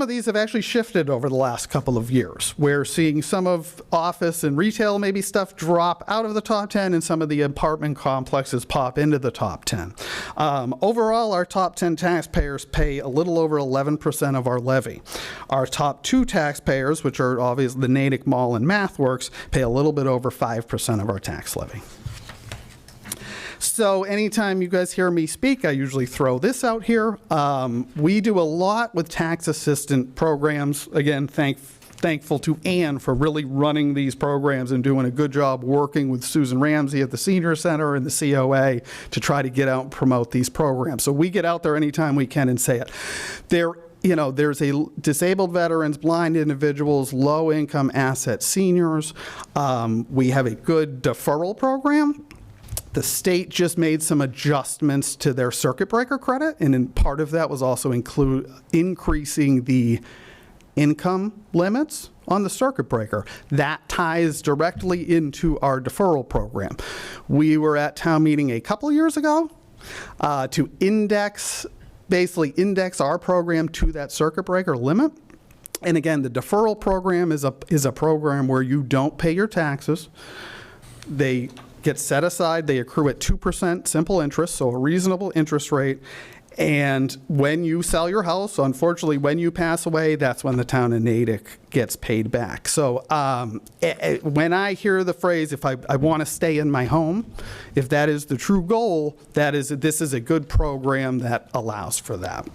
of these have actually shifted over the last couple of years. We're seeing some of office and retail maybe stuff drop out of the top 10 and some of the apartment complexes pop into the top 10. Overall, our top 10 taxpayers pay a little over 11% of our levy. Our top 2 taxpayers, which are obviously the Natick Mall and MathWorks, pay a little bit over 5% of our tax levy. So anytime you guys hear me speak, I usually throw this out here. We do a lot with tax assistant programs. Again, thankful to Ann for really running these programs and doing a good job working with Susan Ramsey at the Senior Center and the COA to try to get out and promote these programs. So we get out there anytime we can and say it. There's a disabled veterans, blind individuals, low-income asset seniors. We have a good deferral program. The state just made some adjustments to their circuit breaker credit, and part of that was also increasing the income limits on the circuit breaker. That ties directly into our deferral program. We were at town meeting a couple years ago to basically index our program to that circuit breaker limit. And again, the deferral program is a program where you don't pay your taxes. They get set aside, they accrue at 2% simple interest, so a reasonable interest rate. And when you sell your house, unfortunately, when you pass away, that's when the town of Natick gets paid back. So when I hear the phrase, if I want to stay in my home, if that is the true goal, this is a good program that allows for that.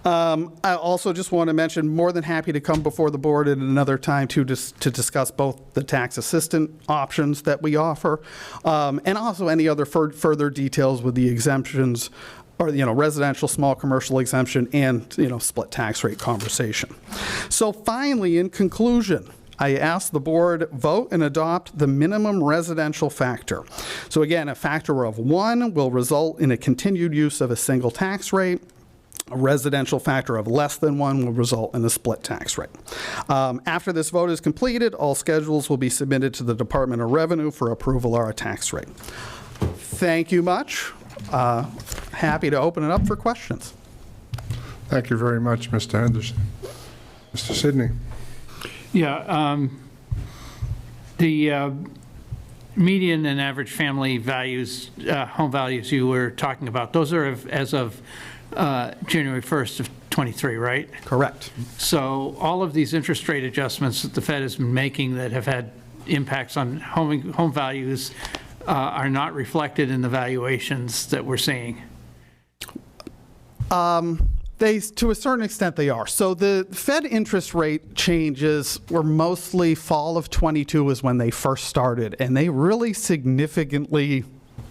I also just want to mention, more than happy to come before the board at another time to discuss both the tax assistant options that we offer and also any other further details with the exemptions or residential small commercial exemption and split tax rate conversation. So finally, in conclusion, I ask the board vote and adopt the minimum residential factor. So again, a factor of 1 will result in a continued use of a single tax rate. A residential factor of less than 1 will result in a split tax rate. After this vote is completed, all schedules will be submitted to the Department of Revenue for approval of our tax rate. Thank you much. Happy to open it up for questions. Thank you very much, Mr. Henderson. Mr. Sidney. Yeah, The median and average family values, home values you were talking about, those are as of January 1st of 23, right? Correct. So all of these interest rate adjustments that the Fed has been making that have had impacts on home values are not reflected in the valuations that we're seeing. To a certain extent, they are. So the Fed interest rate changes were mostly fall of 22 is when they first started, and they really significantly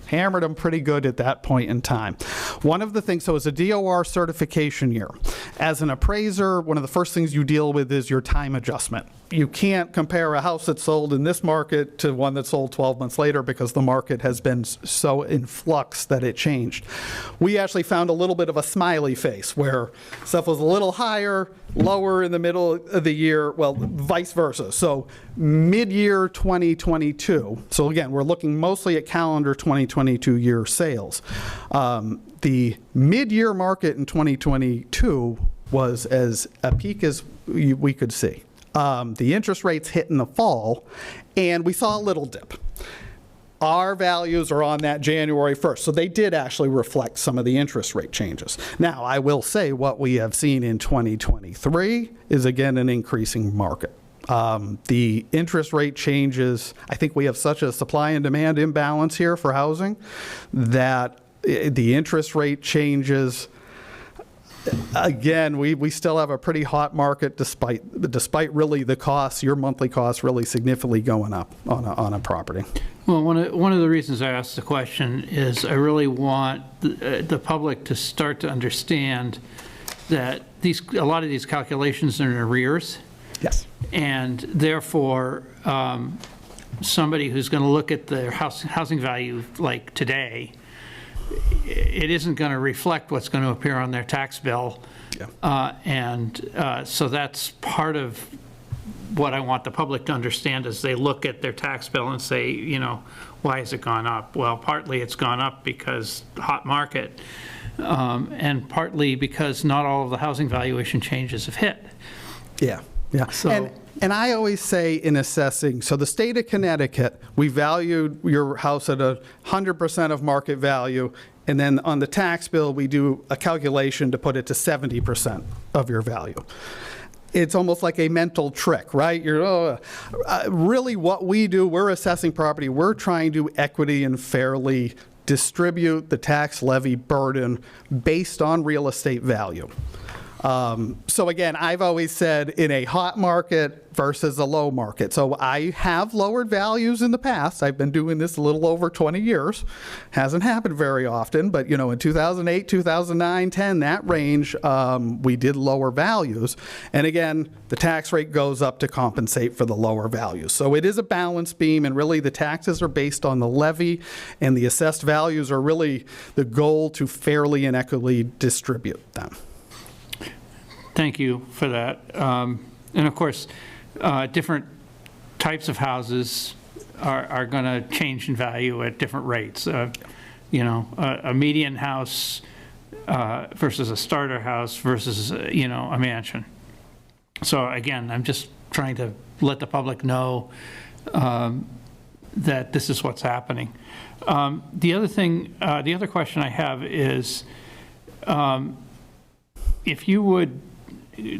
hammered them pretty good at that point in time. One of the things, so it's a DOR certification year. As an appraiser, one of the first things you deal with is your time adjustment. You can't compare a house that's sold in this market to one that's sold 12 months later because the market has been so in flux that it changed. We actually found a little bit of a smiley face where stuff was a little higher, lower in the middle of the year, well, vice versa. So mid-year 2022, so again, we're looking mostly at calendar 2022 year sales. The mid-year market in 2022 was as a peak as we could see. The interest rates hit in the fall, and we saw a little dip. Our values are on that January 1st, so they did actually reflect some of the interest rate changes. Now, I will say what we have seen in 2023 is, again, an increasing market. The interest rate changes, I think we have such a supply and demand imbalance here for housing that the interest rate changes, again, we still have a pretty hot market despite really the costs, your monthly costs really significantly going up on a property. Well, one of the reasons I asked the question is I really want the public to start to understand that a lot of these calculations are in arrears. Yes. And therefore, somebody who's going to look at their housing value like today, it isn't going to reflect what's going to appear on their tax bill. Yeah. So that's part of what I want the public to understand as they look at their tax bill and say, you know, why has it gone up? Well, partly it's gone up because hot market, and partly because not all of the housing valuation changes have hit. Yeah. Yeah. So, and I always say in assessing, so the state of Connecticut, we valued your house at 100% of market value, and then on the tax bill, we do a calculation to put it to 70% of your value. It's almost like a mental trick, right? Really what we do, we're assessing property, we're trying to equity and fairly distribute the tax levy burden based on real estate value. So again, I've always said in a hot market versus a low market. So I have lowered values in the past. I've been doing this a little over 20 years. Hasn't happened very often, but you know, in 2008, 2009, 10, that range, we did lower values. And again, the tax rate goes up to compensate for the lower values. So it is a balance beam, and really the taxes are based on the levy, and the assessed values are really the goal to fairly and equitably distribute them. Thank you for that. And of course, different types of houses are going to change in value at different rates. You know, a median house versus a starter house versus, you know, a mansion. So again, I'm just trying to let the public know that this is what's happening. The other question I have is, if you would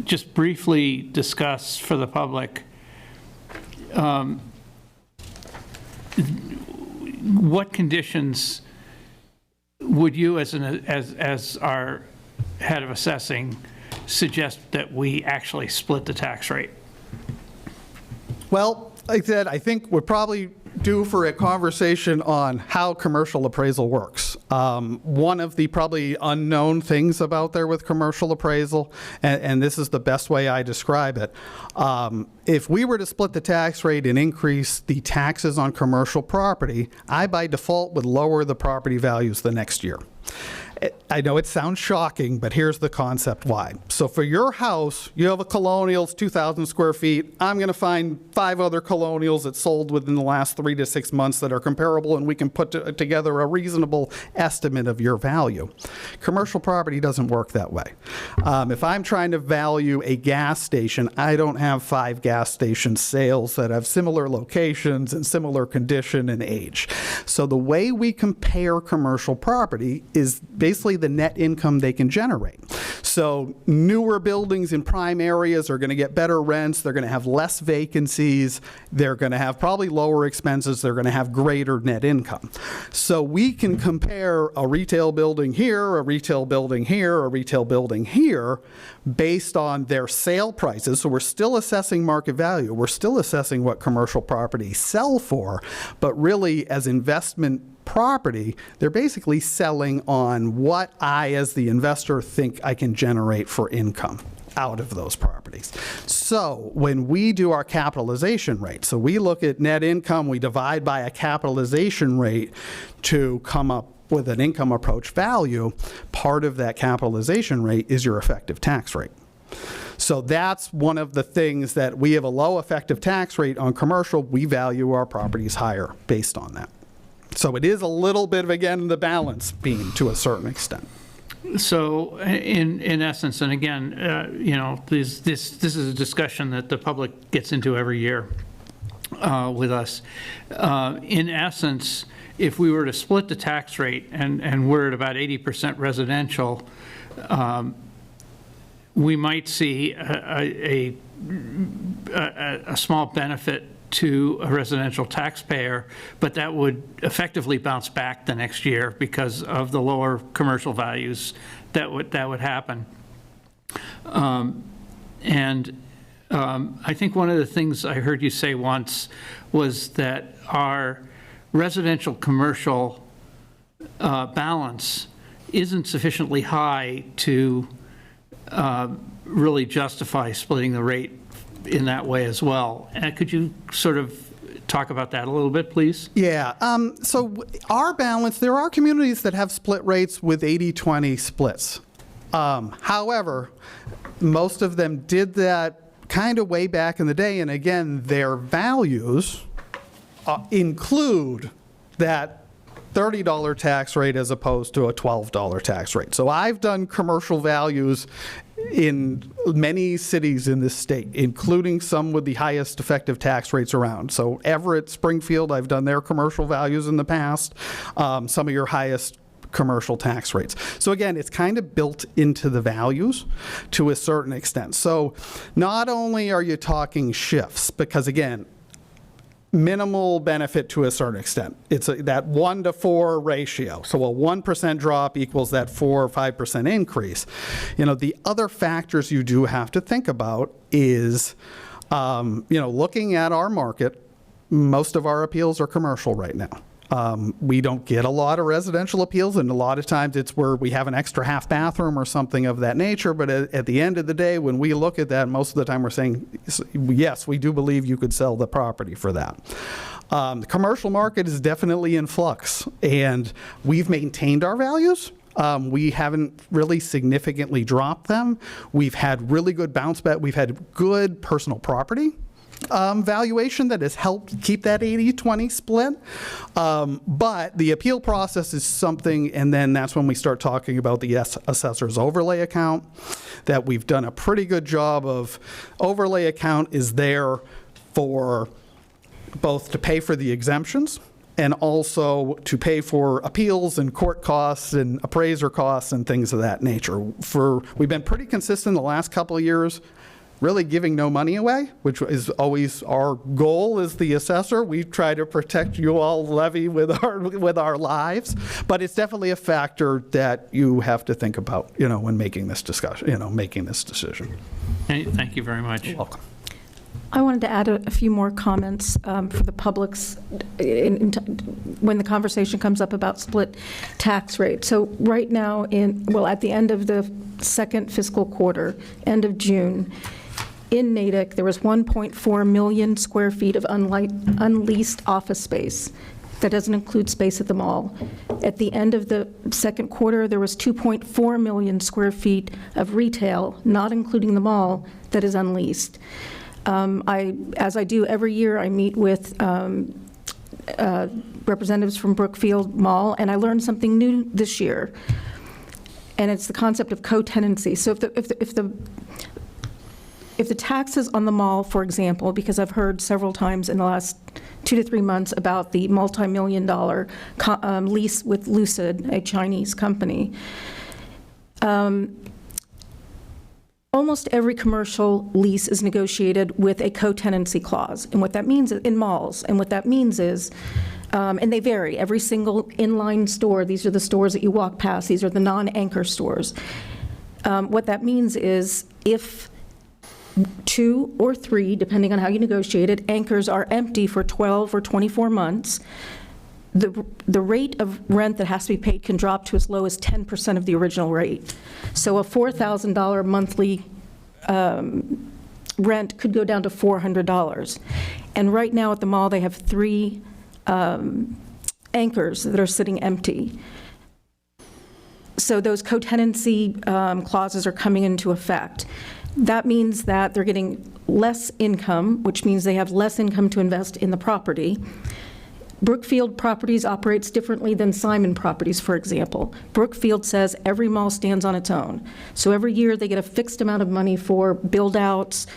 just briefly discuss for the public what conditions would you, as our head of assessing, suggest that we actually split the tax rate? Well, like I said, I think we're probably due for a conversation on how commercial appraisal works. One of the probably unknown things about there with commercial appraisal, and this is the best way I describe it, if we were to split the tax rate and increase the taxes on commercial property, I by default would lower the property values the next year. I know it sounds shocking, but here's the concept why. So for your house, you have a colonial, it's 2,000 square feet. I'm going to find 5 other colonials that sold within the last 3 to 6 months that are comparable, and we can put together a reasonable estimate of your value. Commercial property doesn't work that way. If I'm trying to value a gas station, I don't have 5 gas station sales that have similar locations and similar condition and age. So the way we compare commercial property is basically the net income they can generate. So newer buildings in prime areas are going to get better rents, they're going to have less vacancies, they're going to have probably lower expenses, they're going to have greater net income. So we can compare a retail building here, a retail building here, a retail building here based on their sale prices. So we're still assessing market value, we're still assessing what commercial properties sell for, but really as investment property, they're basically selling on what I, as the investor, think I can generate for income out of those properties. So when we do our capitalization rate, so we look at net income, we divide by a capitalization rate to come up with an income approach value, part of that capitalization rate is your effective tax rate. So that's one of the things that we have a low effective tax rate on commercial. We value our properties higher based on that. So it is a little bit of, again, the balance beam to a certain extent. So in essence, and again, you know, this is a discussion that the public gets into every year with us. In essence, if we were to split the tax rate and we're at about 80% residential, we might see a small benefit to a residential taxpayer, but that would effectively bounce back the next year because of the lower commercial values that would happen. I think one of the things I heard you say once was that our residential commercial balance isn't sufficiently high to really justify splitting the rate in that way as well. Could you sort of talk about that a little bit, please? Yeah. So our balance, there are communities that have split rates with 80-20 splits. However, most of them did that kind of way back in the day, and again, their values include that $30 tax rate as opposed to a $12 tax rate. So I've done commercial values in many cities in this state, including some with the highest effective tax rates around. So Everett, Springfield, I've done their commercial values in the past, some of your highest commercial tax rates. So again, it's kind of built into the values to a certain extent. So not only are you talking shifts, because again, minimal benefit to a certain extent. It's that 1 to 4 ratio. So a 1% drop equals that 4 or 5% increase. You know, the other factors you do have to think about is, you know, looking at our market, most of our appeals are commercial right now. We don't get a lot of residential appeals, and a lot of times it's where we have an extra half bathroom or something of that nature, but at the end of the day, when we look at that, most of the time we're saying, yes, we do believe you could sell the property for that. The commercial market is definitely in flux, and we've maintained our values. We haven't really significantly dropped them. We've had really good bounce back. We've had good personal property valuation that has helped keep that 80-20 split. But the appeal process is something, and then that's when we start talking about the assessor's overlay account, that we've done a pretty good job of. Overlay account is there for both to pay for the exemptions and also to pay for appeals and court costs and appraiser costs and things of that nature. We've been pretty consistent the last couple of years, really giving no money away, which is always our goal as the assessor. We try to protect you all levy with our lives, but it's definitely a factor that you have to think about, you know, when making this discussion, you know, making this decision. Thank you very much. You're welcome. I wanted to add a few more comments for the public's, when the conversation comes up about split tax rate. So right now, at the end of the second fiscal quarter, end of June, in Natick, there was 1.4 million square feet of unleased office space. That doesn't include space at the mall. At the end of the second quarter, there was 2.4 million square feet of retail, not including the mall, that is unleased. As I do every year, I meet with representatives from Brookfield Mall, and I learned something new this year, and it's the concept of co-tenancy. So if the taxes on the mall, for example, because I've heard several times in the last 2 to 3 months about the multi-million-dollar lease with Lucid, a Chinese company, almost every commercial lease is negotiated with a co-tenancy clause. And what that means in malls, and what that means is, and they vary, every single inline store, these are the stores that you walk past, these are the non-anchor stores. What that means is if 2 or 3, depending on how you negotiate it, anchors are empty for 12 or 24 months, the rate of rent that has to be paid can drop to as low as 10% of the original rate. So a $4,000 monthly rent could go down to $400. And right now at the mall, they have 3 anchors that are sitting empty. So those co-tenancy clauses are coming into effect. That means that they're getting less income, which means they have less income to invest in the property. Brookfield Properties operates differently than Simon Properties, for example. Brookfield says every mall stands on its own. So every year they get a fixed amount of money for build-outs.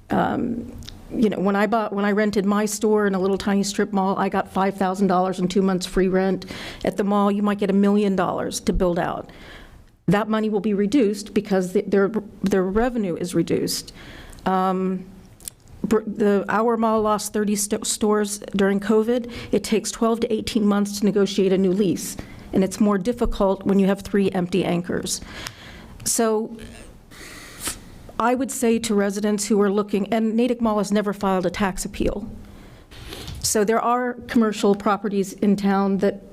When I rented my store in a little tiny strip mall, I got $5,000 and 2 months free rent. At the mall, you might get $1 million to build out. That money will be reduced because their revenue is reduced. Our mall lost 30 stores during COVID. It takes 12 to 18 months to negotiate a new lease, and it's more difficult when you have 3 empty anchors. So I would say to residents who are looking, and Natick Mall has never filed a tax appeal. So there are commercial properties in town that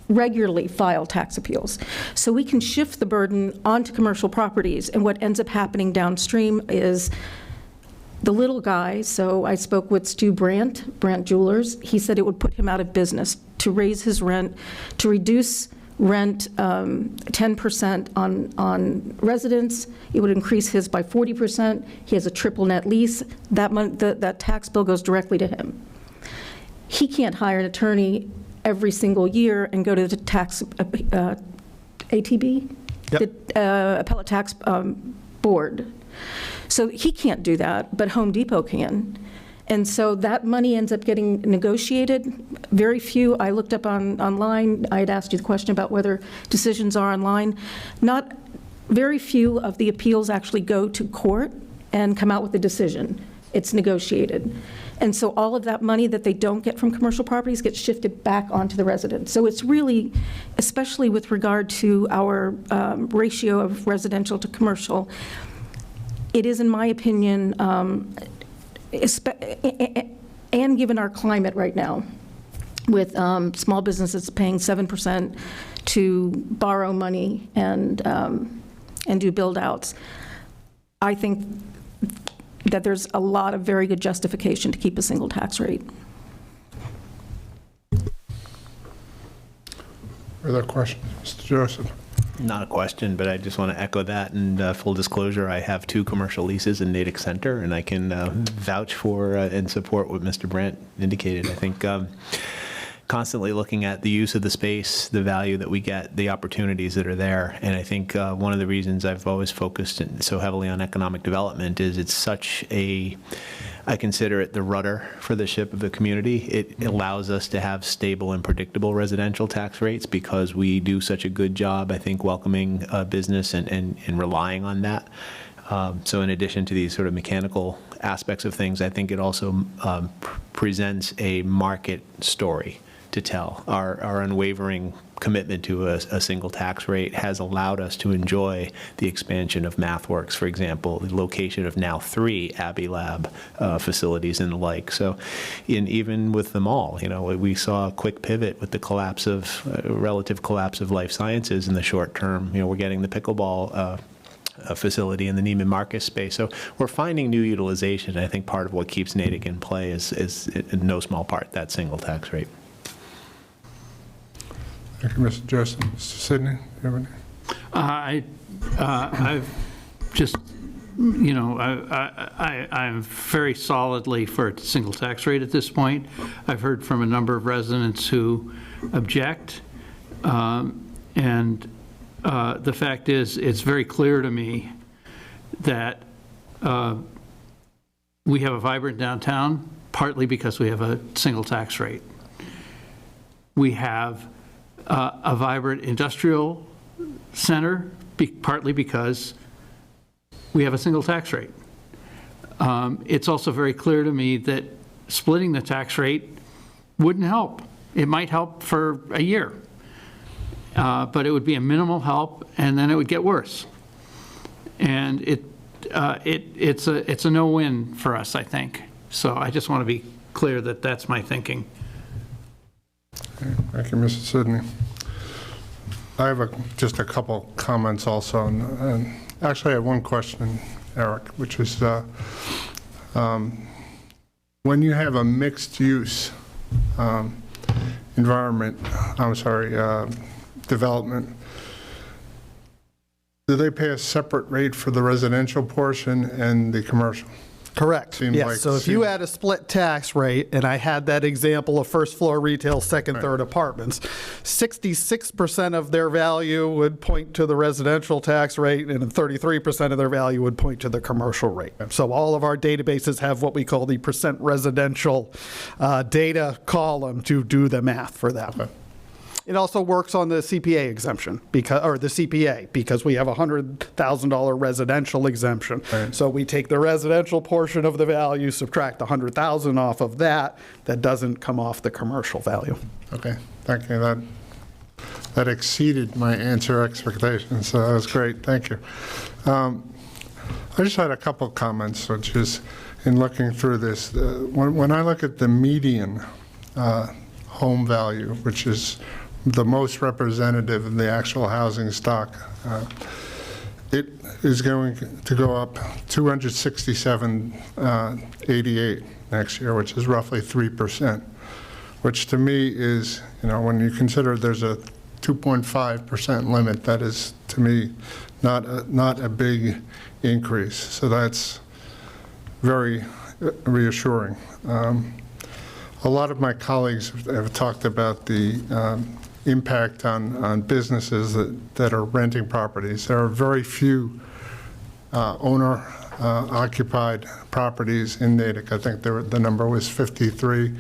regularly file tax appeals. So we can shift the burden onto commercial properties, and what ends up happening downstream is the little guy, so I spoke with Stu Brandt Jewelers, he said it would put him out of business to raise his rent, to reduce rent 10% on residents. It would increase his by 40%. He has a triple net lease. That tax bill goes directly to him. He can't hire an attorney every single year and go to the tax ATB, Yep. the appellate tax board. So he can't do that, but Home Depot can. And so that money ends up getting negotiated. Very few, I looked up online, I had asked you the question about whether decisions are online. Very few of the appeals actually go to court and come out with a decision. It's negotiated. And so all of that money that they don't get from commercial properties gets shifted back onto the residents. So it's really, especially with regard to our ratio of residential to commercial, it is, in my opinion, and given our climate right now, with small businesses paying 7% to borrow money and do build-outs, I think that there's a lot of very good justification to keep a single tax rate. Further questions? Mr. Joseph? Not a question, but I just want to echo that. And full disclosure, I have 2 commercial leases in Natick Center, and I can vouch for and support what Mr. Brandt indicated. I think constantly looking at the use of the space, the value that we get, the opportunities that are there. And I think one of the reasons I've always focused so heavily on economic development is it's such I consider it the rudder for the ship of the community. It allows us to have stable and predictable residential tax rates because we do such a good job, I think, welcoming business and relying on that. So in addition to these sort of mechanical aspects of things, I think it also presents a market story to tell. Our unwavering commitment to a single tax rate has allowed us to enjoy the expansion of MathWorks, for example, the location of now 3 Abbey Lab facilities and the like. So even with the mall, we saw a quick pivot with the relative collapse of life sciences in the short term. We're getting the pickleball facility in the Neiman Marcus space. So we're finding new utilization. I think part of what keeps Natick in play is in no small part that single tax rate. Thank you, Mr. Joseph. Mr. Sidney, do you have any? I've just, you know, I'm very solidly for a single tax rate at this point. I've heard from a number of residents who object, and the fact is, it's very clear to me that we have a vibrant downtown, partly because we have a single tax rate. We have a vibrant industrial center, partly because we have a single tax rate. It's also very clear to me that splitting the tax rate wouldn't help. It might help for a year, but it would be a minimal help, and then it would get worse. And it's a no-win for us, I think. So I just want to be clear that that's my thinking. Okay, thank you, Mr. Sidney. I have just a couple comments also, and actually I have one question, Eric, which is when you have a mixed-use development, do they pay a separate rate for the residential portion and the commercial? Correct. Yes. So if you had a split tax rate, and I had that example of first floor retail, second, third apartments, 66% of their value would point to the residential tax rate, and 33% of their value would point to the commercial rate. So all of our databases have what we call the percent residential data column to do the math for that. Okay. It also works on the CPA exemption, or the CPA, because we have a $100,000 residential exemption. Right. So we take the residential portion of the value, subtract $100,000 off of that. That doesn't come off the commercial value. Okay, thank you. That exceeded my answer expectations, so that was great. Thank you. I just had a couple comments, which is in looking through this. When I look at the median home value, which is the most representative of the actual housing stock, it is going to go up $267.88 next year, which is roughly 3%, which to me is, you know, when you consider there's a 2.5% limit, that is, to me, not a big increase. So that's very reassuring. A lot of my colleagues have talked about the impact on businesses that are renting properties. There are very few owner-occupied properties in Natick. I think the number was 53,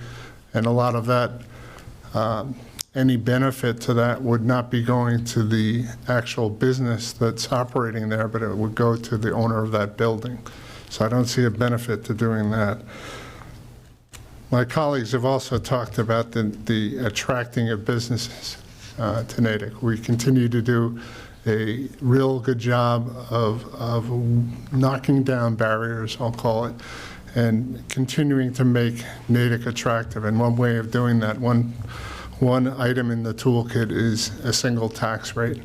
and a lot of that, any benefit to that would not be going to the actual business that's operating there, but it would go to the owner of that building. So I don't see a benefit to doing that. My colleagues have also talked about the attracting of businesses to Natick. We continue to do a real good job of knocking down barriers, I'll call it, and continuing to make Natick attractive. And one way of doing that, one item in the toolkit is a single tax rate.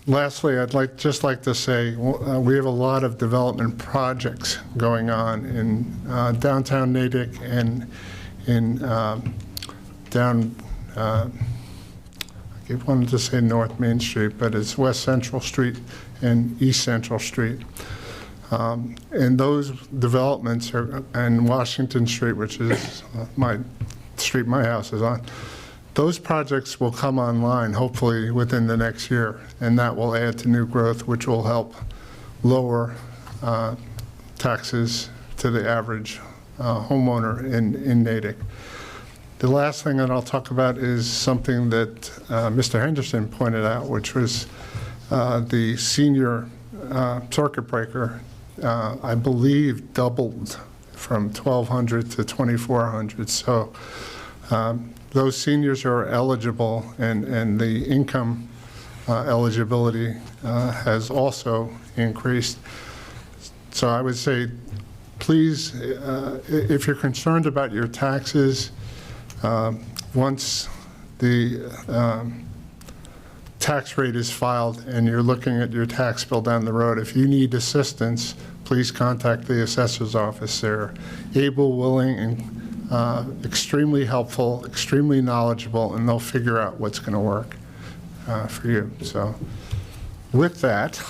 Lastly, I'd just like to say we have a lot of development projects going on in downtown Natick and in I wanted to say North Main Street, but it's West Central Street and East Central Street. And those developments are, and Washington Street, which is my street my house is on, those projects will come online hopefully within the next year, and that will add to new growth, which will help lower taxes to the average homeowner in Natick. The last thing that I'll talk about is something that Mr. Henderson pointed out, which was the senior circuit breaker, I believe, doubled from 1,200 to 2,400. So those seniors are eligible, and the income eligibility has also increased. So I would say, please, if you're concerned about your taxes, once the tax rate is filed and you're looking at your tax bill down the road, if you need assistance, please contact the assessor's office. They're able, willing, and extremely helpful, extremely knowledgeable, and they'll figure out what's going to work for you. So with that,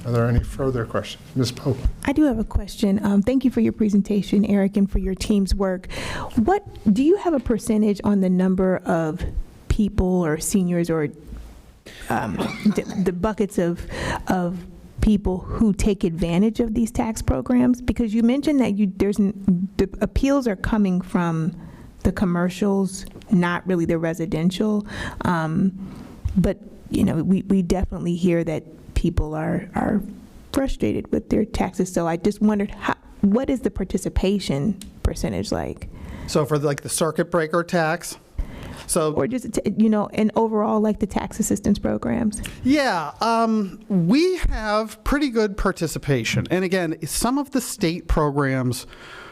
are there any further questions? Ms. Pope. I do have a question. Thank you for your presentation, Eric, and for your team's work. What do you have a percentage on the number of people or seniors or the buckets of people who take advantage of these tax programs? Because you mentioned that the appeals are coming from the commercials, not really the residential. But we definitely hear that people are frustrated with their taxes. So I just wondered, what is the participation percentage like? So for the circuit breaker tax? Or just, and overall, like the tax assistance programs? Yeah, we have pretty good participation. And again, some of the state programs,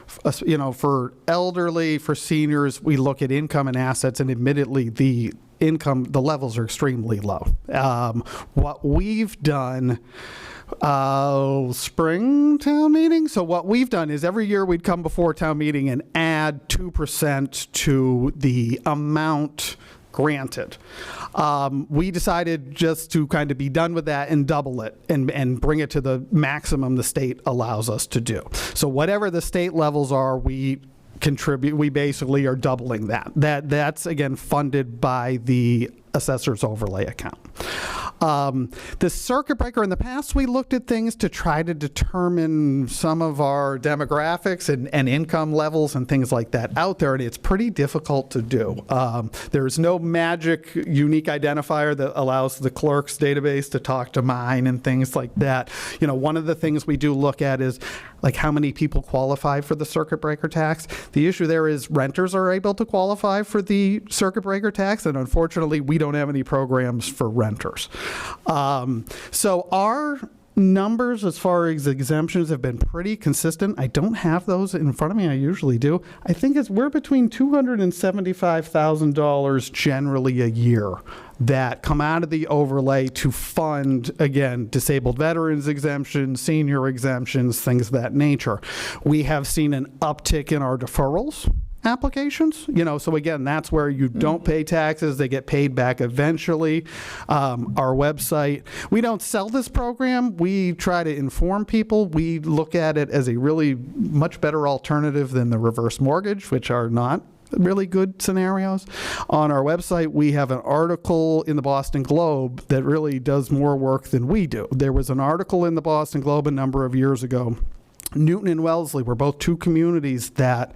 for elderly, for seniors, we look at income and assets, and admittedly, the levels are extremely low. What we've done, spring town meeting. So what we've done is every year we'd come before town meeting and add 2% to the amount granted. We decided just to kind of be done with that and double it and bring it to the maximum the state allows us to do. So whatever the state levels are, we basically are doubling that. That's again funded by the assessor's overlay account. The circuit breaker, in the past, we looked at things to try to determine some of our demographics and income levels and things like that out there, and it's pretty difficult to do. There's no magic unique identifier that allows the clerk's database to talk to mine and things like that. One of the things we do look at is like how many people qualify for the circuit breaker tax. The issue there is renters are able to qualify for the circuit breaker tax, and unfortunately, we don't have any programs for renters. So our numbers as far as exemptions have been pretty consistent. I don't have those in front of me. I usually do. I think we're between $200,000 and $75,000 generally a year that come out of the overlay to fund, again, disabled veterans exemptions, senior exemptions, things of that nature. We have seen an uptick in our deferrals applications, so again, that's where you don't pay taxes, they get paid back eventually. Our website, we don't sell this program, we try to inform people. We look at it as a really much better alternative than the reverse mortgage, which are not really good scenarios. On our website, we have an article in the Boston Globe that really does more work than we do. There was an article in the Boston Globe a number of years ago. Newton and Wellesley were both two communities that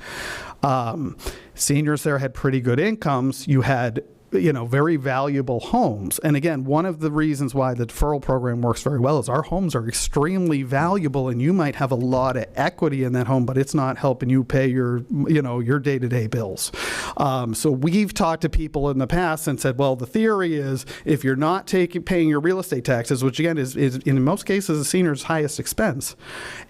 seniors there had pretty good incomes. You had very valuable homes. And again, one of the reasons why the deferral program works very well is our homes are extremely valuable, and you might have a lot of equity in that home, but it's not helping you pay your day-to-day bills. So we've talked to people in the past and said, well, the theory is if you're not paying your real estate taxes, which again is in most cases a senior's highest expense,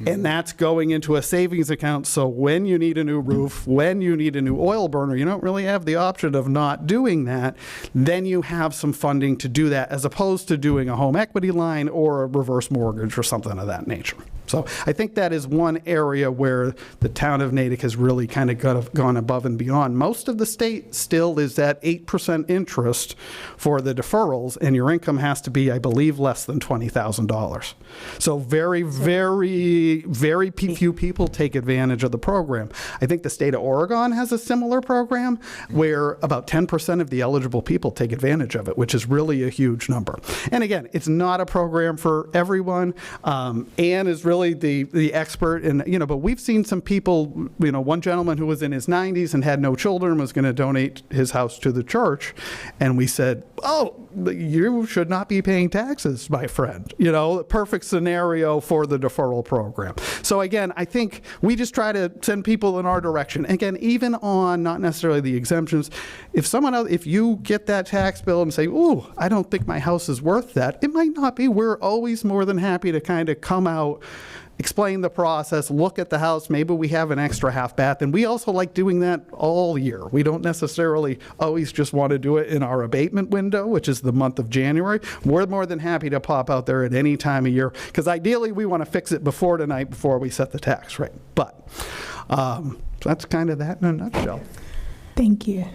and that's going into a savings account. So when you need a new roof, when you need a new oil burner, you don't really have the option of not doing that. Then you have some funding to do that, as opposed to doing a home equity line or a reverse mortgage or something of that nature. So I think that is one area where the town of Natick has really kind of gone above and beyond. Most of the state still is at 8% interest for the deferrals, and your income has to be, I believe, less than $20,000. So very, very, very few people take advantage of the program. I think the state of Oregon has a similar program where about 10% of the eligible people take advantage of it, which is really a huge number. And again, it's not a program for everyone. Anne is really the expert, but we've seen some people, one gentleman who was in his 90s and had no children was going to donate his house to the church, and we said, oh, you should not be paying taxes, my friend. Perfect scenario for the deferral program. So again, I think we just try to send people in our direction. Again, even on not necessarily the exemptions, if you get that tax bill and say, ooh, I don't think my house is worth that, it might not be. We're always more than happy to kind of come out explain the process, look at the house, maybe we have an extra half bath, and we also like doing that all year. We don't necessarily always just want to do it in our abatement window, which is the month of January. We're more than happy to pop out there at any time of year, because ideally we want to fix it before tonight, before we set the tax rate. But that's kind of that in a nutshell. Thank you.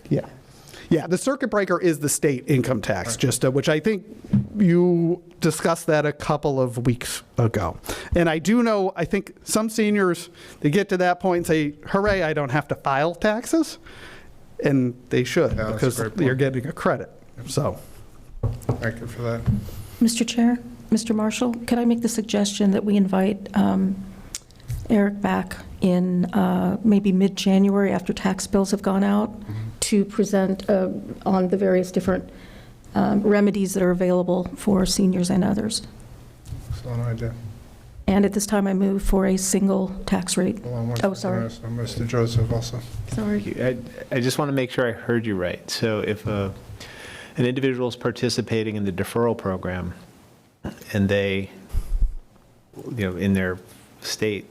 Yeah. Yeah, the circuit breaker is the state income tax, just which I think you discussed that a couple of weeks ago. And I do know, I think some seniors, they get to that point and say, hooray, I don't have to file taxes. And they should, because you're getting a credit. So, thank you for that. Mr. Chair, Mr. Marshall, could I make the suggestion that we invite Eric back in maybe mid-January after tax bills have gone out to present on the various different remedies that are available for seniors and others. Excellent idea. And at this time, I move for a single tax rate. Oh, sorry. Mr. Joseph also. Sorry. I just want to make sure I heard you right. So if an individual is participating in the deferral program and they, in their state,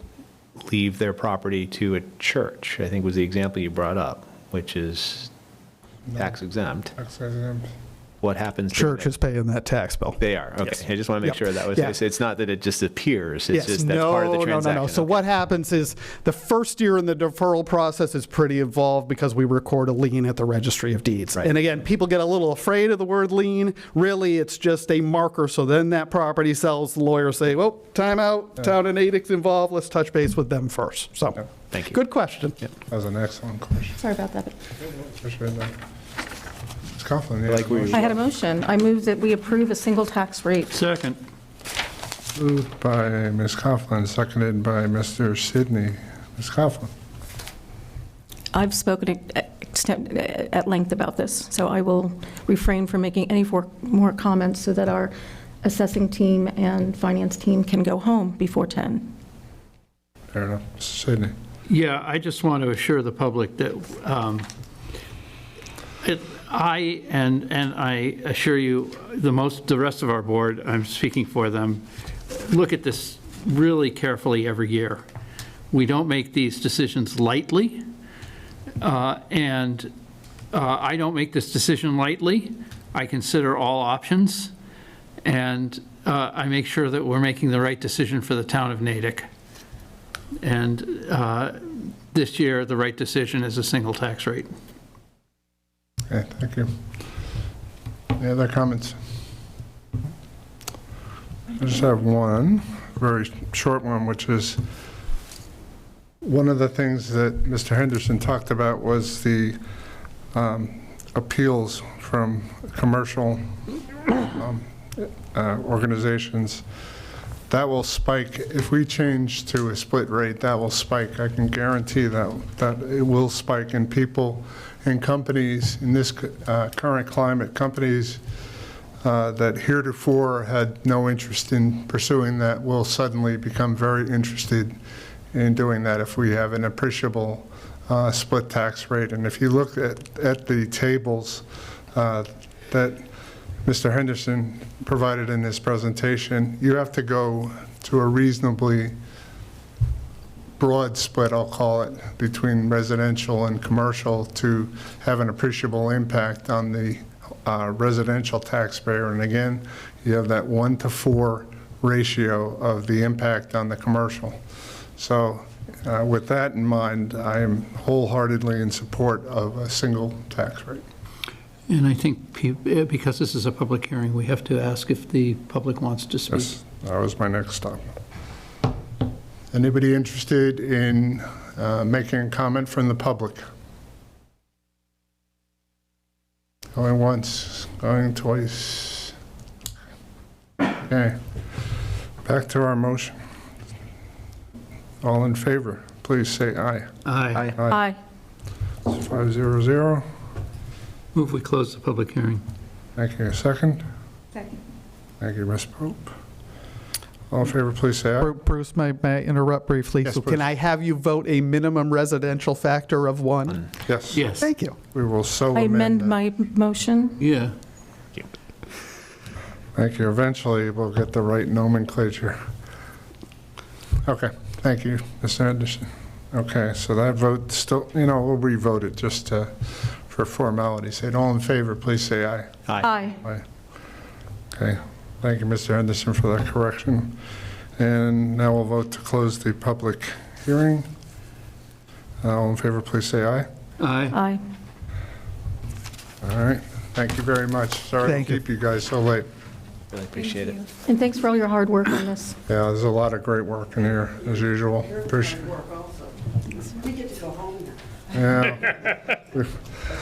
leave their property to a church, I think was the example you brought up, which is tax exempt. Tax exempt. What happens? Church is paying that tax bill. They are. Okay. Yes. I just want to make sure that was. Yeah. It's not that it just appears. It's Yes. just that's part of the transaction. No. So what happens is the first year in the deferral process is pretty involved because we record a lien at the Registry of Deeds. Right. And again, people get a little afraid of the word lien. Really, it's just a marker. So then that property sells. The lawyers say, well, time out. Town of Natick's involved. Let's touch base with them first. So, Thank you. Good question. That was an excellent question. Sorry about that. Appreciate that. Ms. Coughlin, you Like have a motion? I had a motion. I move that we approve a single tax rate. Second. Moved by Ms. Coughlin, seconded by Mr. Sidney. Ms. Coughlin. I've spoken at length about this, so I will refrain from making any more comments so that our assessing team and finance team can go home before 10. Fair enough. Mr. Sidney. Yeah, I just want to assure the public that I assure you, the rest of our board, I'm speaking for them, look at this really carefully every year. We don't make these decisions lightly, and I don't make this decision lightly. I consider all options, and I make sure that we're making the right decision for the town of Natick. And this year, the right decision is a single tax rate. Okay, thank you. Any other comments? I just have one, very short one, which is one of the things that Mr. Henderson talked about was the appeals from commercial organizations. That will spike. If we change to a split rate, that will spike. I can guarantee that it will spike, and people and companies in this current climate, companies that heretofore had no interest in pursuing that will suddenly become very interested in doing that if we have an appreciable split tax rate. And if you look at the tables that Mr. Henderson provided in this presentation, you have to go to a reasonably broad split, I'll call it, between residential and commercial to have an appreciable impact on the residential taxpayer. And again, you have that 1-to-4 ratio of the impact on the commercial. So with that in mind, I am wholeheartedly in support of a single tax rate. And I think because this is a public hearing, we have to ask if the public wants to speak. Yes, that was my next stop. Anybody interested in making a comment from the public? Going once, going twice. Okay, back to our motion. All in favor, please say aye. Aye. Aye. It's 500. Move we close the public hearing. Thank you. Second? Second. Thank you, Ms. Pope. All in favor, please say aye. Bruce, may I interrupt briefly? Yes, So please. can I have you vote a minimum residential factor of 1? Yes. Yes. Thank you. We will so I amend amend that. my motion. Yeah. Thank you. Eventually, we'll get the right nomenclature. Okay, thank you, Mr. Anderson. Okay, so that vote still, we'll re-vote it just for formality's sake. All in favor, please say aye. Aye. Aye. Okay, thank you, Mr. Anderson, for that correction. And now we'll vote to close the public hearing. All in favor, please say aye. Aye. Aye. All right, thank you very much. Sorry to keep you guys so late. Really appreciate it. And thanks for all your hard work on this. Yeah, there's a lot of great work in here, as usual. Appreciate it. We get to go home now. Yeah.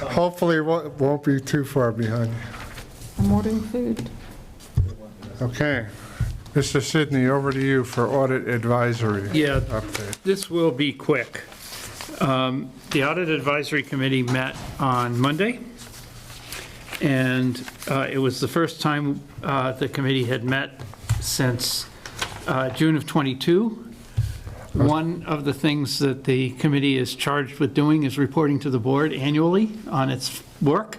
Hopefully, it won't be too far behind you. I'm ordering food. Okay. Mr. Sidney, over to you for audit advisory. Yeah, Update. this will be quick. The Audit Advisory Committee met on Monday, and it was the first time the committee had met since June of '22. One of the things that the committee is charged with doing is reporting to the board annually on its work.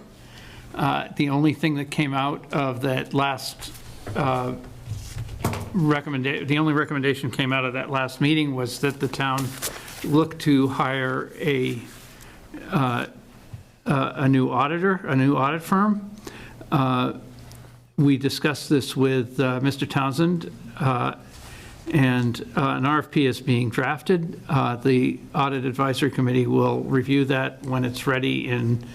The only thing that came out of that last the only recommendation came out of that last meeting was that the town look to hire a new auditor, a new audit firm. We discussed this with Mr. Townsend, and an RFP is being drafted. The Audit Advisory Committee will review that when it's ready in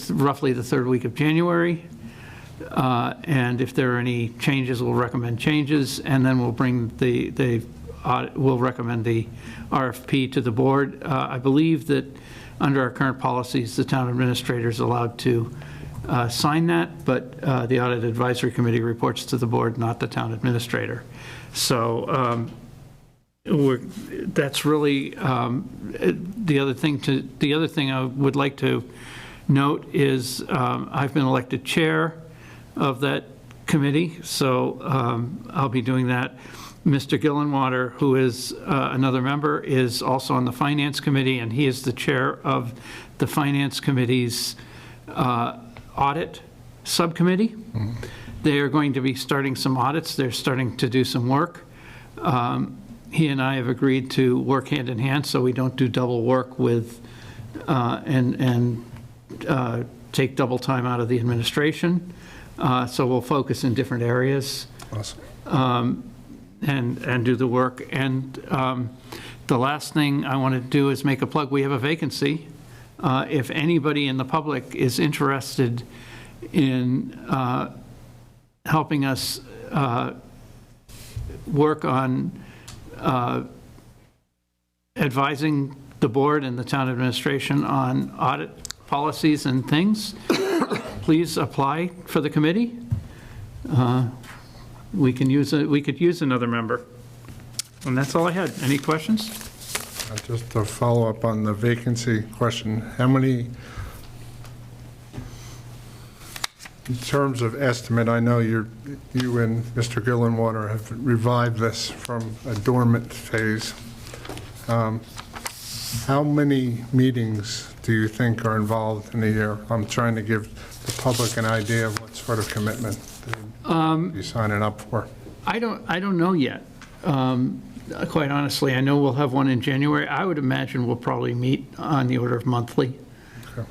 roughly the third week of January. And if there are any changes, we'll recommend changes, and then we'll bring we'll recommend the RFP to the board. I believe that under our current policies, the town administrator is allowed to sign that, but the Audit Advisory Committee reports to the board, not the town administrator. So that's really the other thing I would like to note is I've been elected chair of that committee, so I'll be doing that. Mr. Gillenwater, who is another member, is also on the Finance Committee, and he is the chair of the Finance Committee's audit subcommittee. Mm-hmm. They are going to be starting some audits. They're starting to do some work. He and I have agreed to work hand in hand so we don't do double work with and take double time out of the administration. So we'll focus in different areas. Awesome. And do the work. And the last thing I want to do is make a plug. We have a vacancy. If anybody in the public is interested in helping us work on advising the board and the town administration on audit policies and things, please apply for the committee. We could use another member. And that's all I had. Any questions? Just to follow up on the vacancy question, how many, in terms of estimate, I know you and Mr. Gillenwater have revived this from a dormant phase. How many meetings do you think are involved in a year? I'm trying to give the public an idea of what sort of commitment you're signing up for. I don't know yet. Quite honestly, I know we'll have one in January. I would imagine we'll probably meet on the order of monthly. Okay.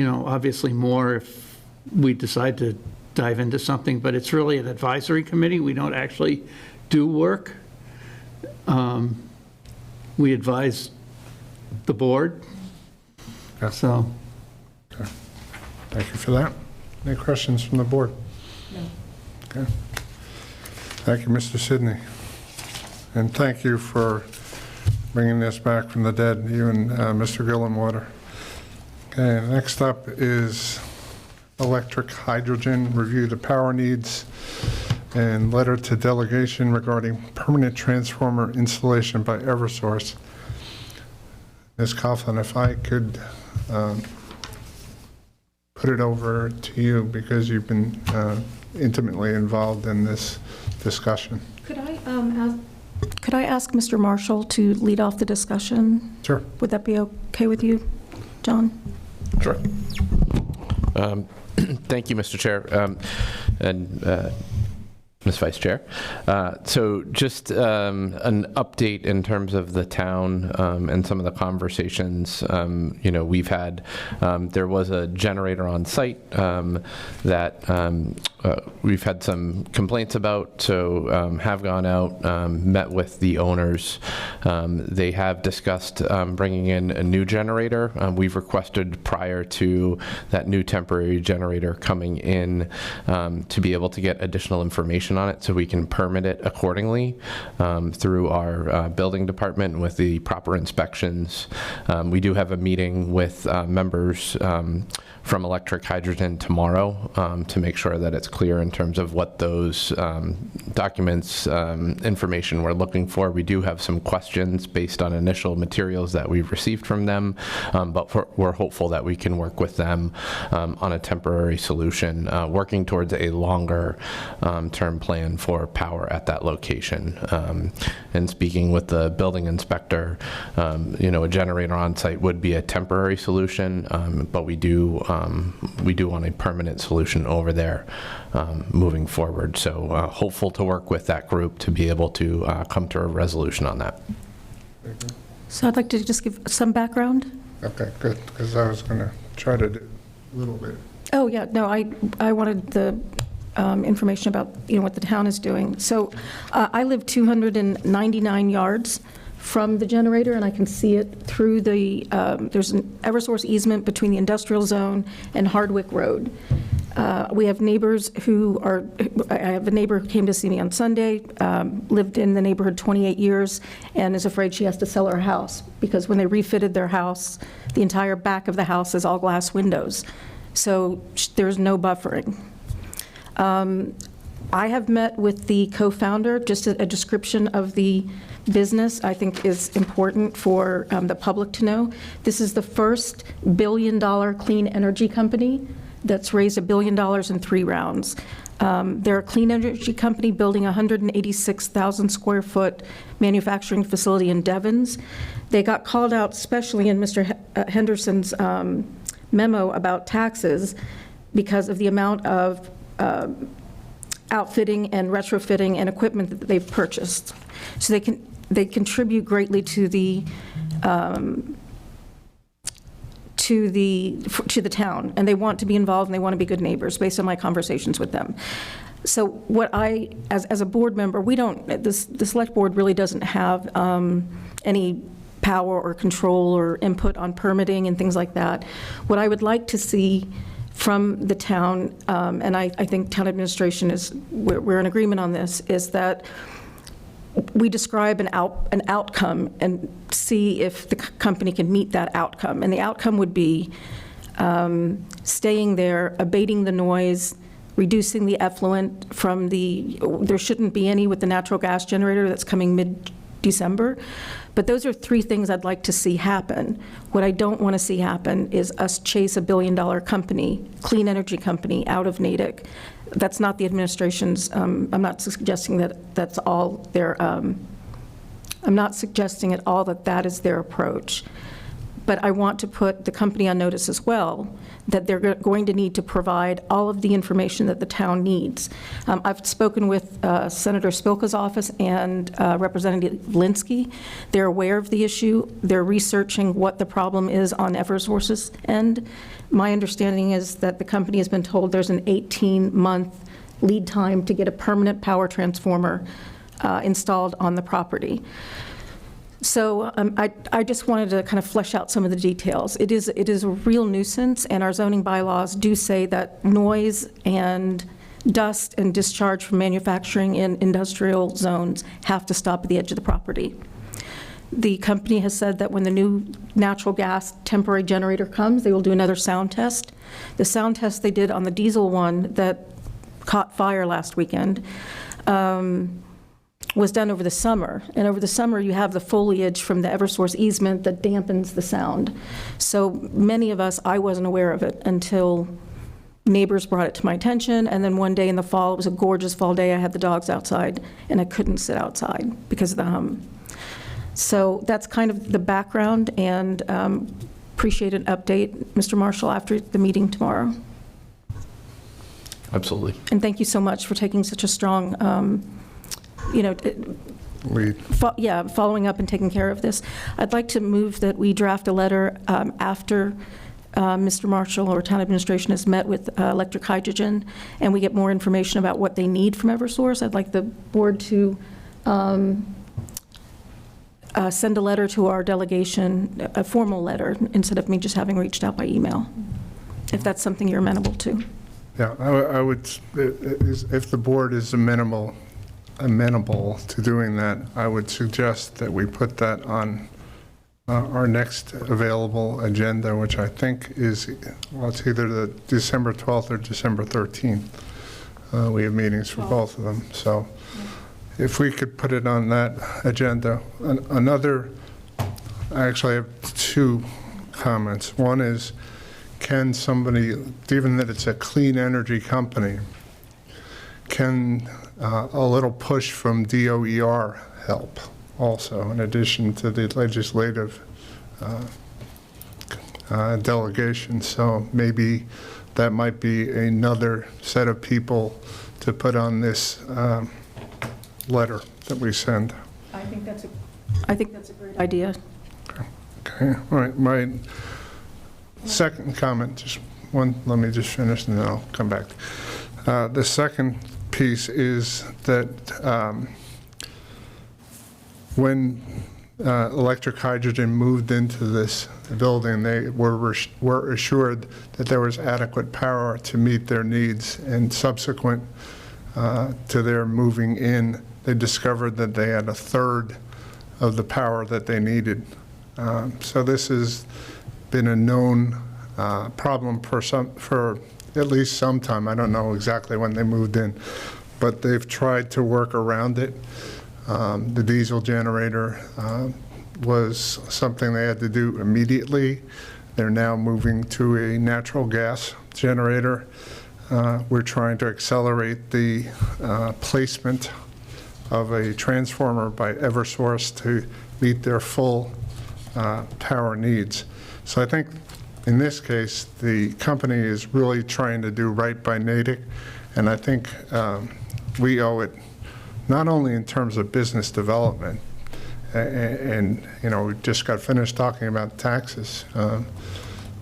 Obviously more if we decide to dive into something, but it's really an advisory committee. We don't actually do work. We advise the board. Okay. So. Okay. Thank you for that. Any questions from the board? No. Okay. Thank you, Mr. Sidney. And thank you for bringing this back from the dead, you and Mr. Gillenwater. Okay, next up is electric hydrogen, review the power needs and letter to delegation regarding permanent transformer installation by Eversource. Ms. Coughlin, if I could put it over to you because you've been intimately involved in this discussion. Could I ask Mr. Marshall to lead off the discussion? Sure. Would that be okay with you, John? Sure. Thank you, Mr. Chair, and Ms. Vice Chair. So just an update in terms of the town and some of the conversations we've had. There was a generator on site that we've had some complaints about, so have gone out, met with the owners. They have discussed bringing in a new generator. We've requested prior to that new temporary generator coming in to be able to get additional information on it so we can permit it accordingly through our building department with the proper inspections. We do have a meeting with members from Electric Hydrogen tomorrow to make sure that it's clear in terms of what those documents, information we're looking for. We do have some questions based on initial materials that we've received from them, but we're hopeful that we can work with them on a temporary solution, working towards a longer term plan for power at that location. And speaking with the building inspector, a generator on site would be a temporary solution, but we do want a permanent solution over there moving forward. So hopeful to work with that group to be able to come to a resolution on that. So I'd like to just give some background. Okay, good, because I was going to try to do a little bit. Oh, yeah, no, I wanted the information about, what the town is doing. So I live 299 yards from the generator, and I can see it through the, there's an Eversource easement between the industrial zone and Hardwick Road. We have neighbors who are, I have a neighbor who came to see me on Sunday, lived in the neighborhood 28 years, and is afraid she has to sell her house, because when they refitted their house, the entire back of the house is all glass windows. So there's no buffering. I have met with the co-founder. Just a description of the business, I think, is important for the public to know. This is the first billion-dollar clean energy company that's raised $1 billion in 3 rounds. They're a clean energy company building a 186,000 square foot manufacturing facility in Devens. They got called out, especially in Mr. Henderson's memo about taxes, because of the amount of outfitting and retrofitting and equipment that they've purchased. So they contribute greatly to the town, and they want to be involved and they want to be good neighbors based on my conversations with them. So what I, as a board member, we don't, the select board really doesn't have any power or control or input on permitting and things like that. What I would like to see from the town, and I think town administration is, we're in agreement on this, is that we describe an outcome and see if the company can meet that outcome. And the outcome would be staying there, abating the noise, reducing the effluent from there shouldn't be any with the natural gas generator that's coming mid-December. But those are 3 things I'd like to see happen. What I don't want to see happen is us chase a $1 billion company, clean energy company, out of Natick. That's not the administration's, I'm not suggesting that that's all their, I'm not suggesting at all that that is their approach. But I want to put the company on notice as well, that they're going to need to provide all of the information that the town needs. I've spoken with Senator Spilka's office and Representative Linsky. They're aware of the issue. They're researching what the problem is on Eversource's end. My understanding is that the company has been told there's an 18-month lead time to get a permanent power transformer installed on the property. So I just wanted to kind of flesh out some of the details. It is a real nuisance, and our zoning bylaws do say that noise and dust and discharge from manufacturing in industrial zones have to stop at the edge of the property. The company has said that when the new natural gas temporary generator comes, they will do another sound test. The sound test they did on the diesel one that caught fire last weekend was done over the summer. And over the summer, you have the foliage from the Eversource easement that dampens the sound. So many of us, I wasn't aware of it until neighbors brought it to my attention. And then one day in the fall, it was a gorgeous fall day, I had the dogs outside, and I couldn't sit outside because of the hum. So that's kind of the background, and appreciate an update, Mr. Marshall, after the meeting tomorrow. Absolutely. And thank you so much for taking such a strong, following up and taking care of this. I'd like to move that we draft a letter after Mr. Marshall or town administration has met with Electric Hydrogen, and we get more information about what they need from Eversource. I'd like the board to send a letter to our delegation, a formal letter, instead of me just having reached out by email, if that's something you're amenable to. Yeah, I would, if the board is amenable to doing that, I would suggest that we put that on our next available agenda, which I think is, well, it's either the December 12th or December 13th. We have meetings for both of them. So if we could put it on that agenda. I actually have two comments. One is, can somebody, given that it's a clean energy company, can a little push from DOER help also, in addition to the legislative delegation? So maybe that might be another set of people to put on this letter that we send. I think that's a great idea. Okay, all right. My second comment, just one, let me just finish and then I'll come back. The second piece is that when Electric Hydrogen moved into this building, they were assured that there was adequate power to meet their needs, and subsequent to their moving in, they discovered that they had a third of the power that they needed. So this has been a known problem for at least some time. I don't know exactly when they moved in, but they've tried to work around it. The diesel generator was something they had to do immediately. They're now moving to a natural gas generator. We're trying to accelerate the placement of a transformer by Eversource to meet their full power needs. So I think in this case, the company is really trying to do right by Natick, and I think we owe it not only in terms of business development, and we just got finished talking about taxes.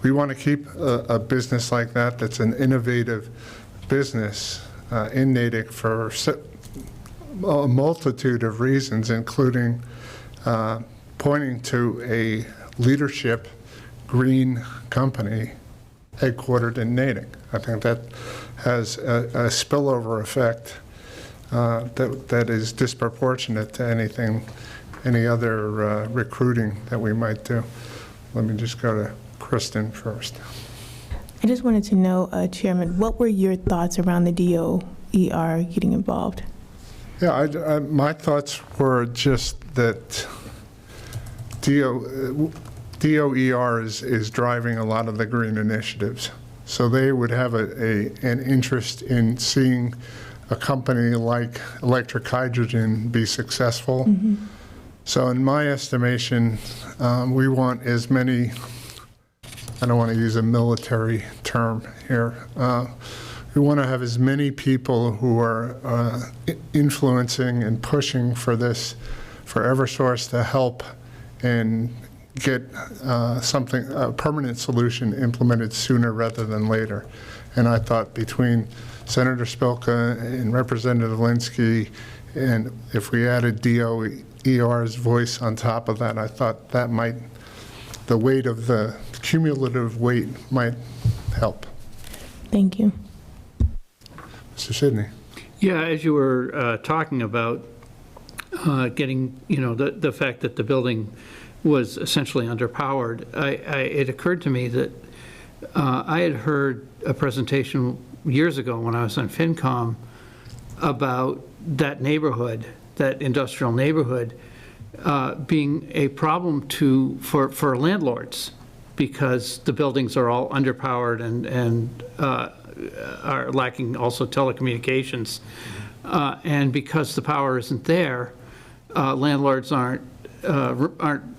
We want to keep a business like that that's an innovative business in Natick for a multitude of reasons, including pointing to a leadership green company headquartered in Natick. I think that has a spillover effect that is disproportionate to any other recruiting that we might do. Let me just go to Kristen first. I just wanted to know, Chairman, what were your thoughts around the DOER getting involved? Yeah, my thoughts were just that DOER is driving a lot of the green initiatives. So they would have an interest in seeing a company like Electric Hydrogen be successful. Mm-hmm. So in my estimation, we want as many, I don't want to use a military term here, we want to have as many people who are influencing and pushing for this, for Eversource to help and get a permanent solution implemented sooner rather than later. And I thought between Senator Spilka and Representative Linsky, and if we added DOER's voice on top of that, I thought that might, the weight of the cumulative weight might help. Thank you. Mr. Sidney. Yeah, as you were talking about getting, the fact that the building was essentially underpowered, it occurred to me that I had heard a presentation years ago when I was on FinCom about that neighborhood, that industrial neighborhood, being a problem for landlords, because the buildings are all underpowered and are lacking also telecommunications. And because the power isn't there, landlords aren't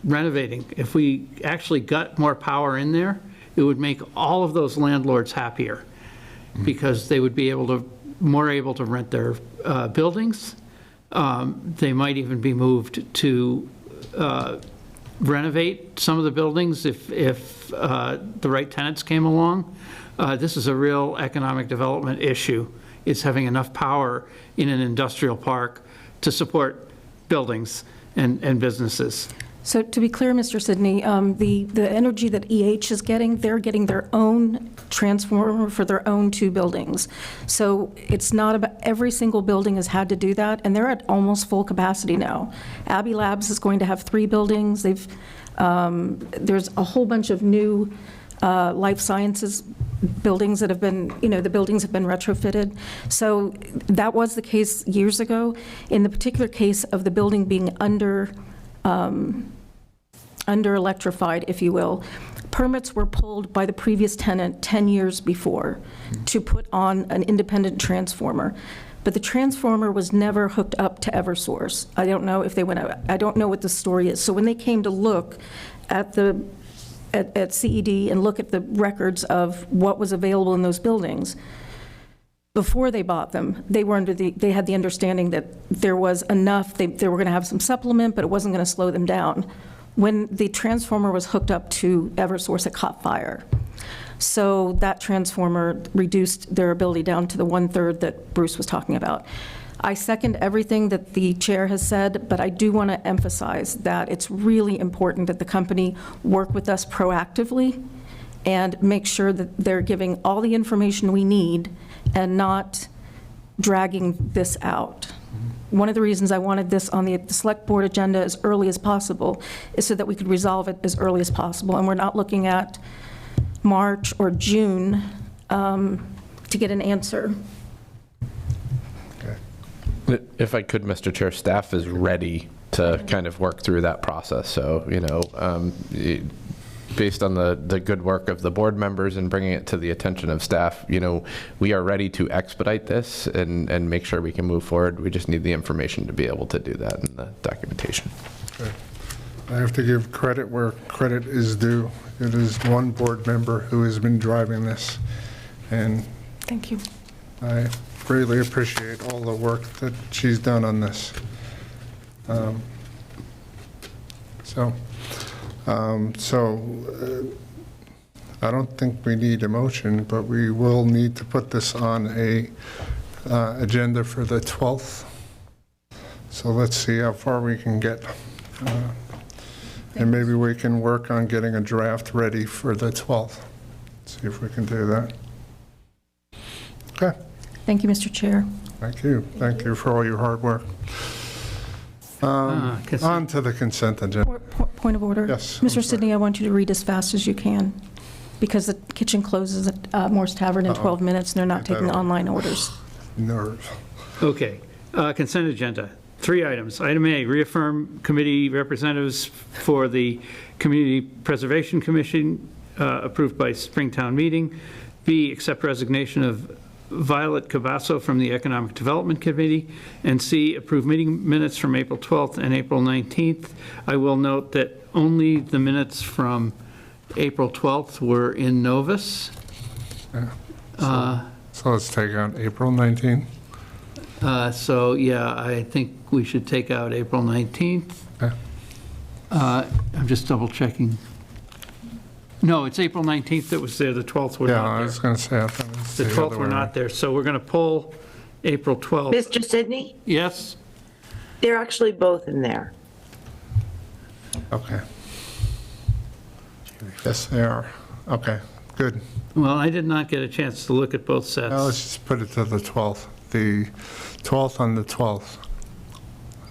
renovating. If we actually got more power in there, it would make all of those landlords happier. because they would be more able to rent their buildings. They might even be moved to renovate some of the buildings if the right tenants came along. This is a real economic development issue, is having enough power in an industrial park to support buildings and businesses. So to be clear, Mr. Sidney, the energy that EH is getting, they're getting their own transformer for their own 2 buildings. So it's not about, every single building has had to do that, and they're at almost full capacity now. Abbey Labs is going to have 3 buildings. There's a whole bunch of new life sciences buildings that have been, the buildings have been retrofitted. So that was the case years ago. In the particular case of the building being under electrified, if you will, permits were pulled by the previous tenant 10 years before to put on an independent transformer. But the transformer was never hooked up to Eversource. I don't know if they went out. I don't know what the story is. So when they came to look at CED and look at the records of what was available in those buildings, before they bought them, they had the understanding that there was enough, they were going to have some supplement, but it wasn't going to slow them down. When the transformer was hooked up to Eversource, it caught fire. So that transformer reduced their ability down to the 1/3 that Bruce was talking about. I second everything that the chair has said, but I do want to emphasize that it's really important that the company work with us proactively and make sure that they're giving all the information we need and not dragging this out. One of the reasons I wanted this on the select board agenda as early as possible is so that we could resolve it as early as possible. And we're not looking at March or June to get an answer. If I could, Mr. Chair, staff is ready to kind of work through that process. So, based on the good work of the board members and bringing it to the attention of staff, we are ready to expedite this and make sure we can move forward. We just need the information to be able to do that in the documentation. Okay. I have to give credit where credit is due. It is one board member who has been driving this, and thank you. I greatly appreciate all the work that she's done on this. I don't think we need a motion, but we will need to put this on a agenda for the 12th. So let's see how far we can get. And maybe we can work on getting a draft ready for the 12th. See if we can do that. Okay. Thank you, Mr. Chair. Thank you. Thank you for all your hard work. On to the consent agenda. Point of order. Yes. Mr. Sidney, I want you to read as fast as you can, because the kitchen closes at Morse Tavern in 12 minutes, and they're not taking online orders. Nerve. Okay. Consent agenda. 3 items. Item A, reaffirm committee representatives for the Community Preservation Commission approved by Springtown meeting. B, accept resignation of Violet Cabasso from the Economic Development Committee. And C, approve meeting minutes from April 12th and April 19th. I will note that only the minutes from April 12th were in Novus. Yeah. So let's take out April 19th. So, yeah, I think we should take out April 19th. Okay. I'm just double checking. No, it's April 19th that was there, the 12th were not there. Yeah, I was going to say, I thought it was The the 12th other were way. not there, so we're going to pull April 12th. Mr. Sidney, Yes? they're actually both in there. Okay. Yes, they are. Okay, good. Well, I did not get a chance to look at both sets. Now let's just put it to the 12th. The 12th on the 12th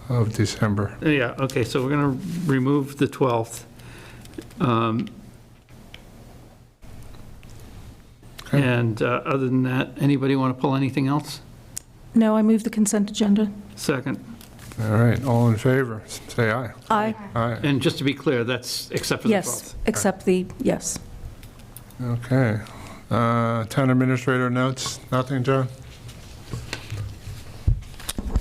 of December. Yeah, okay, so we're going to remove the 12th. Okay. And other than that, anybody want to pull anything else? No, I move the consent agenda. Second. All right, all in favor, say aye. Aye. Aye. And just to be clear, that's except for the 12th. Yes, except the, yes. Okay. Town administrator notes, nothing, John?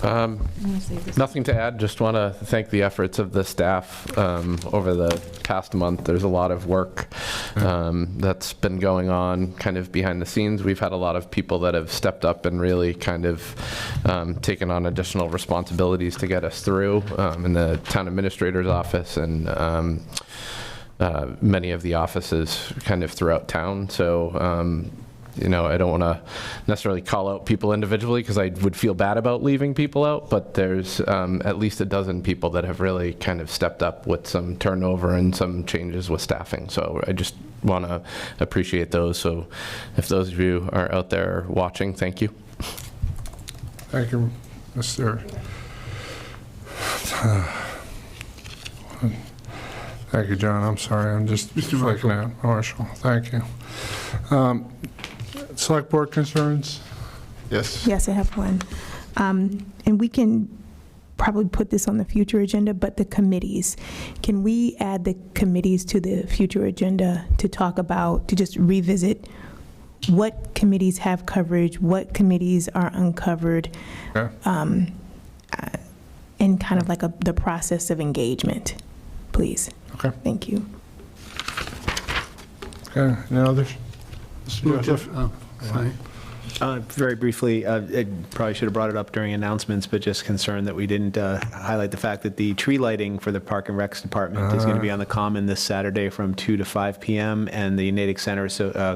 Nothing to add, just want to thank the efforts of the staff over the past month. There's a lot of work that's been going on kind of behind the scenes. We've had a lot of people that have stepped up and really kind of taken on additional responsibilities to get us through in the town administrator's office and many of the offices kind of throughout town. So you know, I don't want to necessarily call out people individually because I would feel bad about leaving people out, but there's at least a dozen people that have really kind of stepped up with some turnover and some changes with staffing. So I just want to appreciate those. So if those of you are out there watching, thank you. Thank you, Mr. Thank you, John. I'm sorry. I'm just flicking out. Marshall, thank you. Select board concerns? Yes. Yes, I have one. And we can probably put this on the future agenda, but the committees, can we add the committees to the future agenda to talk about, to just revisit what committees have coverage, what committees are uncovered, Okay. And kind of like the process of engagement, please. Okay. Thank you. Okay, any others? Mr. Joseph? Very briefly, I probably should have brought it up during announcements, but just concerned that we didn't highlight the fact that the tree lighting for the Park and Recs Department is going to be on the Common this Saturday from 2 to 5 p.m., and the Natick Center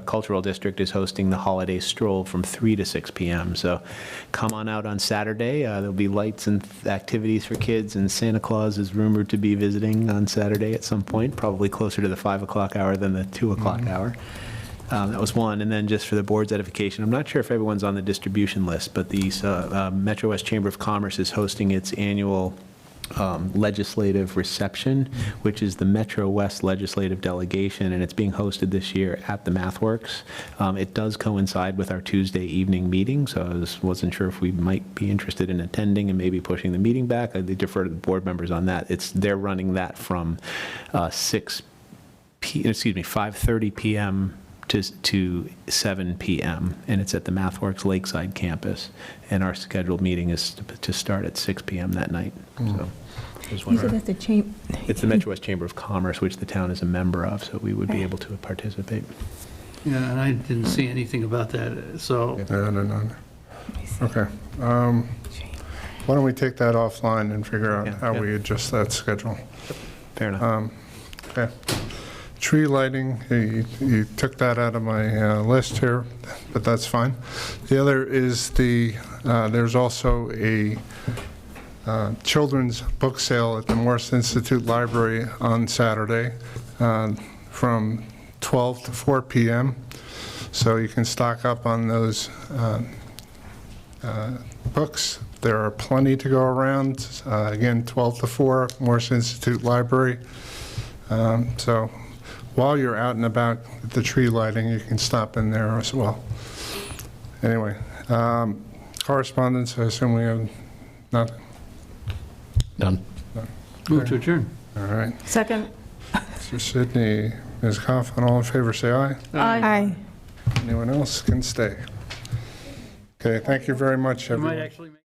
Cultural District is hosting the Holiday Stroll from 3 to 6 p.m. So come on out on Saturday. There'll be lights and activities for kids, and Santa Claus is rumored to be visiting on Saturday at some point, probably closer to the 5 o'clock hour than the 2 o'clock hour. That was one. And then just for the board's edification, I'm not sure if everyone's on the distribution list, but the Metro West Chamber of Commerce is hosting its annual legislative reception, which is the Metro West Legislative Delegation, and it's being hosted this year at the MathWorks. It does coincide with our Tuesday evening meeting, so I wasn't sure if we might be interested in attending and maybe pushing the meeting back. I defer to the board members on that. They're running that from 5:30 p.m. to 7 p.m., and it's at the MathWorks Lakeside campus, and our scheduled meeting is to start at 6 p.m. that night. So You said that's the chamber. it's the Metro West Chamber of Commerce, which the town is a member of, so we would be able to participate. Yeah, and I didn't see anything about that, so. No. Okay. Why don't we take that offline and figure out how we adjust that schedule? Fair enough. Okay. Tree lighting, you took that out of my list here, but that's fine. The other is there's also a children's book sale at the Morse Institute Library on Saturday from 12 to 4 p.m. So you can stock up on those books. There are plenty to go around. Again, 12 to 4, Morse Institute Library. So while you're out and about at the tree lighting, you can stop in there as well. Anyway, correspondence, I assume we have nothing? None. Move to adjourn. All right. Second. Mr. Sidney, Ms. Coughlin, all in favor, say aye. Aye. Anyone else can stay. Okay, thank you very much, You might everyone. actually make